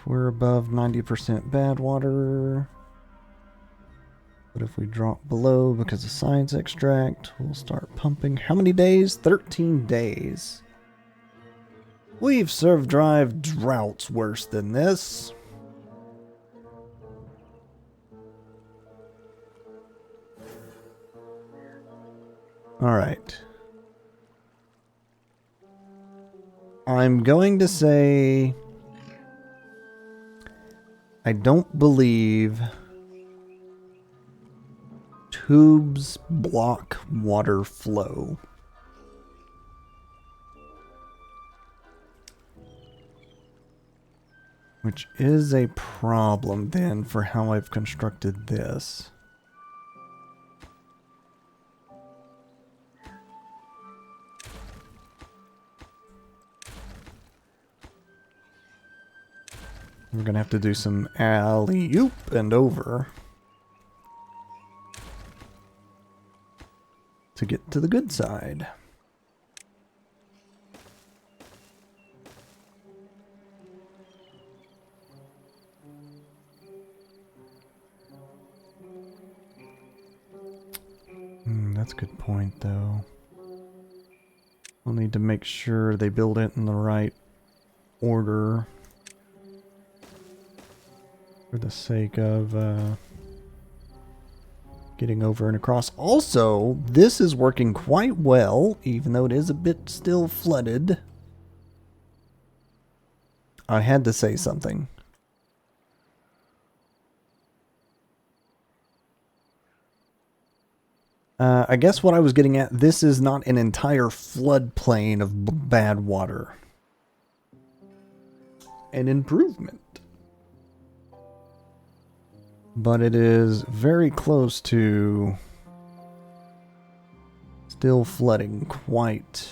We're above 90% bad water. But if we drop below because of science extract, we'll start pumping. How many days? 13 days. We've survived droughts worse than this. Alright. I'm going to say... I don't believe tubes block water flow. Which is a problem then for how I've constructed this. We're gonna have to do some alley-oop and over to get to the good side. That's a good point, though. We'll need to make sure they build it in the right order. For the sake of getting over and across. Also, this is working quite well, even though it is a bit still flooded. I had to say something. I guess what I was getting at, this is not an entire floodplain of bad water. An improvement. But it is very close to still flooding quite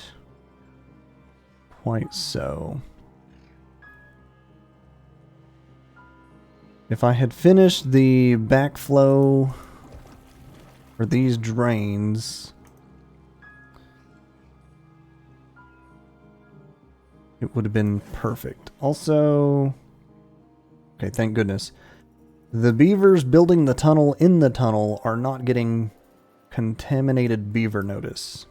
so. If I had finished the backflow for these drains, it would have been perfect. Also, okay, thank goodness. The beavers building the tunnel in the tunnel are not getting contaminated beaver notice.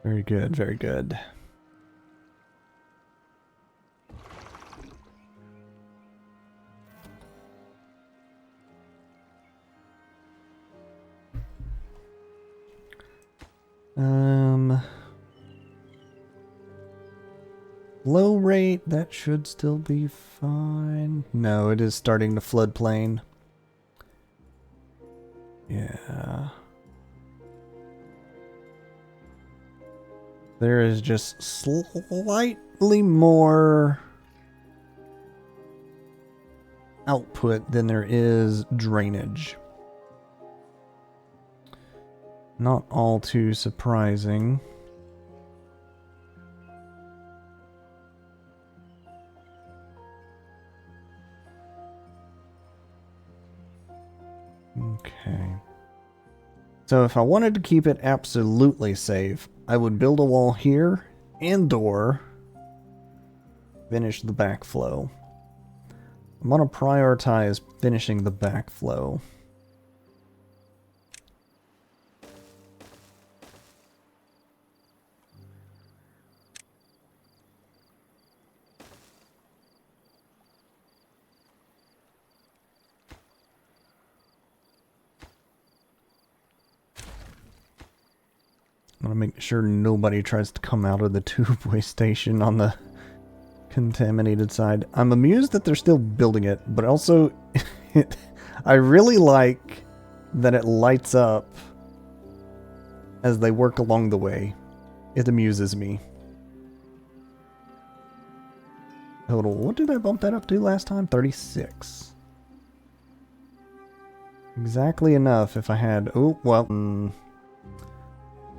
Very good, very good. Low rate, that should still be fine. No, it is starting to floodplain. Yeah. There is just slightly more output than there is drainage. Not all too surprising. Okay. So if I wanted to keep it absolutely safe, I would build a wall here and/or finish the backflow. I'm going to prioritize finishing the backflow. I want to make sure nobody tries to come out of the tubeway station on the contaminated side. I'm amused that they're still building it, but also I really like that it lights up as they work along the way. It amuses me. Total, what did I bump that up to last time? 36. Exactly enough if I had... Oh, well...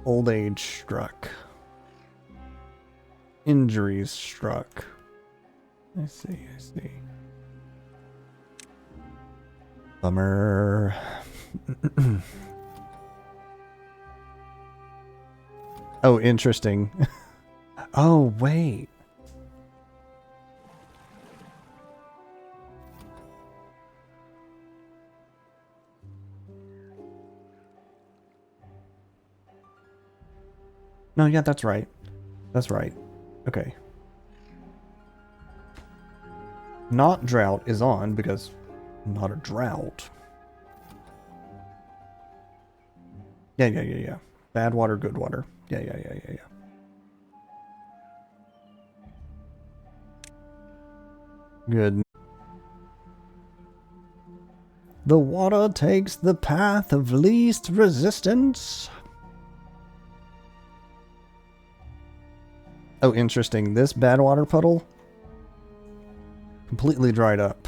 Old age struck. Injuries struck. I see. Bummer. Oh, interesting. Oh, wait. No, yeah, that's right. That's right. Okay. Not drought is on because not a drought. Yeah. Bad water, good water. Yeah. Good. The water takes the path of least resistance. Oh, interesting. This bad water puddle completely dried up.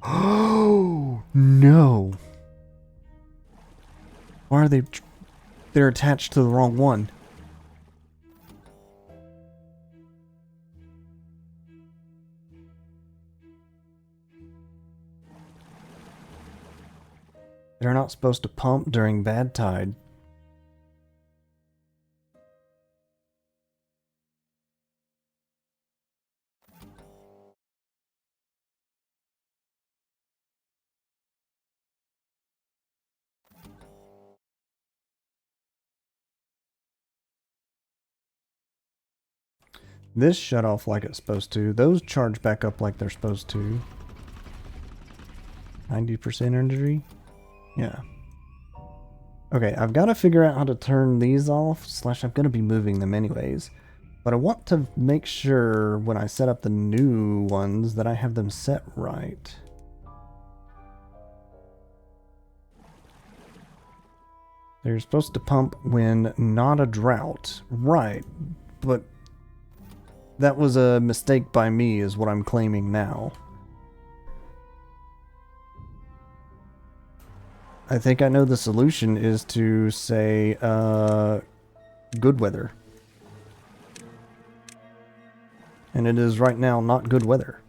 Oh, no. Why are they... They're attached to the wrong one. They're not supposed to pump during bad tide. This shut off like it's supposed to. Those charge back up like they're supposed to. 90% energy. Yeah. Okay, I've got to figure out how to turn these off, slash I'm going to be moving them anyways. But I want to make sure when I set up the new ones that I have them set right. They're supposed to pump when not a drought. Right, but that was a mistake by me is what I'm claiming now. I think I know the solution is to say, good weather. And it is right now not good weather.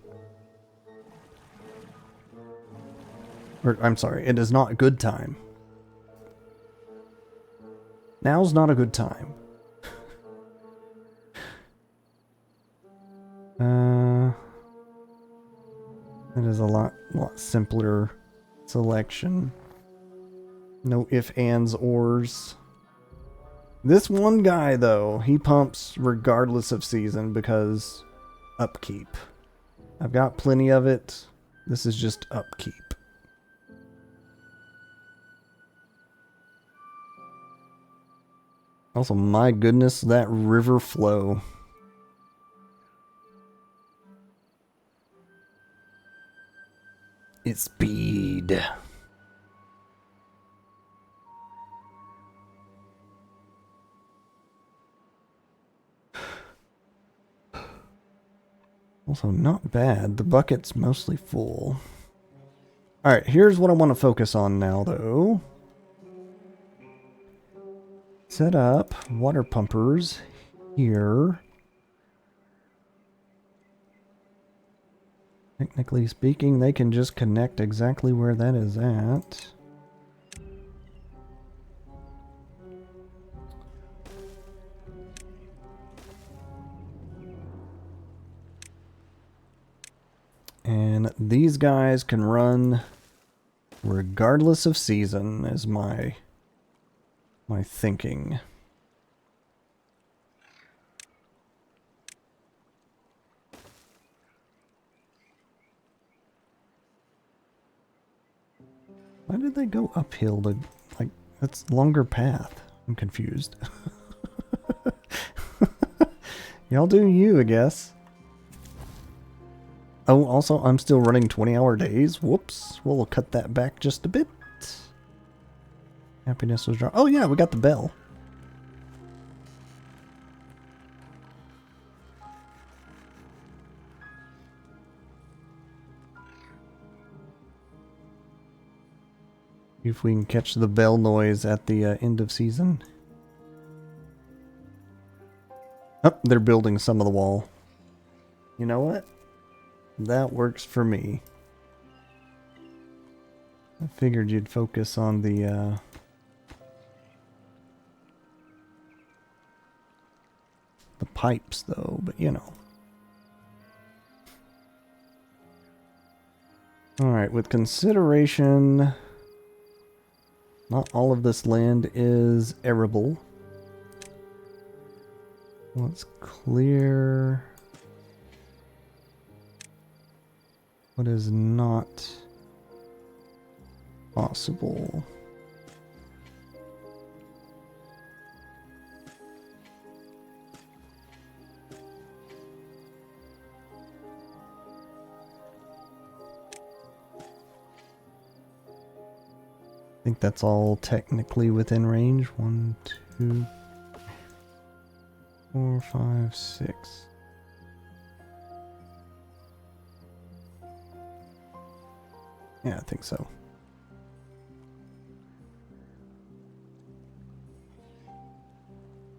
Or, I'm sorry, it is not good time. Now's not a good time. It is a lot simpler selection. No ifs, ands, ors. This one guy, though, he pumps regardless of season because upkeep. I've got plenty of it. This is just upkeep. Also, my goodness, that river flow. It's speed. Also, not bad. The bucket's mostly full. Alright, here's what I want to focus on now, though. Set up water pumpers here. Technically speaking, they can just connect exactly where that is at. And these guys can run regardless of season is my thinking. Why did they go uphill to, like, that's longer path? I'm confused. Y'all do you, I guess. Oh, also, I'm still running 20-hour days. Whoops. We'll cut that back just a bit. Happiness was drawn. Oh, yeah, we got the bell. If we can catch the bell noise at the end of season. Oh, they're building some of the wall. You know what? That works for me. I figured you'd focus on the pipes, though, but you know. Alright, with consideration, not all of this land is arable. Let's clear what is not possible. I think that's all technically within range. 1, 2, 4, 5, 6. Yeah, I think so.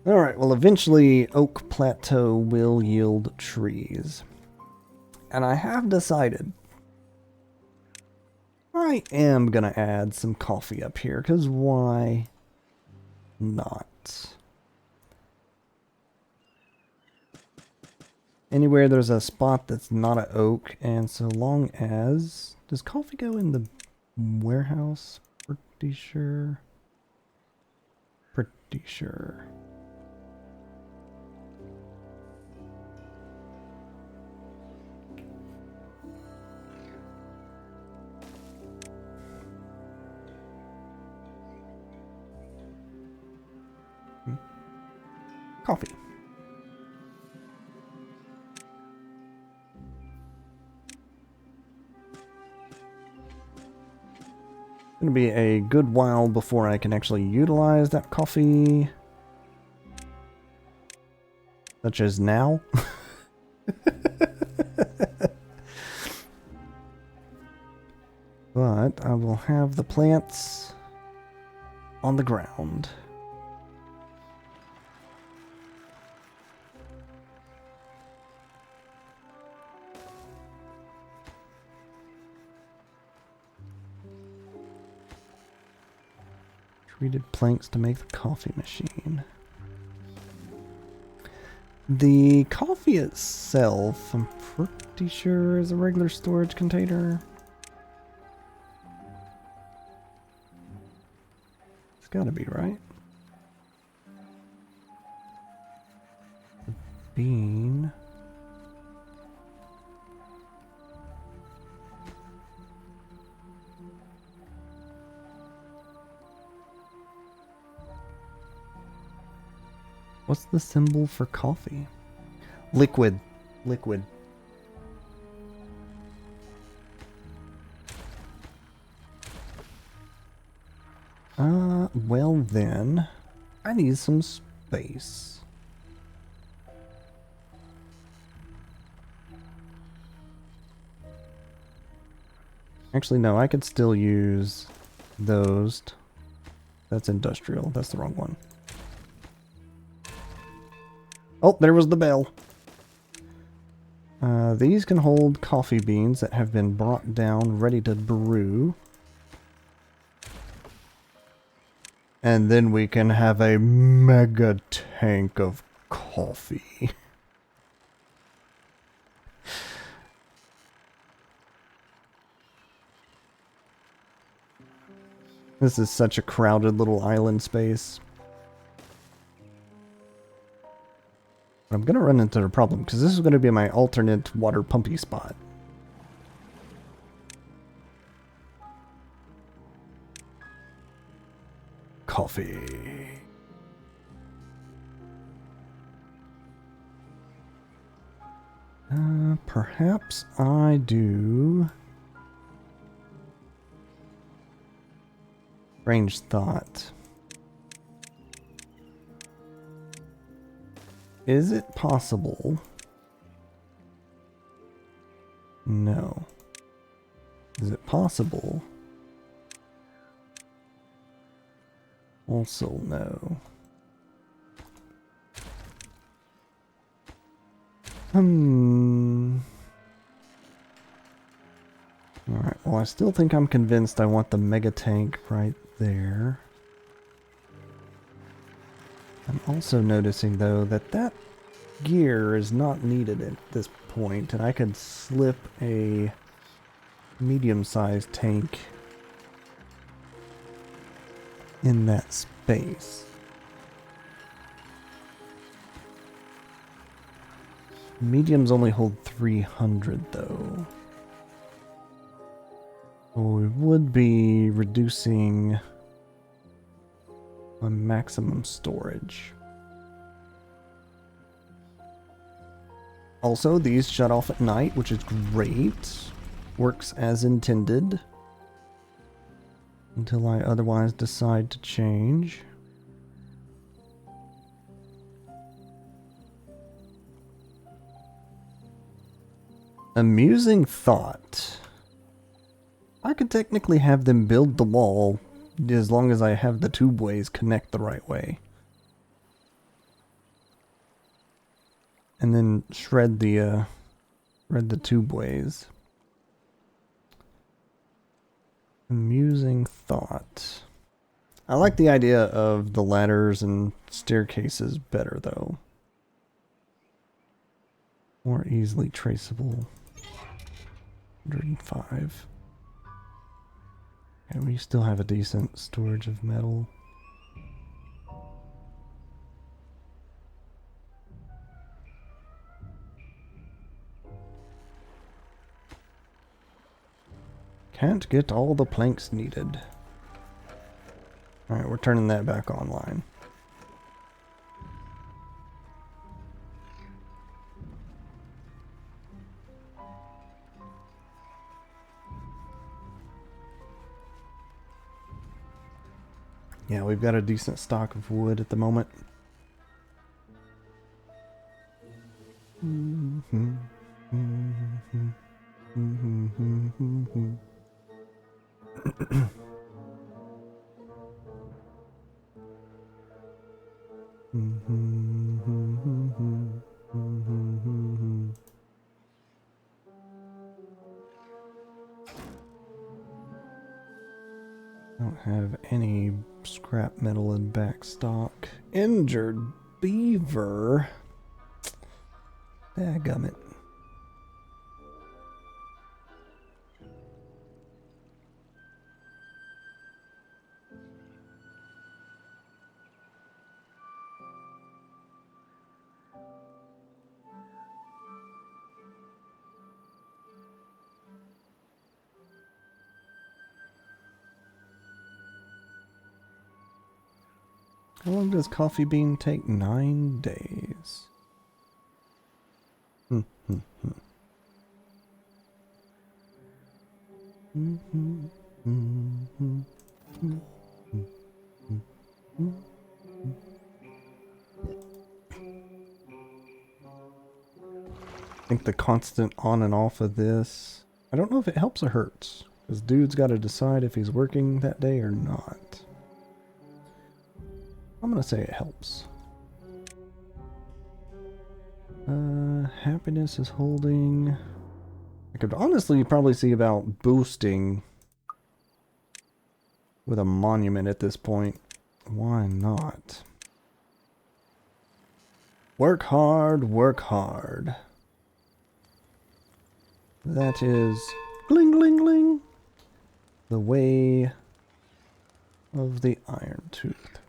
Alright, well eventually Oak Plateau will yield trees. And I have decided I am gonna add some coffee up here, because why not? Anywhere there's a spot that's not an oak, and so long as... Does coffee go in the warehouse? Pretty sure. Pretty sure. coffee. It's going to be a good while before I can actually utilize that coffee. Such as now. But I will have the plants on the ground. Treated planks to make the coffee machine. The coffee itself, I'm pretty sure, is a regular storage container. It's gotta be, right? The bean. What's the symbol for coffee? Liquid. Liquid. Well then, I need some space. Actually, no, I could still use those. That's industrial. That's the wrong one. Oh, there was the bell. These can hold coffee beans that have been brought down, ready to brew. And then we can have a mega tank of coffee. This is such a crowded little island space. But I'm going to run into a problem, because this is going to be my alternate water pumpy spot. Coffee. Perhaps I do... Strange thought. Is it possible? No. Is it possible? Also no. Alright, well I still think I'm convinced I want the mega tank right there. I'm also noticing though that that gear is not needed at this point, and I could slip a medium-sized tank in that space. Mediums only hold 300 though. So we would be reducing my maximum storage. Also, these shut off at night, which is great. Works as intended. Until I otherwise decide to change. Amusing thought. I could technically have them build the wall as long as I have the tubeways connect the right way. And then shred the tubeways. Amusing thought. I like the idea of the ladders and staircases better though. More easily traceable. 105. And we still have a decent storage of metal. Can't get all the planks needed. Alright, we're turning that back online. Yeah, we've got a decent stock of wood at the moment. Don't have any scrap metal in back stock. Injured beaver. Dadgummit. How long does coffee bean take? 9 days. I think the constant on and off of this, I don't know if it helps or hurts. Because dude's got to decide if he's working that day or not. I'm going to say it helps. Happiness is holding. I could honestly probably see about boosting with a monument at this point. Why not? Work hard, work hard. That is gling gling gling. The way of the Iron Tooth.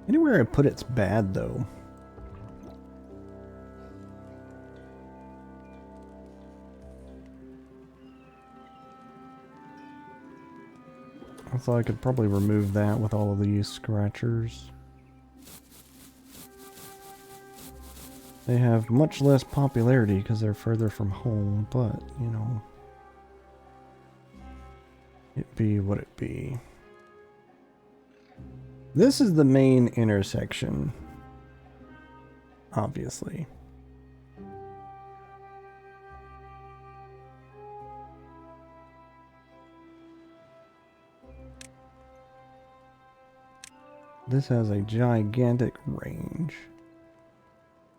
Anywhere I put it's bad though. I thought I could probably remove that with all of these scratchers. They have much less popularity because they're further from home, but, you know, it be what it be. This is the main intersection, obviously. This has a gigantic range.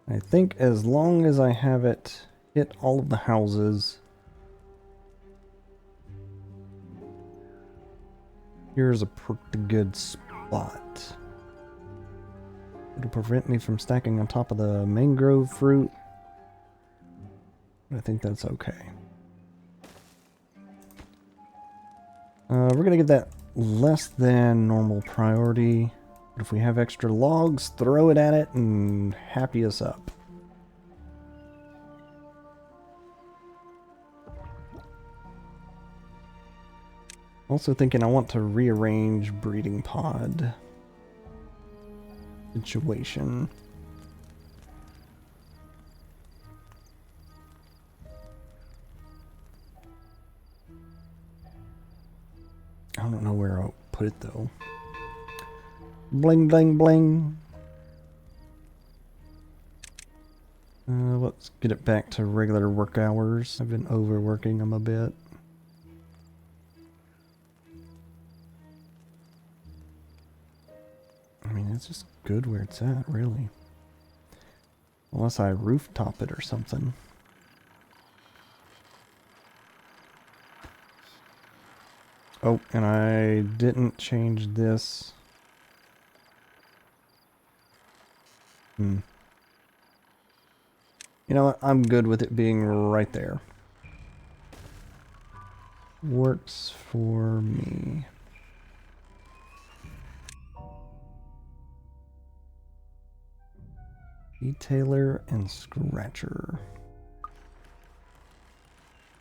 I think as long as I have it hit all of the houses. Here's a pretty good spot. It'll prevent me from stacking on top of the mangrove fruit. I think that's okay. We're gonna get that less than normal priority. But if we have extra logs, throw it at it and happy us up. Also thinking I want to rearrange breeding pod situation. I don't know where I'll put it though. Bling, bling, bling. Let's get it back to regular work hours. I've been overworking them a bit. I mean, it's just good where it's at, really. Unless I rooftop it or something. Oh, and I didn't change this. You know what? I'm good with it being right there. Works for me. Detailer and scratcher.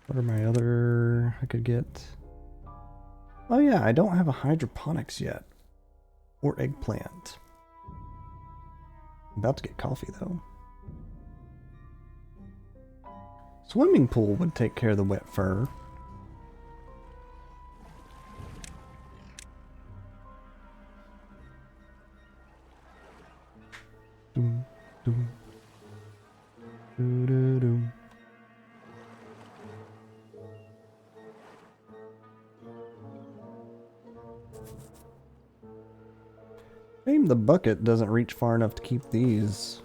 What are my other I could get? Oh yeah, I don't have a hydroponics yet. Or eggplant. I'm about to get coffee though. Swimming pool would take care of the wet fur. Doom, doom. Doo, doo, doom. Shame the bucket doesn't reach far enough to keep these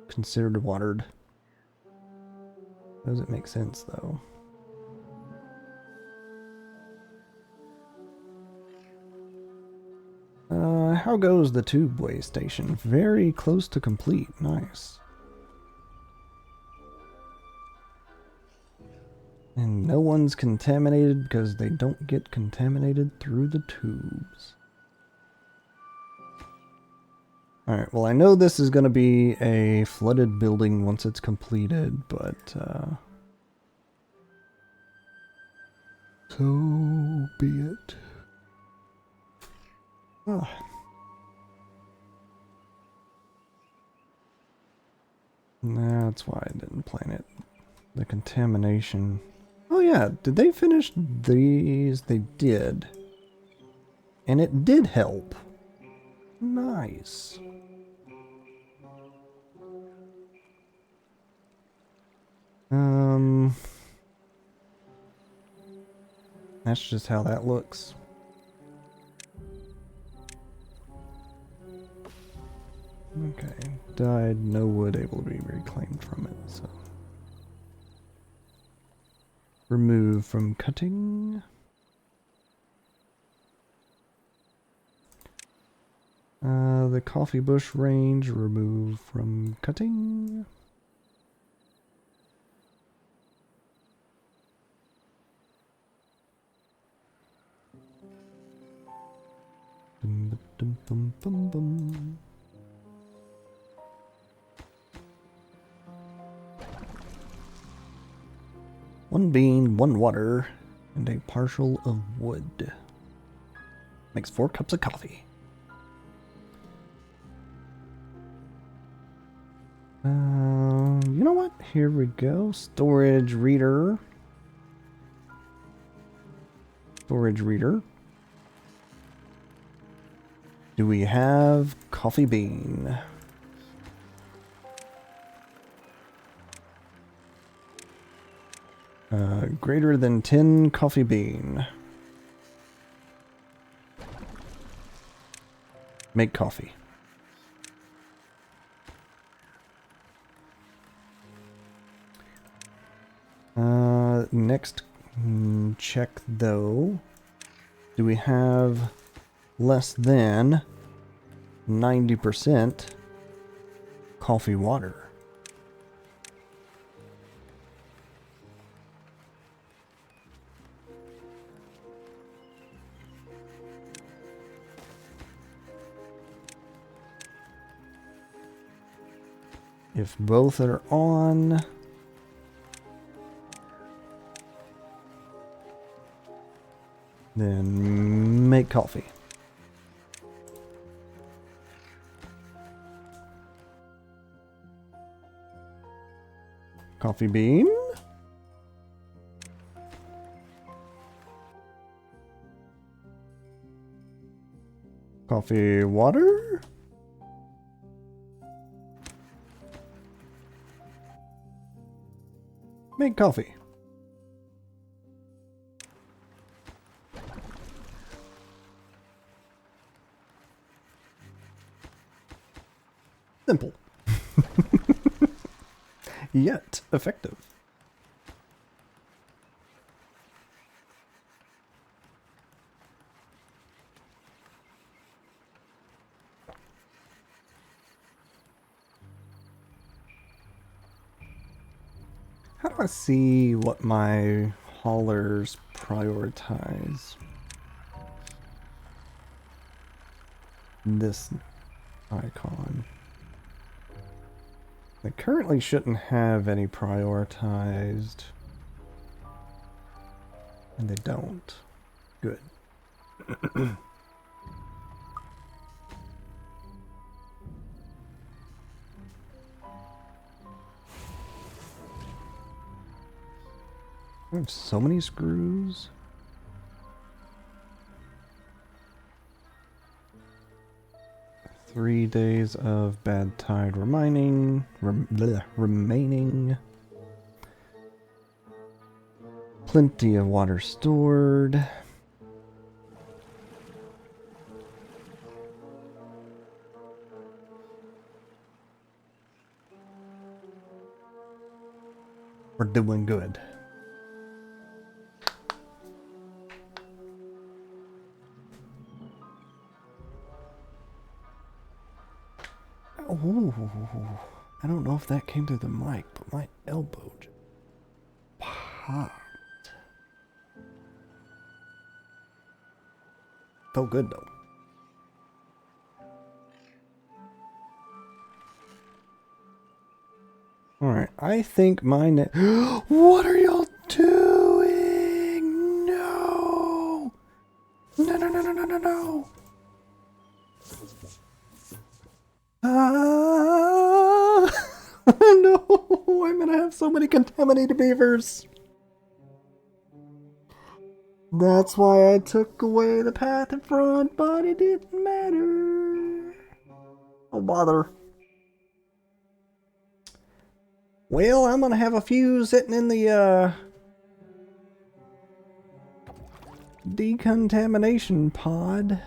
considered watered. Doesn't make sense though. How goes the tubeway station? Very close to complete. Nice. And no one's contaminated because they don't get contaminated through the tubes. Alright, well I know this is going to be a flooded building once it's completed, but so be it. Oh. That's why I didn't plan it. The contamination. Oh yeah, did they finish these? They did. And it did help. Nice. That's just how that looks. Okay, died, no wood able to be reclaimed from it, so. Remove from cutting. The coffee bush range, remove from cutting. Dum, dum, dum, dum, dum. One bean, one water, and a partial of wood. Makes 4 cups of coffee. You know what? Here we go. Storage reader. Storage reader. Do we have coffee bean? Greater than 10 coffee bean. Make coffee. Next check though. Do we have less than 90% coffee water? If both are on, then make coffee. Coffee bean. Coffee water. Make coffee. Simple. Yet effective. How do I see what my haulers prioritize? This icon. They currently shouldn't have any prioritized. And they don't. Good. I have so many screws. Three days of bad tide remaining. Plenty of water stored. We're doing good. Ooh, I don't know if that came through the mic, but my elbow just popped. Felt good though. Alright, I think my net. What are y'all doing? No! No, no, no, no, no, no, no! Ah! Oh no! I'm gonna have so many contaminated beavers! That's why I took away the path in front, but it didn't matter. Oh bother. Well, I'm gonna have a few sitting in the decontamination pod.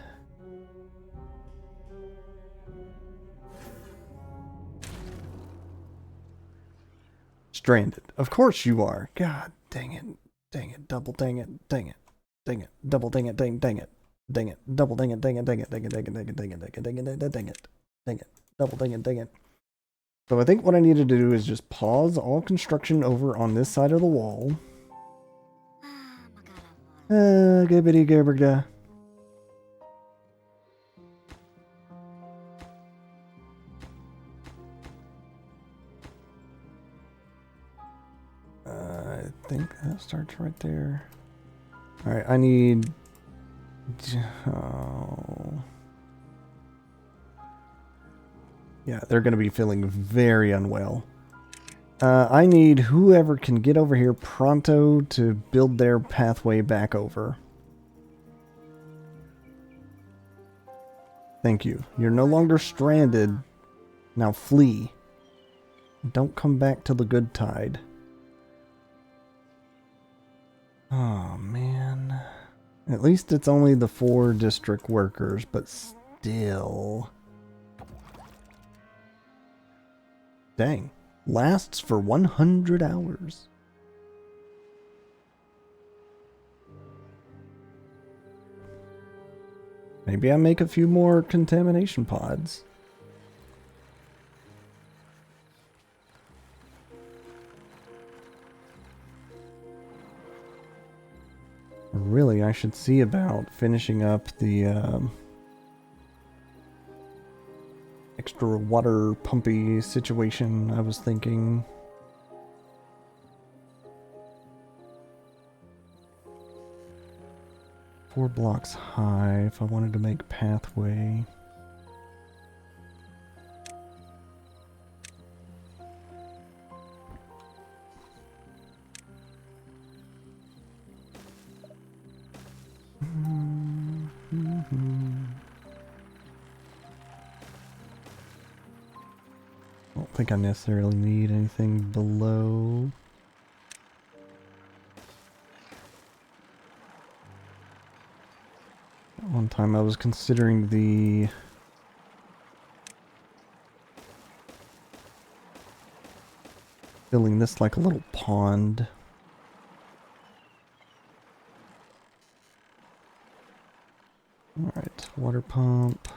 Stranded. Of course you are. God dang it. Dang it. Double dang it. Dang it. Dang it. Double dang it. Dang it. Dang it. Double dang it. Dang it. Dang it. Dang it. Dang it. Dang it. Dang it. Dang it. Dang it. Dang it. Dang it. Double dang it. Dang it. So I think what I need to do is just pause all construction over on this side of the wall. Gibbity gibberda. I think that starts right there. Alright, I need... Oh. Yeah, they're going to be feeling very unwell. I need whoever can get over here pronto to build their pathway back over. Thank you. You're no longer stranded. Now flee. Don't come back till the good tide. Oh, man. At least it's only the 4 district workers, but still. Dang. Lasts for 100 hours. Maybe I make a few more contamination pods. Really, I should see about finishing up the extra water pumpy situation I was thinking. Four blocks high if I wanted to make pathway. I don't think I necessarily need anything below. One time I was considering filling this like a little pond. Alright, water pump.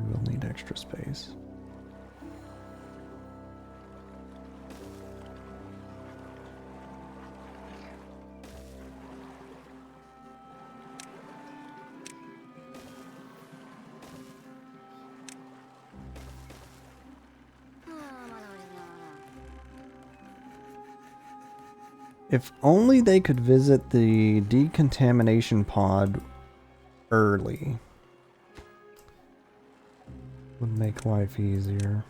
We'll need extra space. If only they could visit the decontamination pod early. Would make life easier.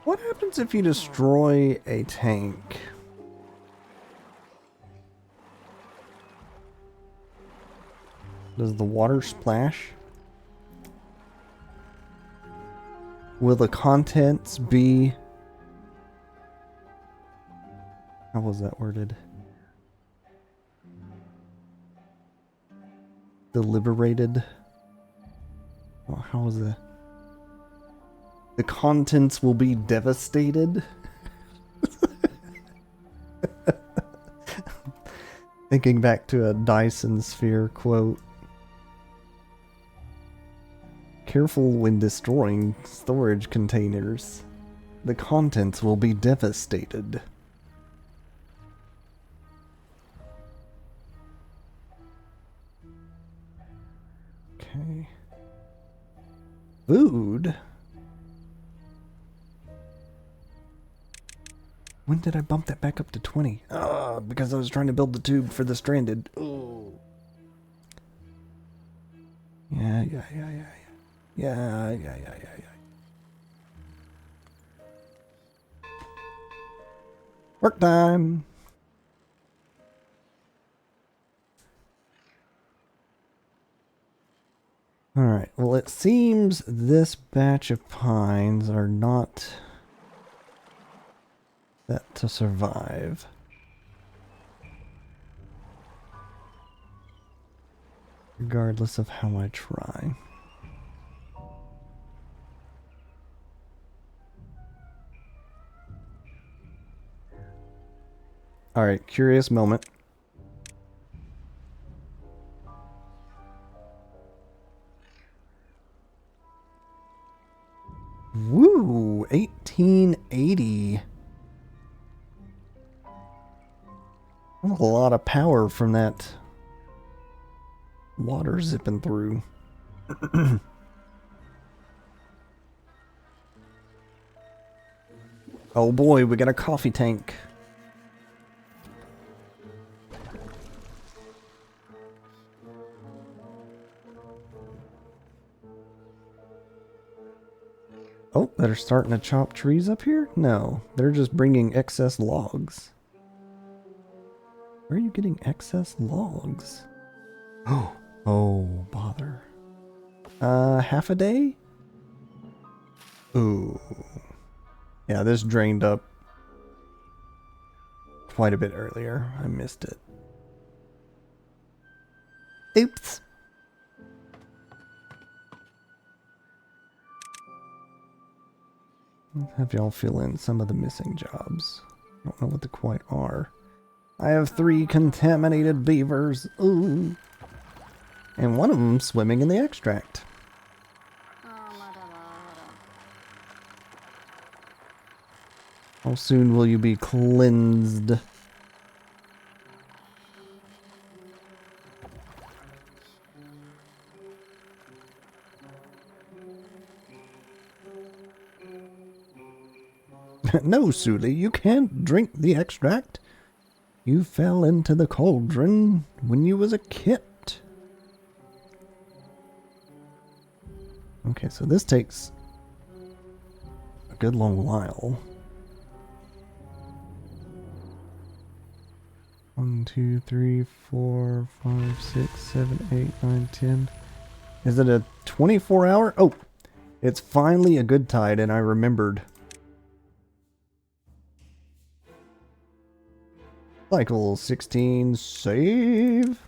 What happens if you destroy a tank? Does the water splash? Will the contents be... How was that worded? Deliberated? Well, how was that? The contents will be devastated? Thinking back to a Dyson Sphere quote. Careful when destroying storage containers. The contents will be devastated. Okay. Food? When did I bump that back up to 20? Because I was trying to build the tube for the stranded. Oh. Yeah. Work time. Alright, well it seems this batch of pines are not set to survive. Regardless of how I try. Alright, curious moment. Woo! 1880. That's a lot of power from that water zipping through. Oh boy, we got a coffee tank. Oh, they're starting to chop trees up here? No, they're just bringing excess logs. Where are you getting excess logs? Oh, bother. Half a day? Ooh. Yeah, this drained up quite a bit earlier. I missed it. Oops. I'll have y'all fill in some of the missing jobs. I don't know what they quite are. I have 3 contaminated beavers. Ooh. And one of them swimming in the extract. How soon will you be cleansed? No, Suli, you can't drink the extract. You fell into the cauldron when you was a kit. Okay, so this takes a good long while. 1, 2, 3, 4, 5, 6, 7, 8, 9, 10. Is it a 24-hour? Oh, it's finally a good tide, and I remembered. Cycle 16, save.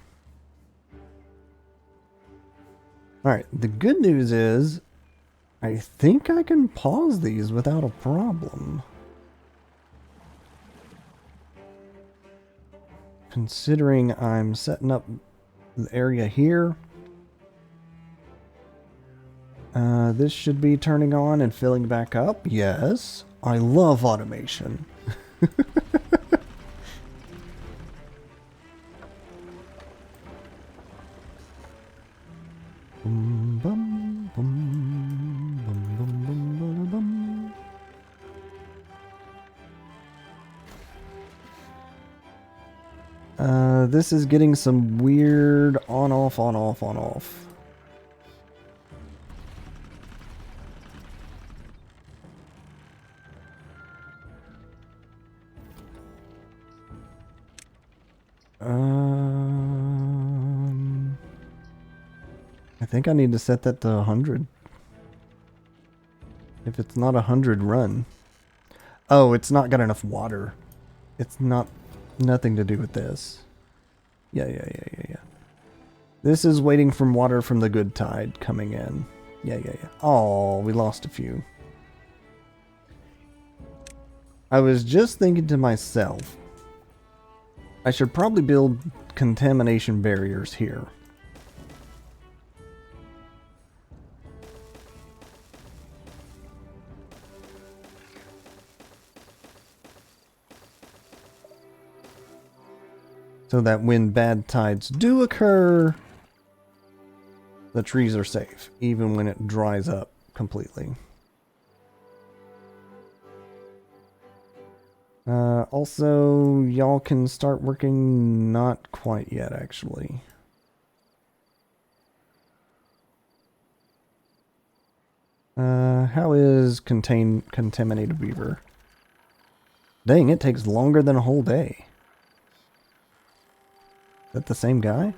Alright, the good news is, I think I can pause these without a problem. Considering I'm setting up the area here. This should be turning on and filling back up. Yes, I love automation. This is getting some weird on-off, on-off, on-off. I think I need to set that to 100. If it's not 100, run. Oh, it's not got enough water. It's nothing to do with this. Yeah. This is waiting for water from the good tide coming in. Yeah. Oh, we lost a few. I was just thinking to myself, I should probably build contamination barriers here. So that when bad tides do occur, the trees are safe, even when it dries up completely. Also, y'all can start working. Not quite yet, actually. How is contaminated weaver? Dang, it takes longer than a whole day. Is that the same guy?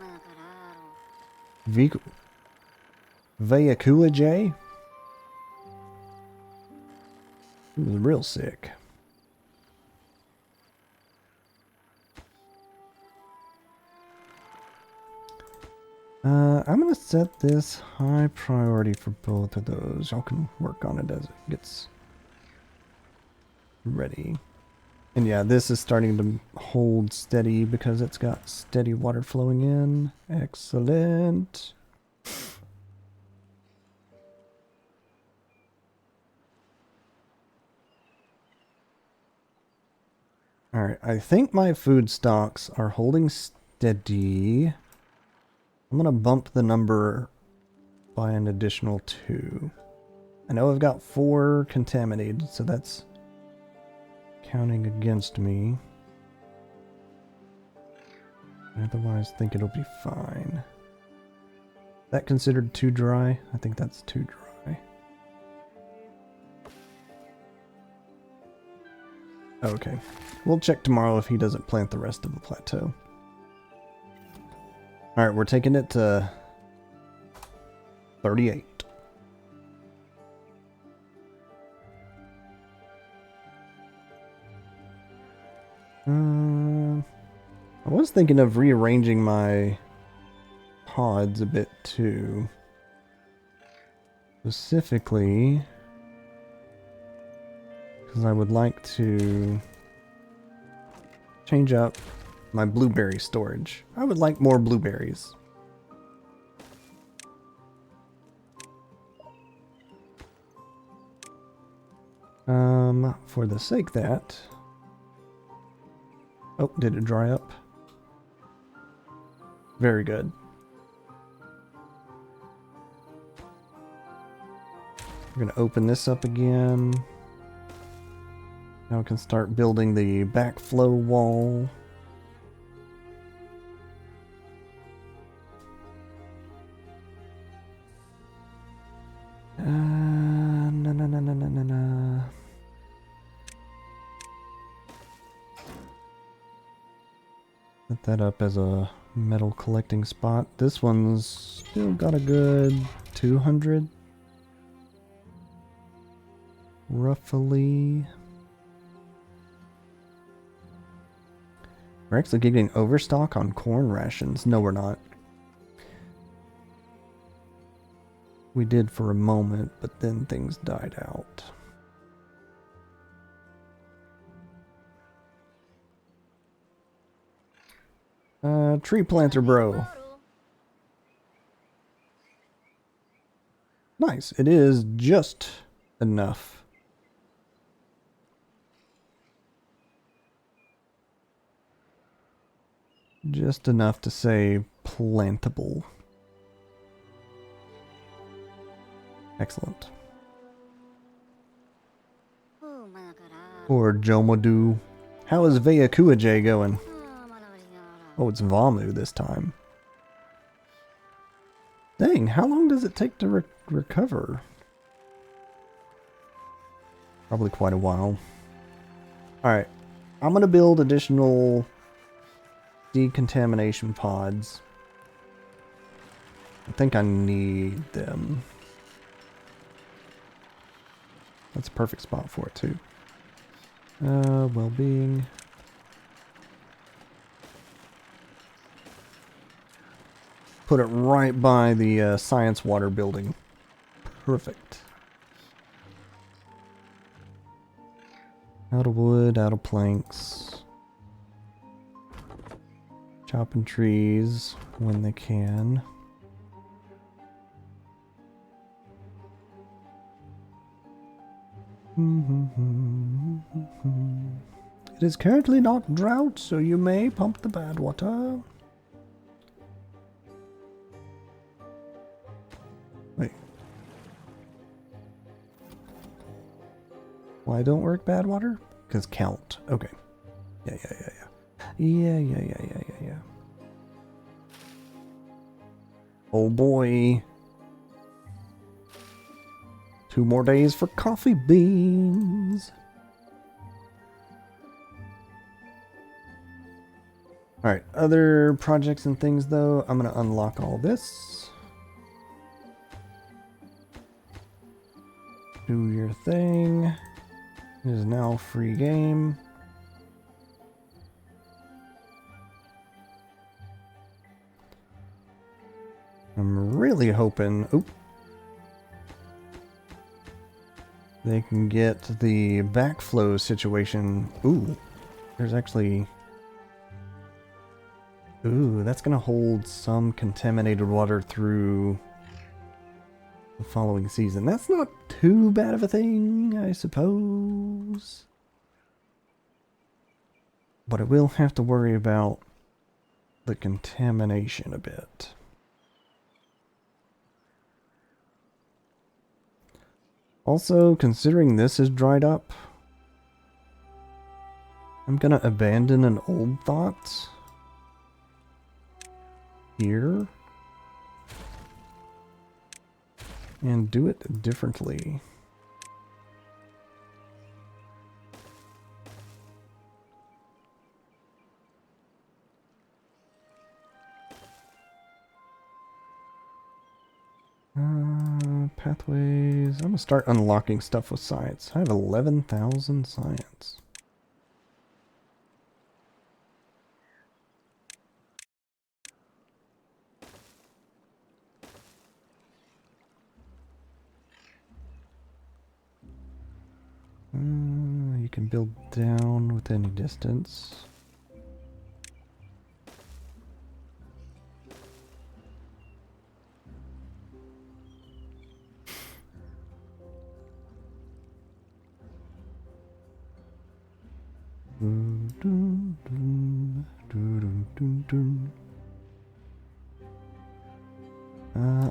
Vayakua J? He was real sick. I'm gonna set this high priority for both of those. Y'all can work on it as it gets ready. And yeah, this is starting to hold steady because it's got steady water flowing in. Excellent. Alright, I think my food stocks are holding steady. I'm going to bump the number by an additional 2. I know I've got 4 contaminated, so that's counting against me. Otherwise, I think it'll be fine. That considered too dry? I think that's too dry. Okay. We'll check tomorrow if he doesn't plant the rest of the plateau. Alright, we're taking it to 38. I was thinking of rearranging my pods a bit too. Specifically, because I would like to change up my blueberry storage. I would like more blueberries. For the sake that... Oh, did it dry up? Very good. We're gonna open this up again. Now we can start building the backflow wall. No. Set that up as a metal collecting spot. This one's still got a good 200. Roughly. We're actually getting overstock on corn rations. No, we're not. We did for a moment, but then things died out. Tree planter bro. Nice. It is just enough. Just enough to say plantable. Excellent. Or Jomadu. How is Vayakuaje going? Oh, it's Vamu this time. Dang, how long does it take to recover? Probably quite a while. Alright, I'm going to build additional decontamination pods. I think I need them. That's a perfect spot for it too. Well-being. Put it right by the science water building. Perfect. Out of wood, out of planks. Chopping trees when they can. It is currently not drought, so you may pump the bad water. Wait. Why don't work bad water? Because count. Okay. Yeah. Yeah. Oh boy. 2 more days for coffee beans. Alright, other projects and things though. I'm going to unlock all this. Do your thing. It is now a free game. I'm really hoping... Oop. They can get the backflow situation. Ooh, there's actually... Ooh, that's going to hold some contaminated water through the following season. That's not too bad of a thing, I suppose. But I will have to worry about the contamination a bit. Also, considering this is dried up, I'm gonna abandon an old thought here and do it differently. Pathways. I'm gonna start unlocking stuff with science. I have 11,000 science. You can build down with any distance.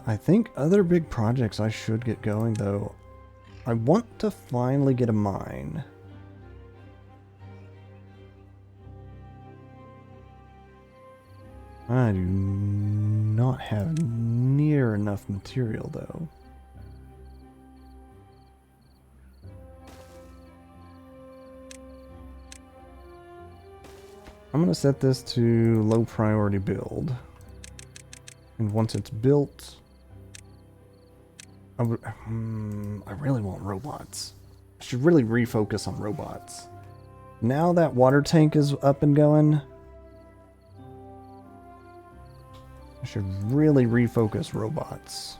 I think other big projects I should get going though. I want to finally get a mine. I do not have near enough material though. I'm going to set this to low priority build. And once it's built, I really want robots. I should really refocus on robots. Now that water tank is up and going, I should really refocus robots.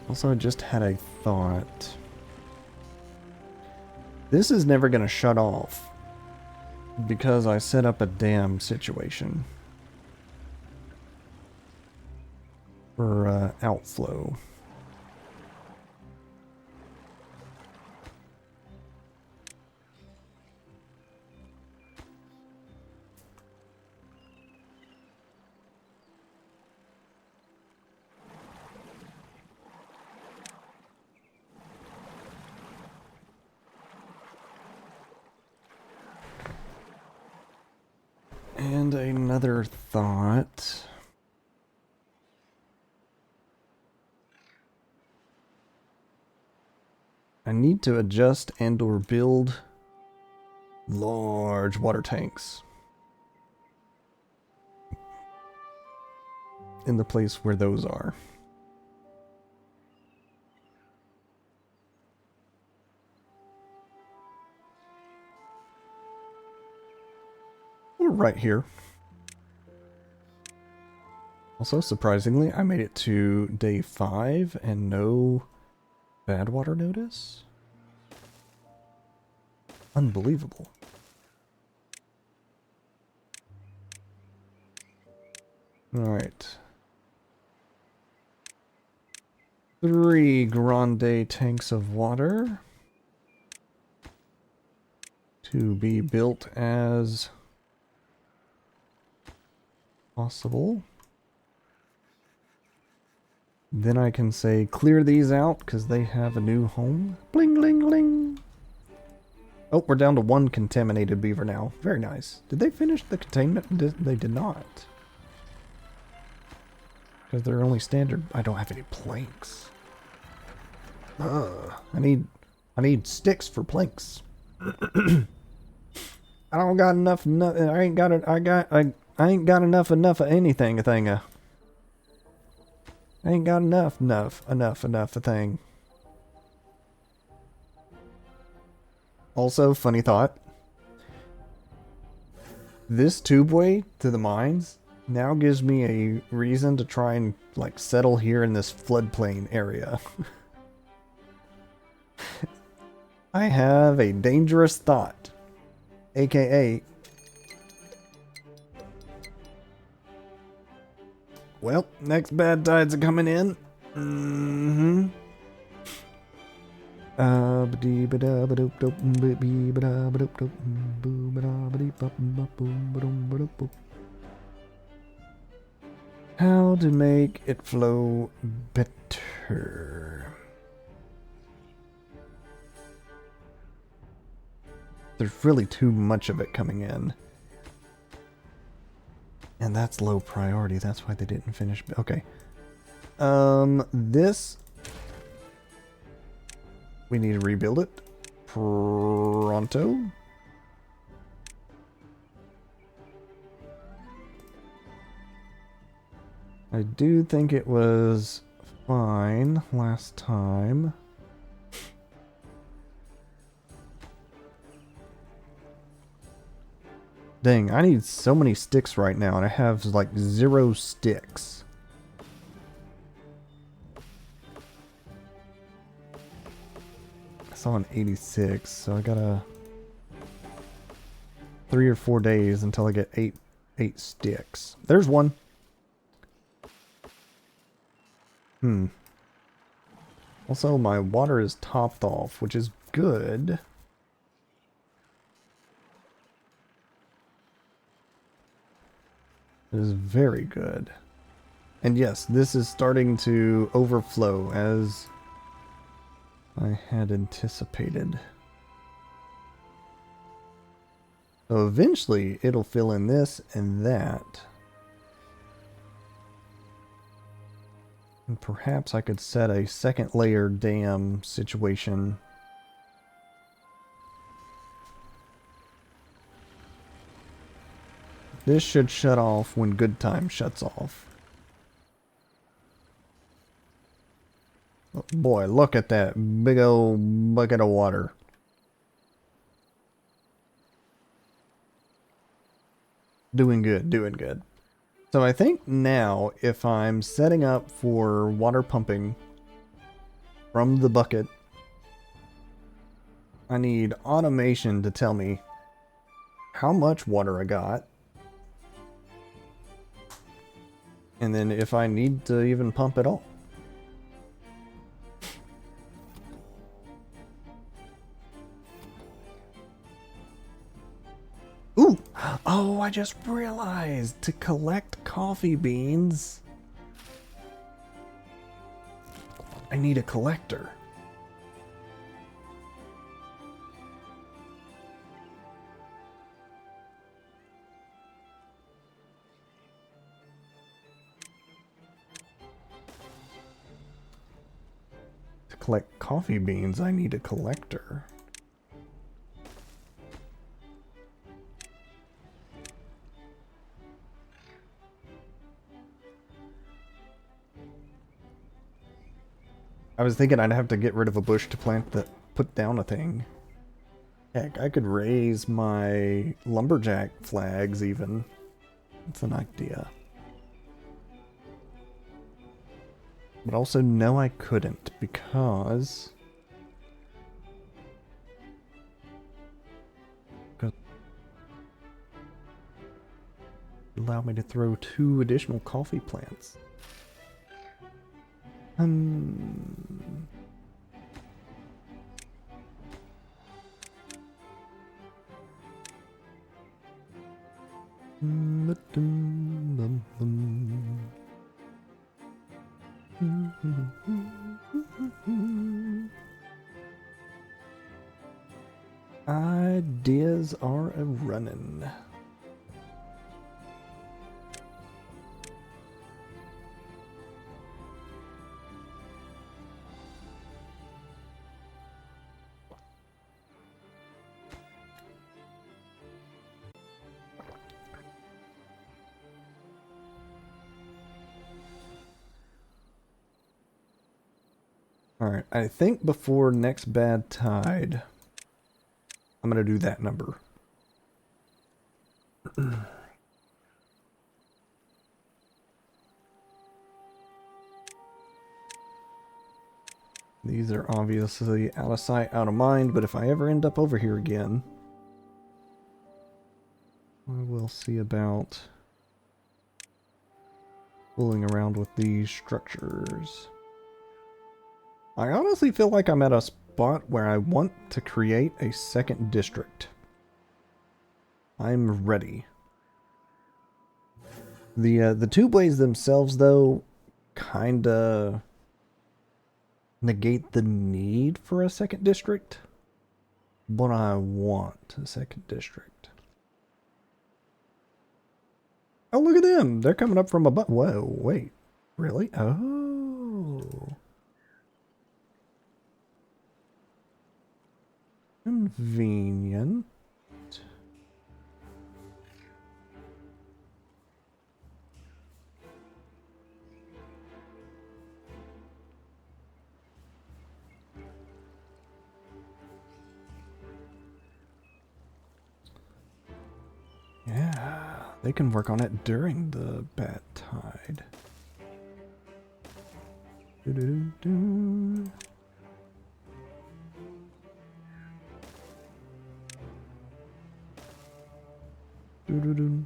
Also, I just had a thought. This is never going to shut off because I set up a dam situation for outflow. And another thought. I need to adjust and or build large water tanks in the place where those are. We're right here. Also, surprisingly, I made it to day 5 and no bad water notice. Unbelievable. Alright. 3 grande tanks of water to be built as possible. Then I can say clear these out because they have a new home. Bling, bling, bling. Oh, we're down to 1 contaminated beaver now. Very nice. Did they finish the containment? They did not. Because they're only standard. I don't have any planks. I need sticks for planks. I don't got enough. I ain't got it. I ain't got enough of anything. A thing. I ain't got enough a thing. Also, funny thought. This tubeway to the mines now gives me a reason to try and like settle here in this floodplain area. I have a dangerous thought, aka, well, next bad tides are coming in. How to make it flow better. There's really too much of it coming in. And that's low priority. That's why they didn't finish. Okay. This... we need to rebuild it. Pronto. I do think it was fine last time. Dang, I need so many sticks right now, and I have like 0 sticks. I saw an 86, so I gotta 3 or 4 days until I get 8 sticks. There's one. Also, my water is topped off, which is good. It is very good. And yes, this is starting to overflow as I had anticipated. So eventually it'll fill in this and that. And perhaps I could set a second layer dam situation. This should shut off when good time shuts off. Oh boy, look at that big old bucket of water. Doing good, doing good. So I think now if I'm setting up for water pumping from the bucket, I need automation to tell me how much water I got. And then if I need to even pump at all. Ooh! Oh, I just realized to collect coffee beans, I need a collector. collect coffee beans, I need a collector. I was thinking I'd have to get rid of a bush to put down a thing. Heck, I could raise my lumberjack flags even. That's an idea. But also, no, I couldn't because... allow me to throw 2 additional coffee plants. Ideas are a running. Alright, I think before next bad tide, I'm going to do that number. These are obviously out of sight, out of mind, but if I ever end up over here again, I will see about fooling around with these structures. I honestly feel like I'm at a spot where I want to create a second district. I'm ready. The tubeways themselves, though, kinda negate the need for a second district, but I want a second district. Oh, look at them! They're coming up from above. Whoa, wait. Really? Oh. Convenient. Yeah, they can work on it during the bad tide. Doo-doo-doo-doo. Doo-doo-doo.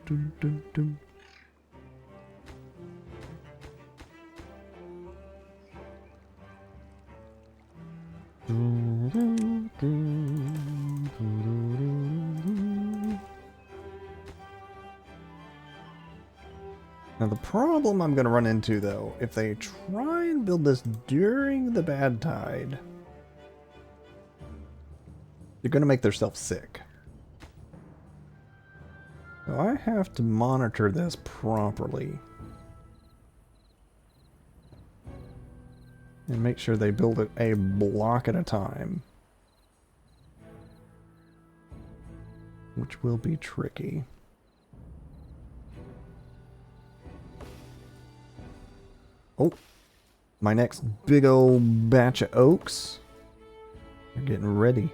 Doo-doo-doo-doo. Now the problem I'm going to run into, though, if they try and build this during the bad tide, they're going to make themselves sick. So I have to monitor this properly. And make sure they build it a block at a time. Which will be tricky. Oh, my next big old batch of oaks. They're getting ready.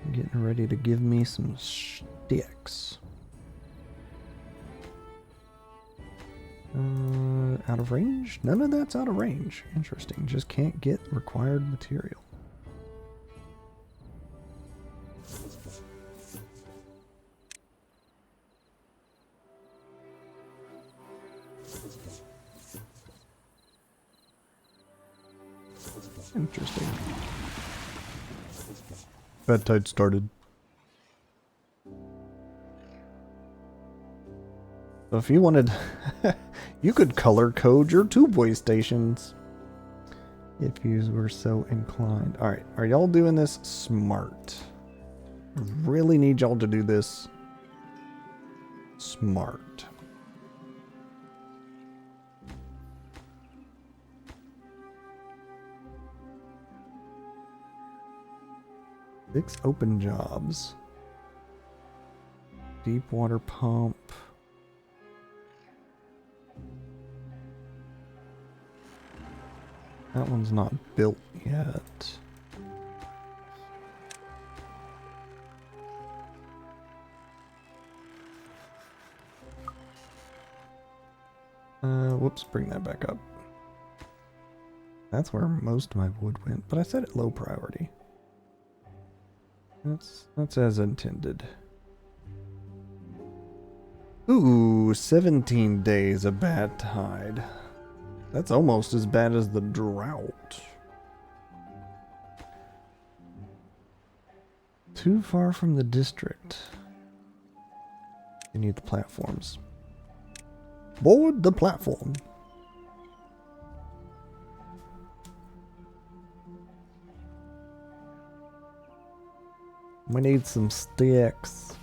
They're getting ready to give me some sticks. Out of range? None of that's out of range. Interesting. Just can't get required material. Interesting. Bad tide started. So if you wanted, you could color code your tubeway stations. If you were so inclined. Alright, are y'all doing this smart? I really need y'all to do this smart. 6 open jobs. Deep water pump. That one's not built yet. Whoops, bring that back up. That's where most of my wood went, but I set it low priority. That's as intended. Ooh, 17 days of bad tide. That's almost as bad as the drought. Too far from the district. You need the platforms. Board the platform. We need some sticks.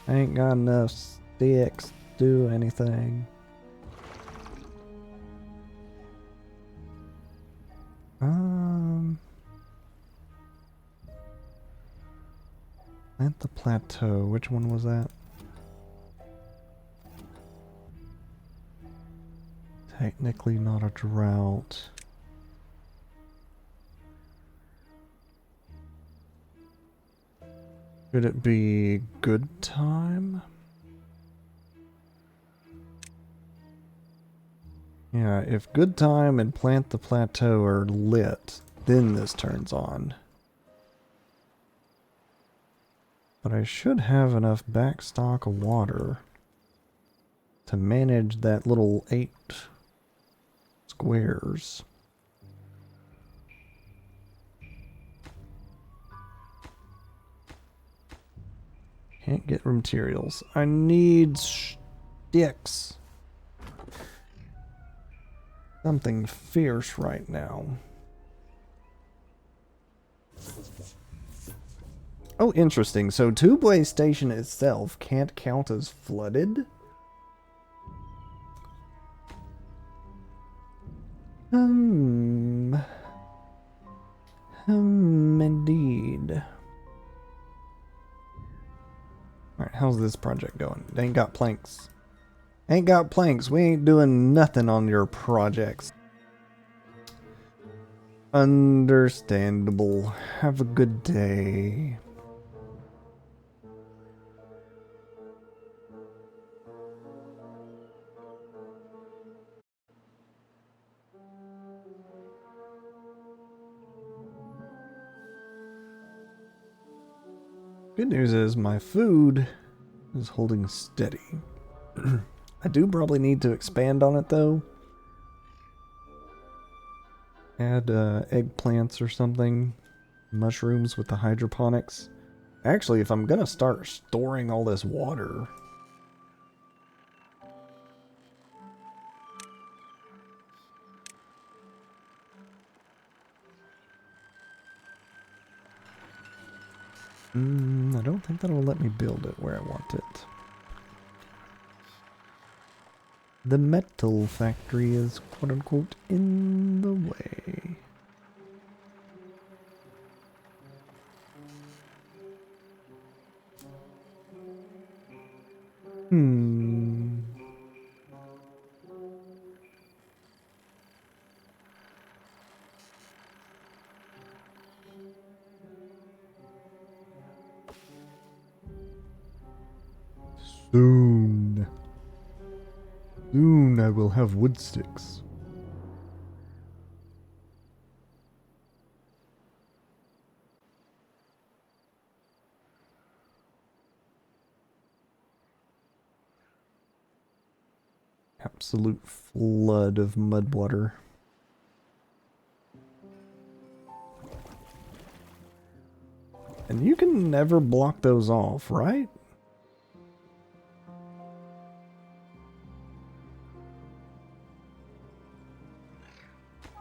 I ain't got enough sticks to do anything. At the plateau. Which one was that? Technically not a drought. Could it be good time? Yeah, if good time and plant the plateau are lit, then this turns on. But I should have enough back stock of water to manage that little 8 squares. Can't get materials. I need sticks. Something fierce right now. Oh, interesting. So Tubeway Station itself can't count as flooded? Indeed. Alright, how's this project going? They ain't got planks. Ain't got planks. We ain't doing nothing on your projects. Understandable. Have a good day. Good news is my food is holding steady. I do probably need to expand on it though. Add eggplants or something. Mushrooms with the hydroponics. Actually, if I'm gonna start storing all this water... I don't think that'll let me build it where I want it. The metal factory is quote-unquote in the way. Soon I will have wood sticks. Absolute flood of mud water. And you can never block those off, right?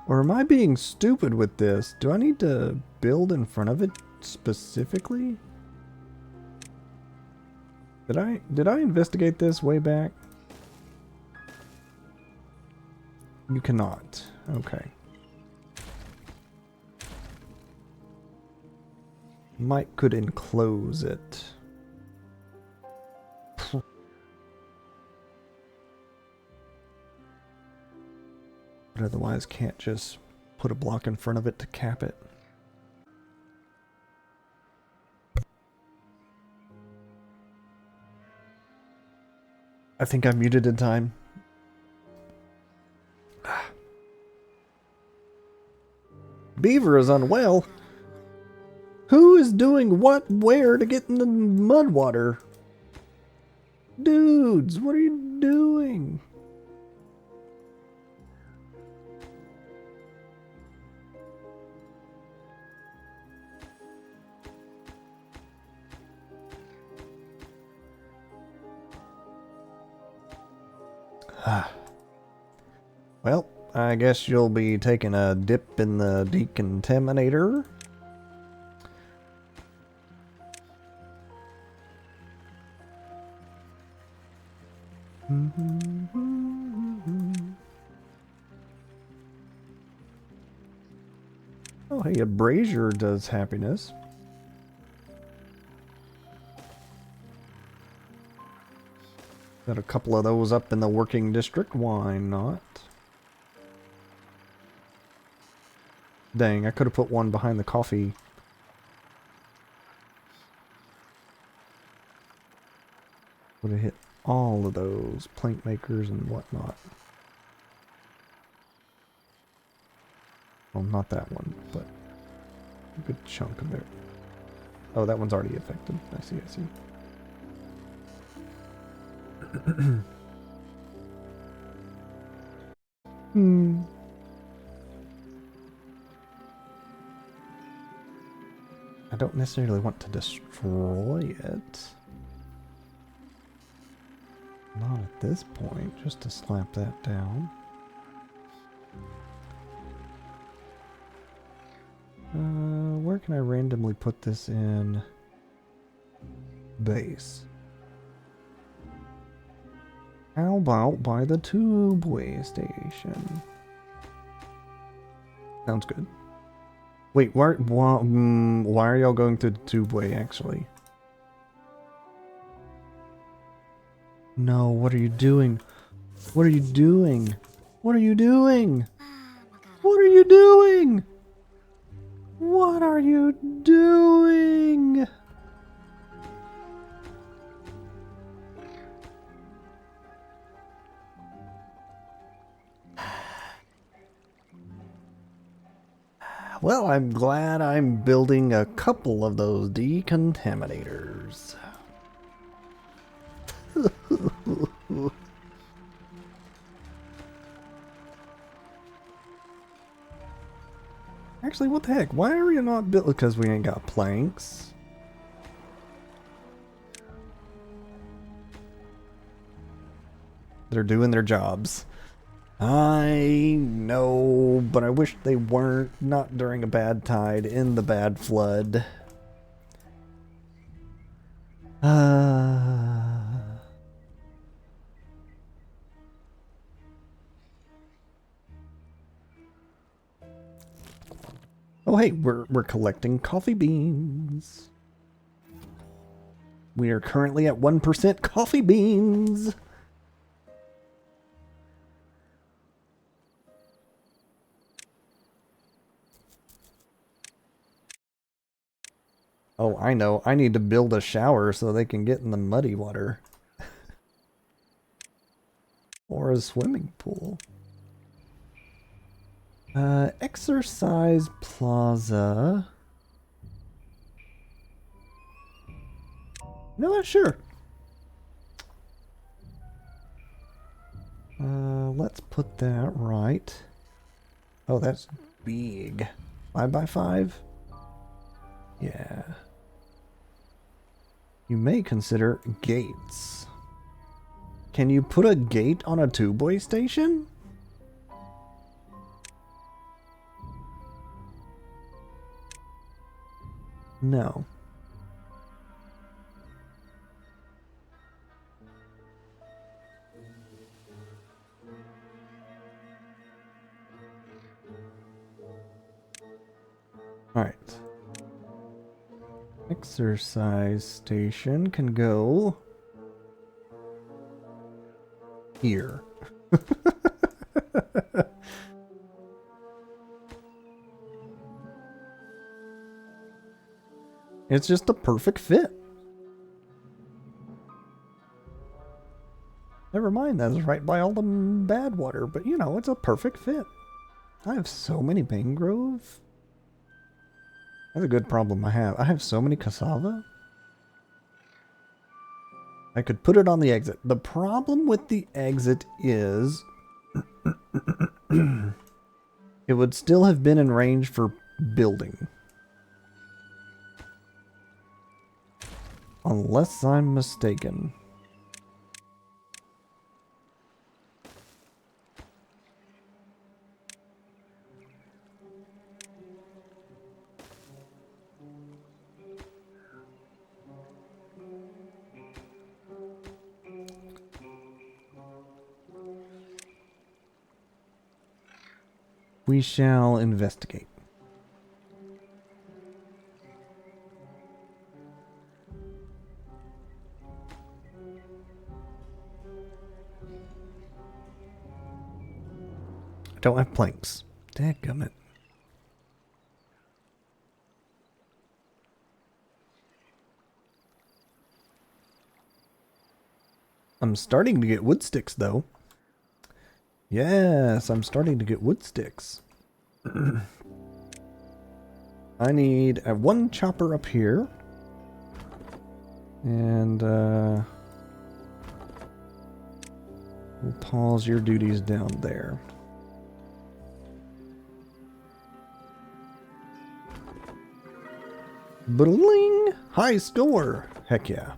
Or am I being stupid with this? Do I need to build in front of it specifically? Did I investigate this way back? You cannot. Okay. Might could enclose it. But otherwise can't just put a block in front of it to cap it. I think I'm muted in time. Beaver is unwell. Who is doing what where to get in the mud water? Dudes, what are you doing? Well, I guess you'll be taking a dip in the decontaminator. Oh, hey, a brazier does happiness. Got a couple of those up in the working district. Why not? Dang, I could have put one behind the coffee. Would have hit all of those plank makers and whatnot. Well, not that one, but a good chunk of it. Oh, that one's already affected. I see, I see. I don't necessarily want to destroy it. Not at this point, just to slap that down. Where can I randomly put this in base? How about by the tubeway station? Sounds good. Wait, why are y'all going through the tubeway, actually? No, what are you doing? What are you doing? What are you doing? What are you doing? What are you doing? Well, I'm glad I'm building a couple of those decontaminators. Actually, what the heck? Why are you not built? Because we ain't got planks. They're doing their jobs. I know, but I wish they weren't. Not during a bad tide, in the bad flood. Oh hey, we're collecting coffee beans. We are currently at 1% coffee beans. Oh, I know. I need to build a shower so they can get in the muddy water. Or a swimming pool. Exercise plaza. No, not sure. Let's put that right. Oh, that's big. 5x5? Yeah. You may consider gates. Can you put a gate on a two-boy station? No. Alright. exercise station can go here. It's just a perfect fit. Never mind, that's right by all the bad water, but you know, it's a perfect fit. I have so many mangrove. That's a good problem I have. I have so many cassava. I could put it on the exit. The problem with the exit is it would still have been in range for building. Unless I'm mistaken. We shall investigate. I don't have planks. Dadgummit. I'm starting to get wood sticks, though. Yes, I'm starting to get wood sticks. I need one chopper up here. And, we'll pause your duties down there. Bling! High score! Heck yeah.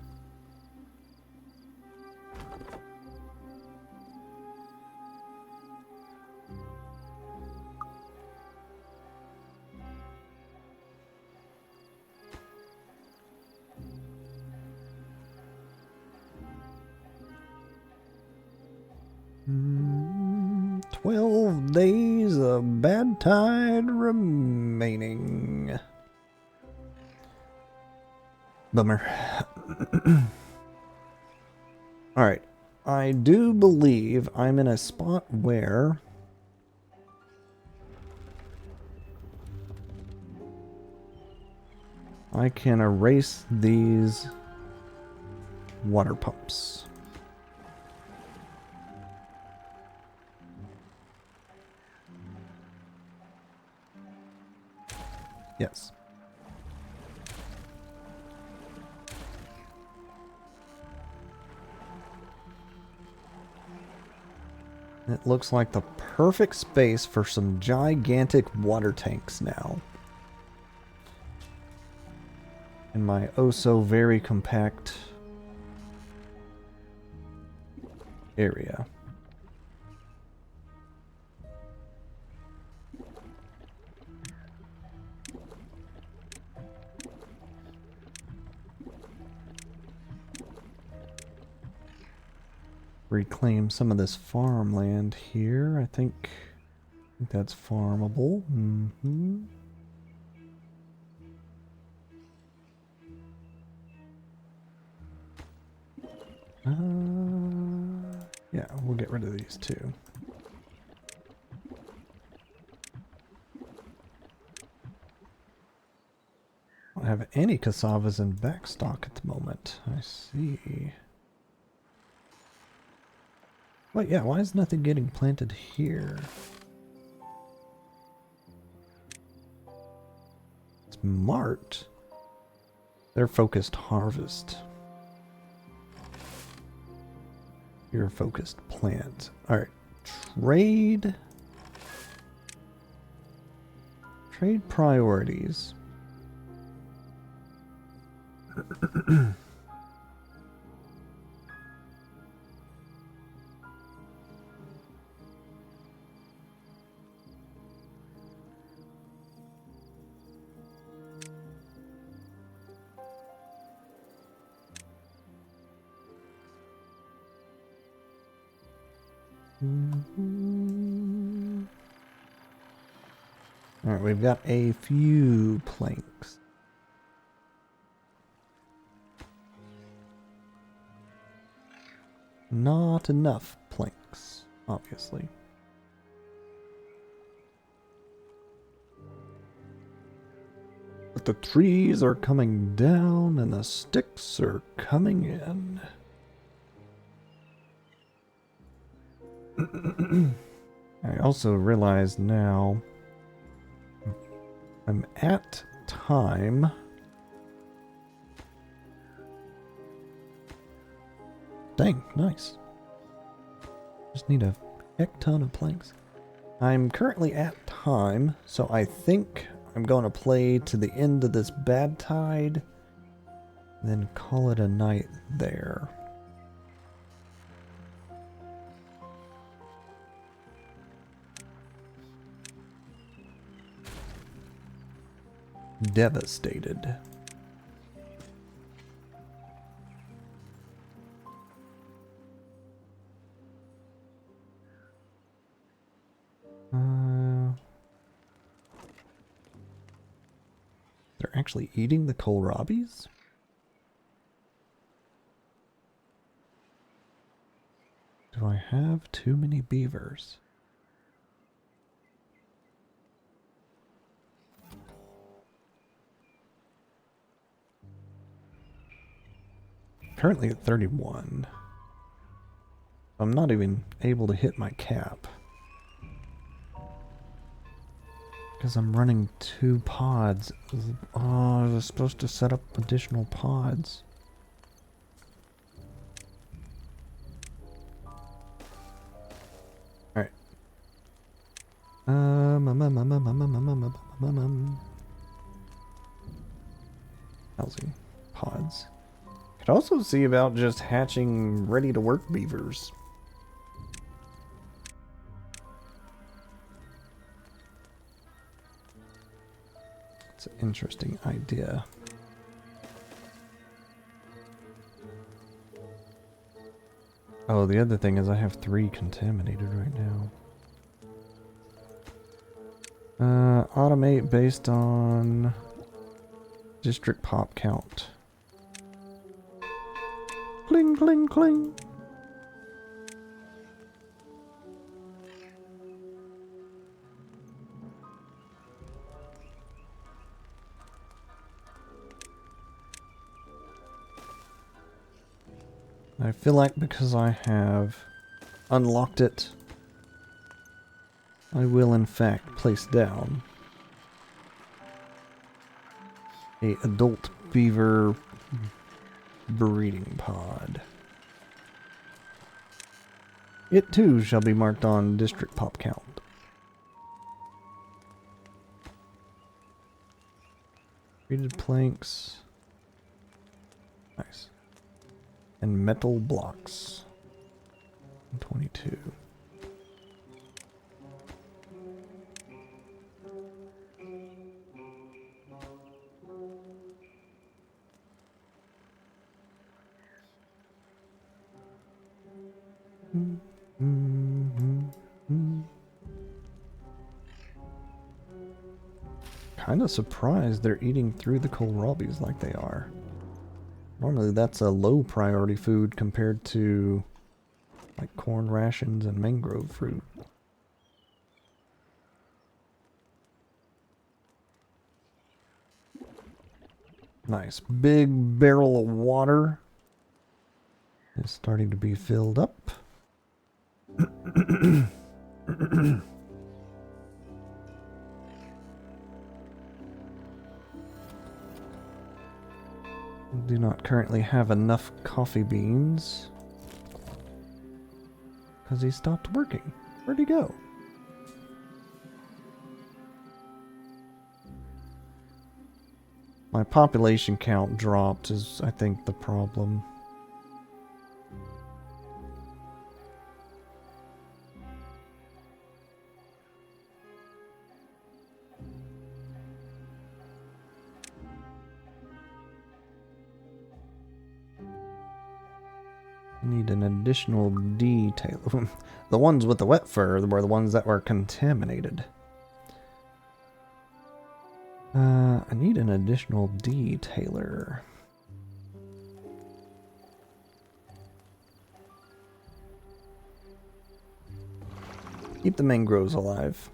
Mm, 12 days of bad tide remaining. Bummer. Alright. I do believe I'm in a spot where I can erase these water pumps. Yes. It looks like the perfect space for some gigantic water tanks now. In my oh so very compact area. Reclaim some of this farmland here. I think that's farmable. Mm-hmm. Yeah, we'll get rid of these too. I don't have any cassavas in backstock at the moment. I see. Wait, yeah, why is nothing getting planted here? It's marked. They're focused harvest. You're focused plant. Alright. Trade. Trade priorities. Alright, we've got a few planks. Not enough planks, obviously. But the trees are coming down and the sticks are coming in. I also realize now I'm at time. Dang, nice. Just need a heck ton of planks. I'm currently at time, so I think I'm going to play to the end of this bad tide, then call it a night there. Devastated. They're actually eating the kohlrabies? Do I have too many beavers? Currently at 31. I'm not even able to hit my cap. Because I'm running 2 pods. Oh, I was supposed to set up additional pods. Alright. Housing pods. Could also see about just hatching ready to work beavers. It's an interesting idea. Oh, the other thing is I have 3 contaminated right now. Automate based on district pop count. Cling, cling, cling. I feel like because I have unlocked it, I will in fact place down a adult beaver breeding pod. It too shall be marked on district pop count. Treated planks. Nice. And metal blocks. 22. Kind of surprised they're eating through the kohlrabies like they are. Normally that's a low priority food compared to like corn rations and mangrove fruit. Nice. Big barrel of water is starting to be filled up. Do not currently have enough coffee beans because he stopped working. Where'd he go? My population count dropped is, I think, the problem. Need an additional detail. The ones with the wet fur were the ones that were contaminated. I need an additional detailer. Keep the mangroves alive.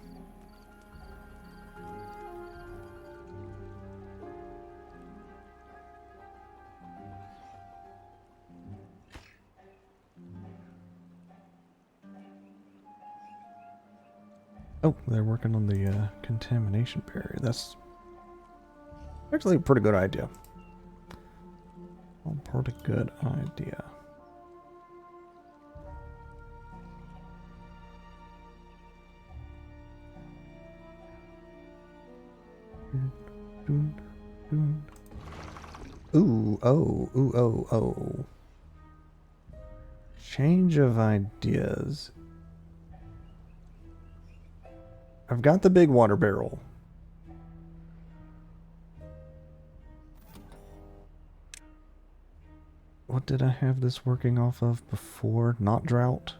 Oh, they're working on the contamination barrier. That's actually a pretty good idea. A pretty good idea. Ooh, oh, ooh, oh, oh. Change of ideas. I've got the big water barrel. What did I have this working off of before? Not drought?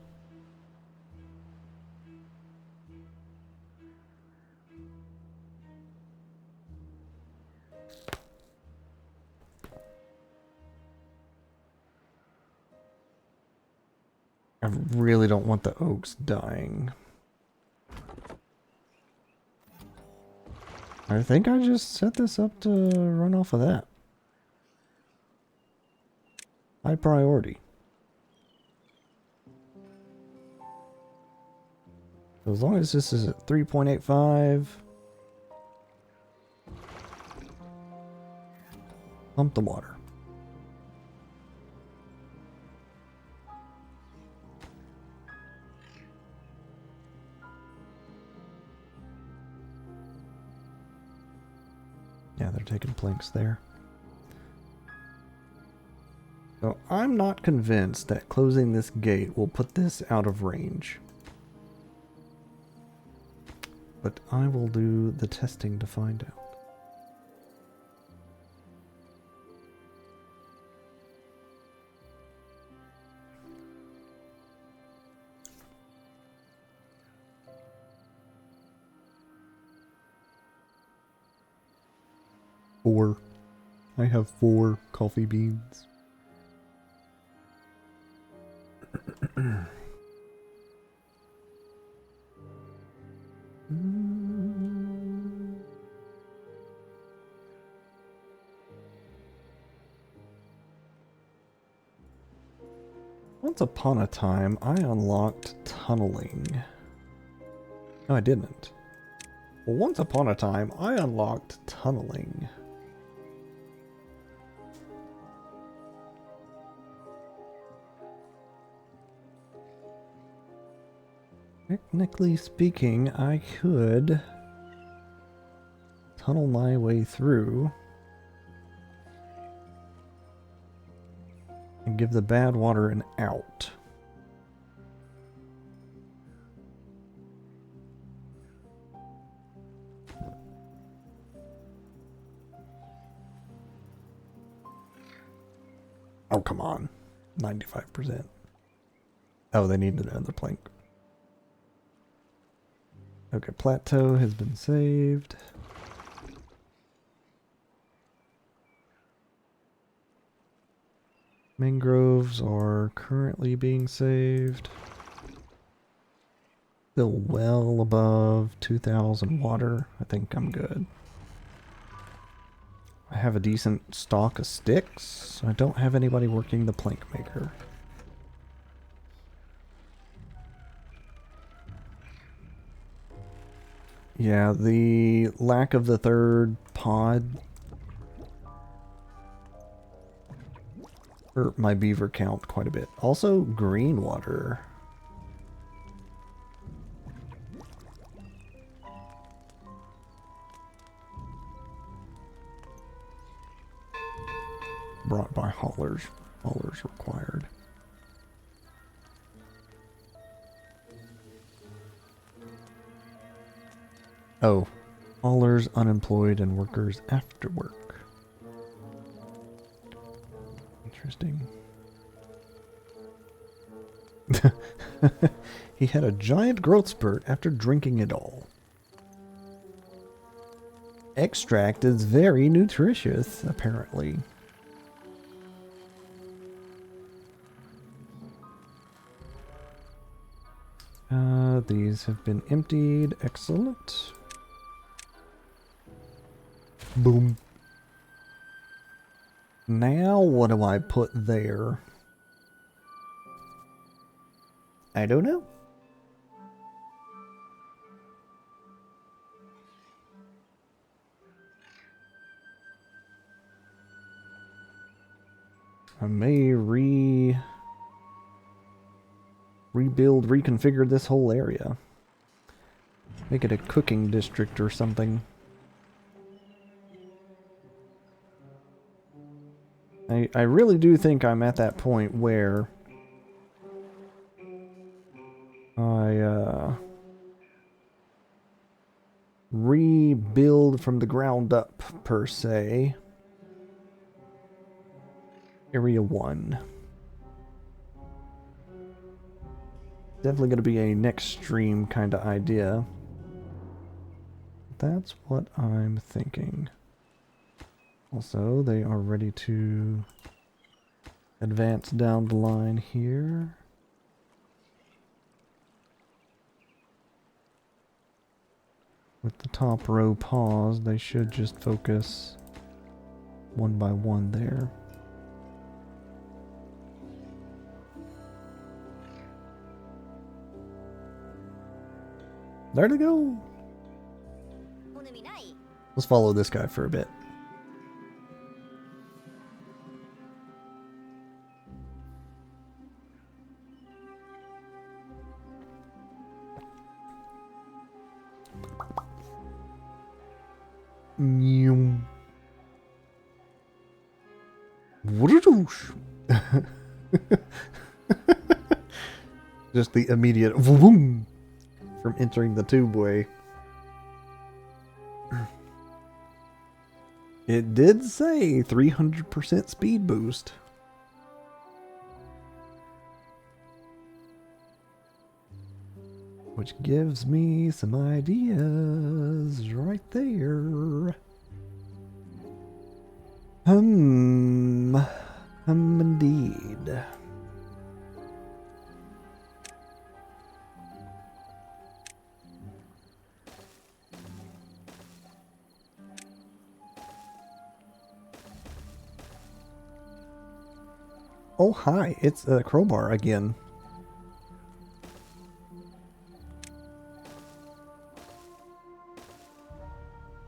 I really don't want the oaks dying. I think I just set this up to run off of that. High priority. So as long as this is at 3.85, pump the water. Yeah, they're taking planks there. So I'm not convinced that closing this gate will put this out of range. But I will do the testing to find out. Four. I have 4 coffee beans. Once upon a time, I unlocked tunneling. No, I didn't. Well, once upon a time, I unlocked tunneling. Technically speaking, I could tunnel my way through and give the bad water an out. Oh, come on. 95%. Oh, they needed another plank. Okay, plateau has been saved. Mangroves are currently being saved. Still well above 2,000 water. I think I'm good. I have a decent stock of sticks. I don't have anybody working the plank maker. Yeah, the lack of the third pod hurt my beaver count quite a bit. Also, green water. Brought by haulers. Haulers required. Oh, haulers, unemployed, and workers after work. Interesting. He had a giant growth spurt after drinking it all. Extract is very nutritious, apparently. These have been emptied. Excellent. Boom. Now what do I put there? I don't know. I may rebuild, reconfigure this whole area. Make it a cooking district or something. I really do think I'm at that point where I rebuild from the ground up, per se. Area 1. Definitely going to be a next stream kind of idea. That's what I'm thinking. Also, they are ready to advance down the line here. With the top row paused, they should just focus one by one there. There they go! Let's follow this guy for a bit. Just the immediate vroom from entering the tubeway. It did say 300% speed boost. Which gives me some ideas right there. Indeed. Oh, hi, it's a crowbar again.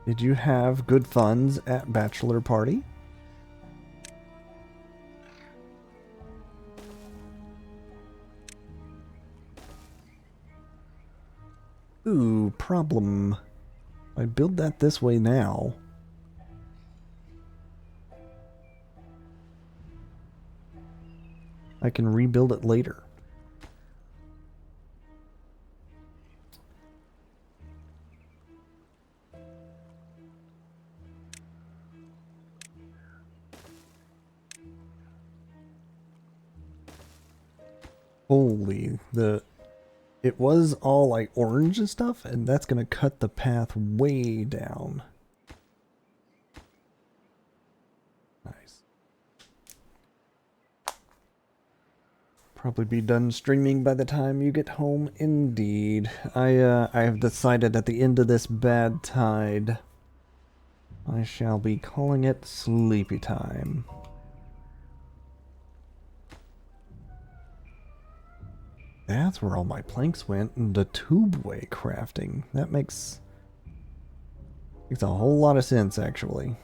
Did you have good funds at bachelor party? Ooh, problem. I build that this way now. I can rebuild it later. Holy, it was all like orange and stuff, and that's gonna cut the path way down. Nice. Probably be done streaming by the time you get home. Indeed. I have decided at the end of this bad tide, I shall be calling it sleepy time. That's where all my planks went, the tubeway crafting. That makes a whole lot of sense, actually.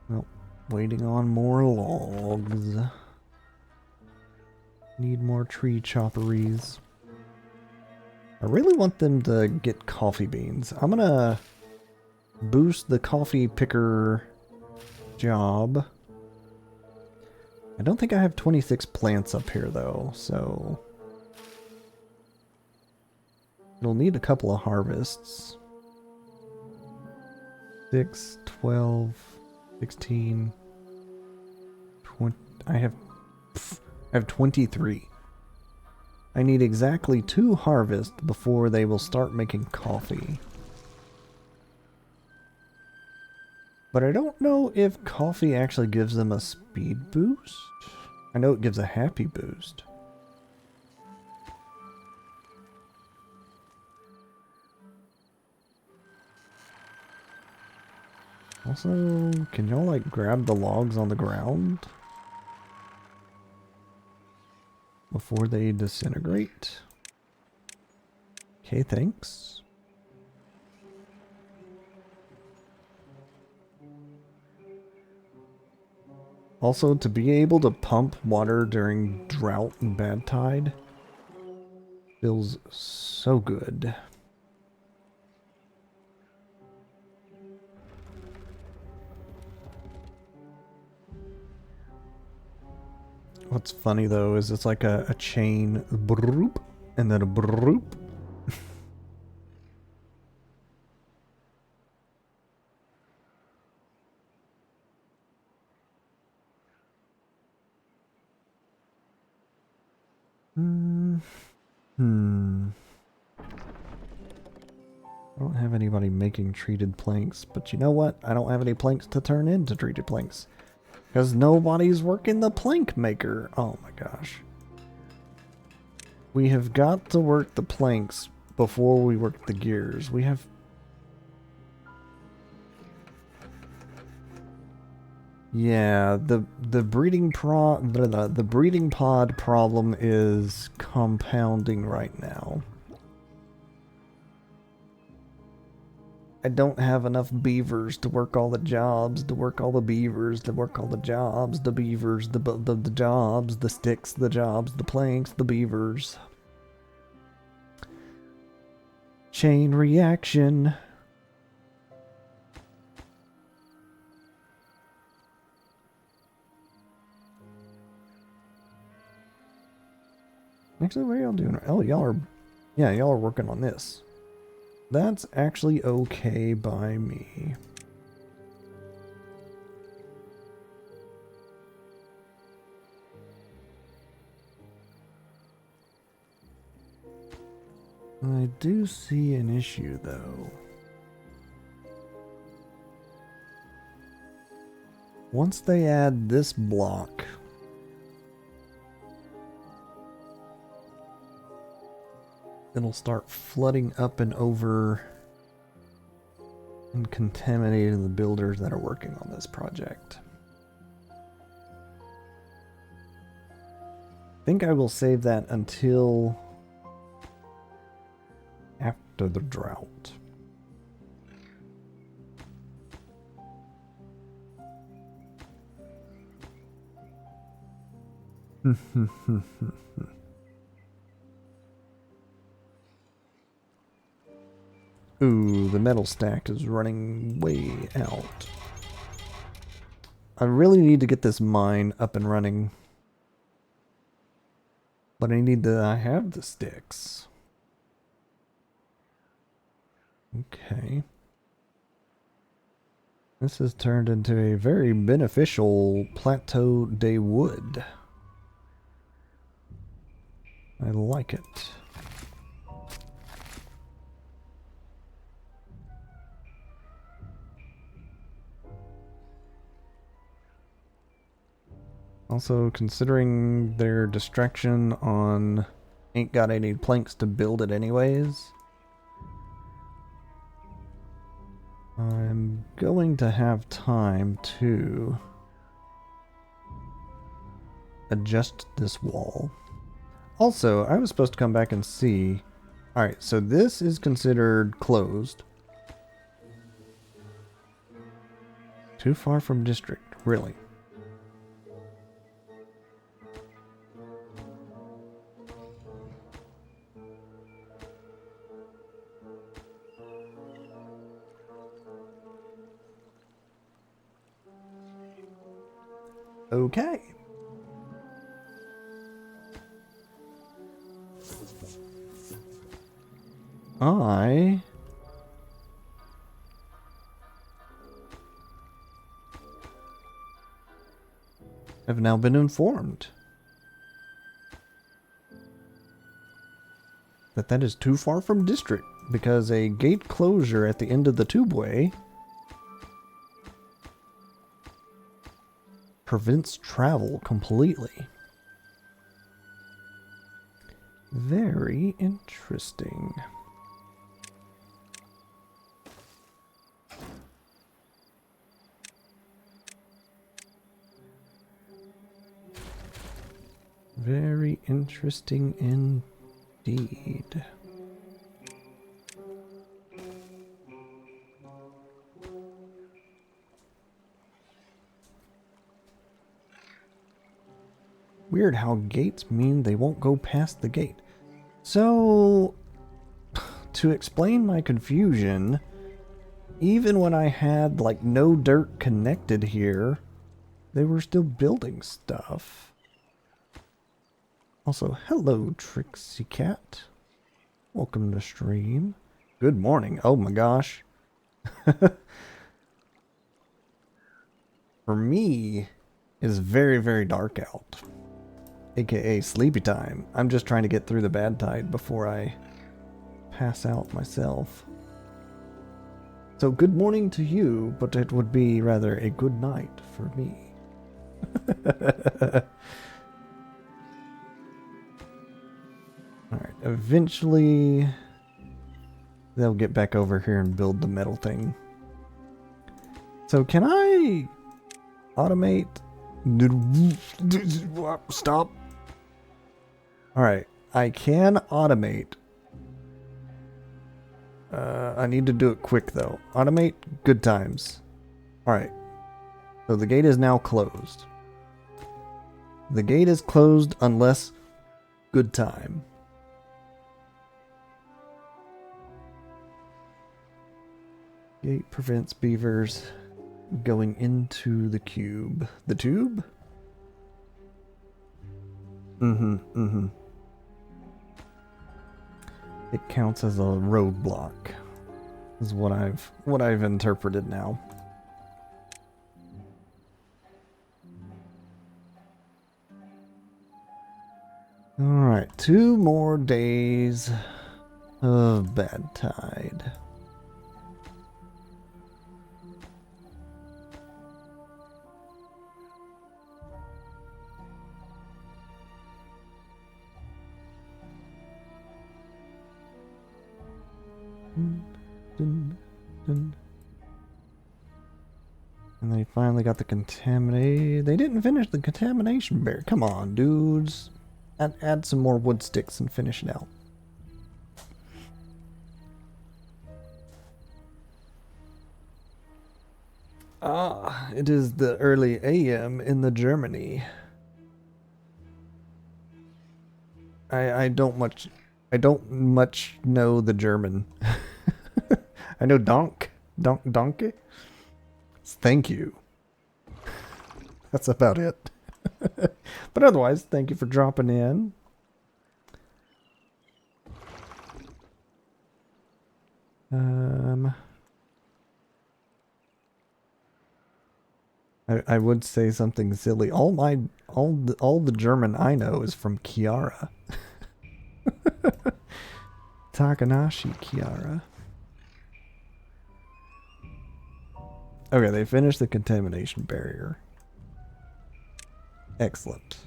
Well, waiting on more logs. Need more tree chopperies. I really want them to get coffee beans. I'm gonna boost the coffee picker job. I don't think I have 26 plants up here though, so it'll need a couple of harvests. 6, 12, 16, 20. I have 23. I need exactly 2 harvests before they will start making coffee. But I don't know if coffee actually gives them a speed boost. I know it gives a happy boost. Also, can y'all like grab the logs on the ground before they disintegrate? Okay, thanks. Also, to be able to pump water during drought and bad tide feels so good. What's funny though is it's like a chain broop and then a broop. I don't have anybody making treated planks, but you know what? I don't have any planks to turn into treated planks. Because nobody's working the plank maker. Oh my gosh. We have got to work the planks before we work the gears. We have... Yeah, the breeding the breeding pod problem is compounding right now. I don't have enough beavers to work all the jobs, to work all the beavers, to work all the jobs, the beavers, the jobs, the sticks, the jobs, the planks, the beavers. Chain reaction. Actually, what are y'all doing? Oh, y'all are... Yeah, y'all are working on this. That's actually okay by me. I do see an issue, though. Once they add this block, it'll start flooding up and over and contaminating the builders that are working on this project. I think I will save that until after the drought. Ooh, the metal stack is running way out. I really need to get this mine up and running. But I have the sticks. Okay. This has turned into a very beneficial plateau day wood. I like it. Also, considering their distraction on ain't got any planks to build it anyways, I'm going to have time to adjust this wall. Also, I was supposed to come back and see. Alright, so this is considered closed. Too far from district, really. Okay. I have now been informed. that is too far from district, because a gate closure at the end of the tubeway prevents travel completely. Very interesting. Very interesting indeed. Weird how gates mean they won't go past the gate. So, to explain my confusion, even when I had like no dirt connected here, they were still building stuff. Also, hello Trixie Cat. Welcome to stream. Good morning. Oh my gosh. For me, it's very, very dark out. AKA sleepy time. I'm just trying to get through the bad tide before I pass out myself. So good morning to you, but it would be rather a good night for me. Alright, eventually they'll get back over here and build the metal thing. So can I automate? Stop. Alright, I can automate. I need to do it quick though. Automate good times. Alright, so the gate is now closed. The gate is closed unless good time. Gate prevents beavers going into the cube. The tube? It counts as a roadblock. Is what I've interpreted now. Alright, 2 more days of bad tide. Dun, dun. And they finally got the contaminated. They didn't finish the contamination barrier. Come on, dudes. Add some more wood sticks and finish it out. Ah, it is the early AM in the Germany. I don't much know the German. I know donkey. Thank you. That's about it. But otherwise, thank you for dropping in. I would say something silly. All the German I know is from Kiara. Takanashi Kiara. Okay, they finished the contamination barrier. Excellent.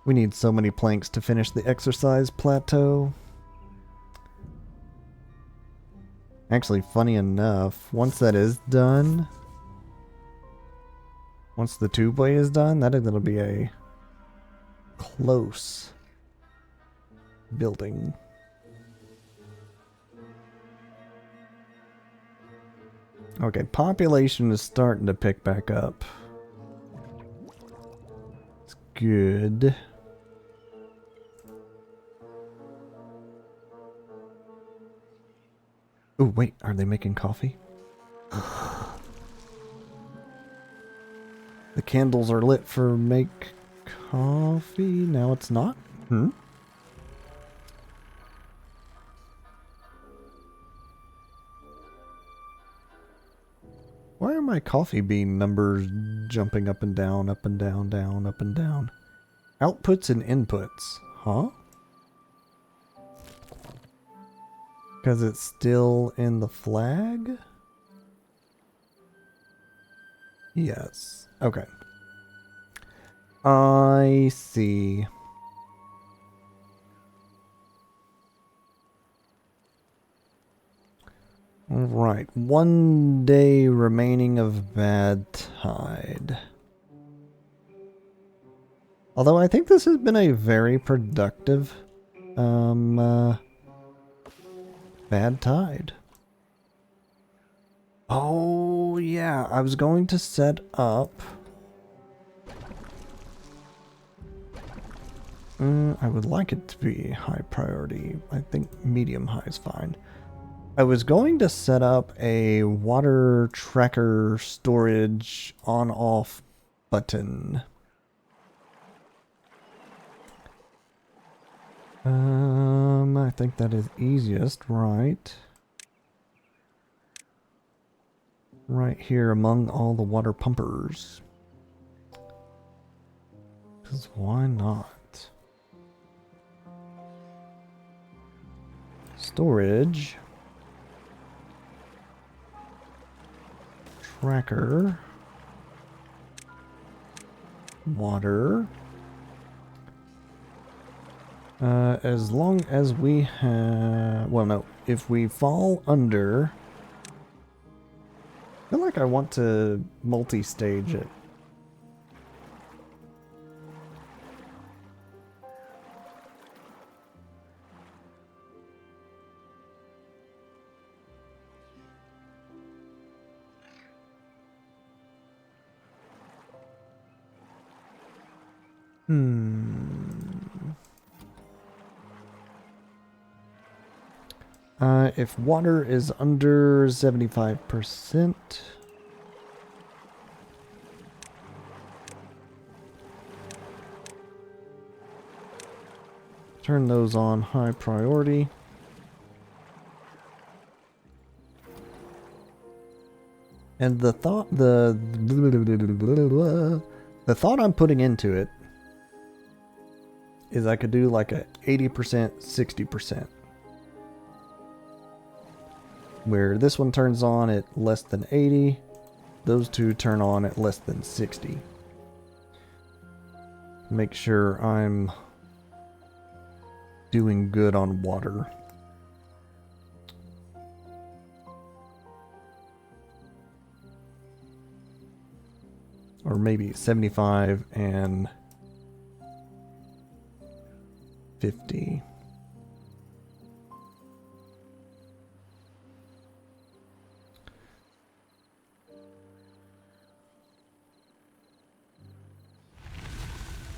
We need so many planks to finish the exercise plateau. Actually, funny enough, once that is done, once the tubeway is done, that'll be a close building. Okay, population is starting to pick back up. It's good. Oh, wait, are they making coffee? The candles are lit for make coffee. Now it's not? Why are my coffee bean numbers jumping up and down, up and down, down, up and down? Outputs and inputs. Huh? Because it's still in the flag? Yes. Okay. I see. Alright. 1 day remaining of bad tide. Although I think this has been a very productive bad tide. Oh yeah, I was going to set up I would like it to be high priority. I think medium high is fine. I was going to set up a water tracker storage on-off button. I think that is easiest, right? Right here among all the water pumpers. Because why not? Storage. Tracker. Water. As long as we have... Well, no. If we fall under... I feel like I want to multi-stage it. If water is under 75%, turn those on high priority. And the thought I'm putting into it is I could do like a 80%, 60%. Where this one turns on at less than 80, those two turn on at less than 60. Make sure I'm doing good on water. Or maybe 75 and 50.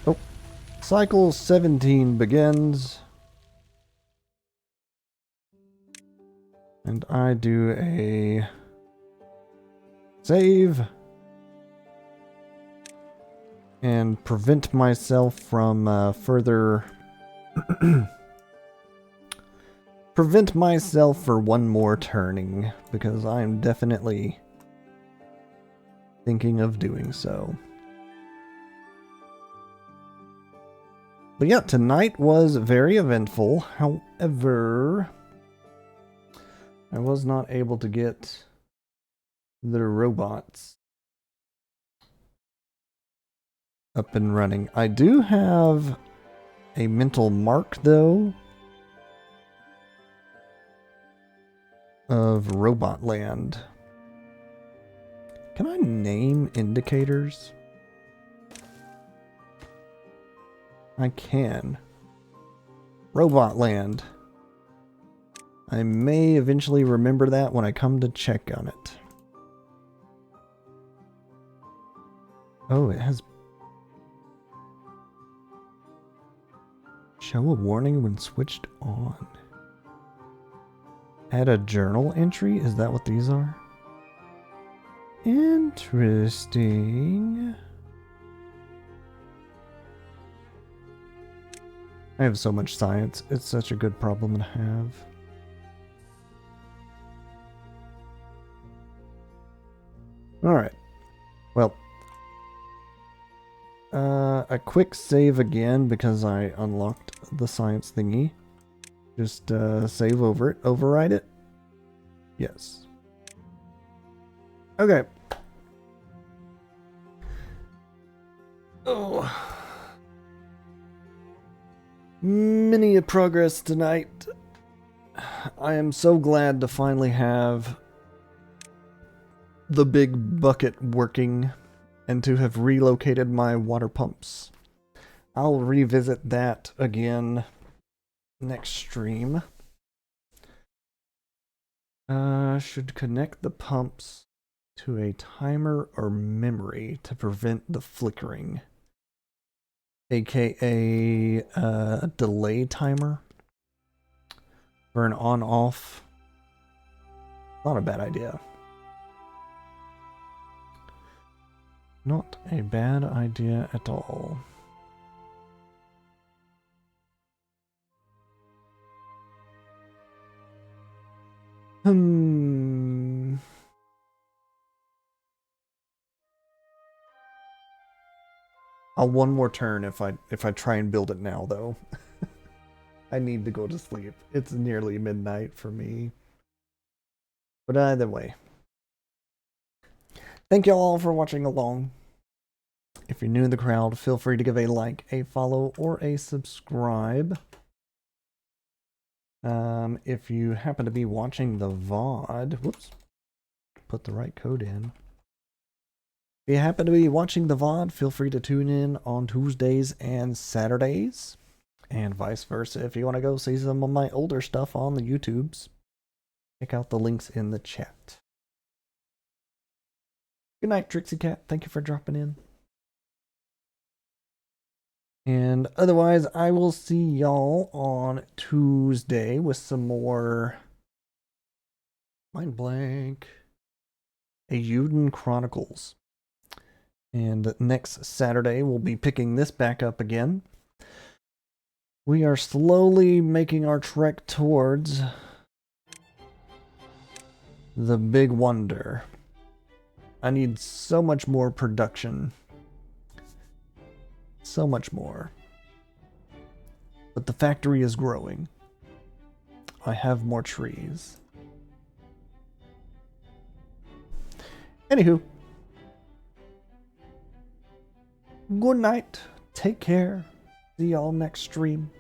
Oh, cycle 17 begins. And I do a save. And prevent myself from further... prevent myself for one more turning, because I'm definitely thinking of doing so. But yeah, tonight was very eventful. However, I was not able to get the robots up and running. I do have a mental mark, though, of Robot Land. Can I name indicators? I can. Robot Land. I may eventually remember that when I come to check on it. Oh, it has... Show a warning when switched on. Add a journal entry? Is that what these are? Interesting. I have so much science. It's such a good problem to have. Alright. Well. A quick save again because I unlocked the science thingy. Just save over it. Override it. Yes. Okay. Oh. Many a progress tonight. I am so glad to finally have the big bucket working and to have relocated my water pumps. I'll revisit that again next stream. Should connect the pumps to a timer or memory to prevent the flickering, aka a delay timer for an on-off. Not a bad idea. Not a bad idea at all. I'll one more turn if I try and build it now though. I need to go to sleep. It's nearly midnight for me. But either way. Thank you all for watching along. If you're new to the crowd, feel free to give a like, a follow, or a subscribe. If you happen to be watching the VOD, whoops, put the right code in. If you happen to be watching the VOD, feel free to tune in on Tuesdays and Saturdays, and vice versa. If you want to go see some of my older stuff on the YouTubes, check out the links in the chat. Good night, Trixie Cat. Thank you for dropping in. And otherwise, I will see y'all on Tuesday with some more Mind Blank. Euden Chronicles. And next Saturday, we'll be picking this back up again. We are slowly making our trek towards the big wonder. I need so much more production. So much more. But the factory is growing. I have more trees. Anywho. Good night. Take care. See y'all next stream.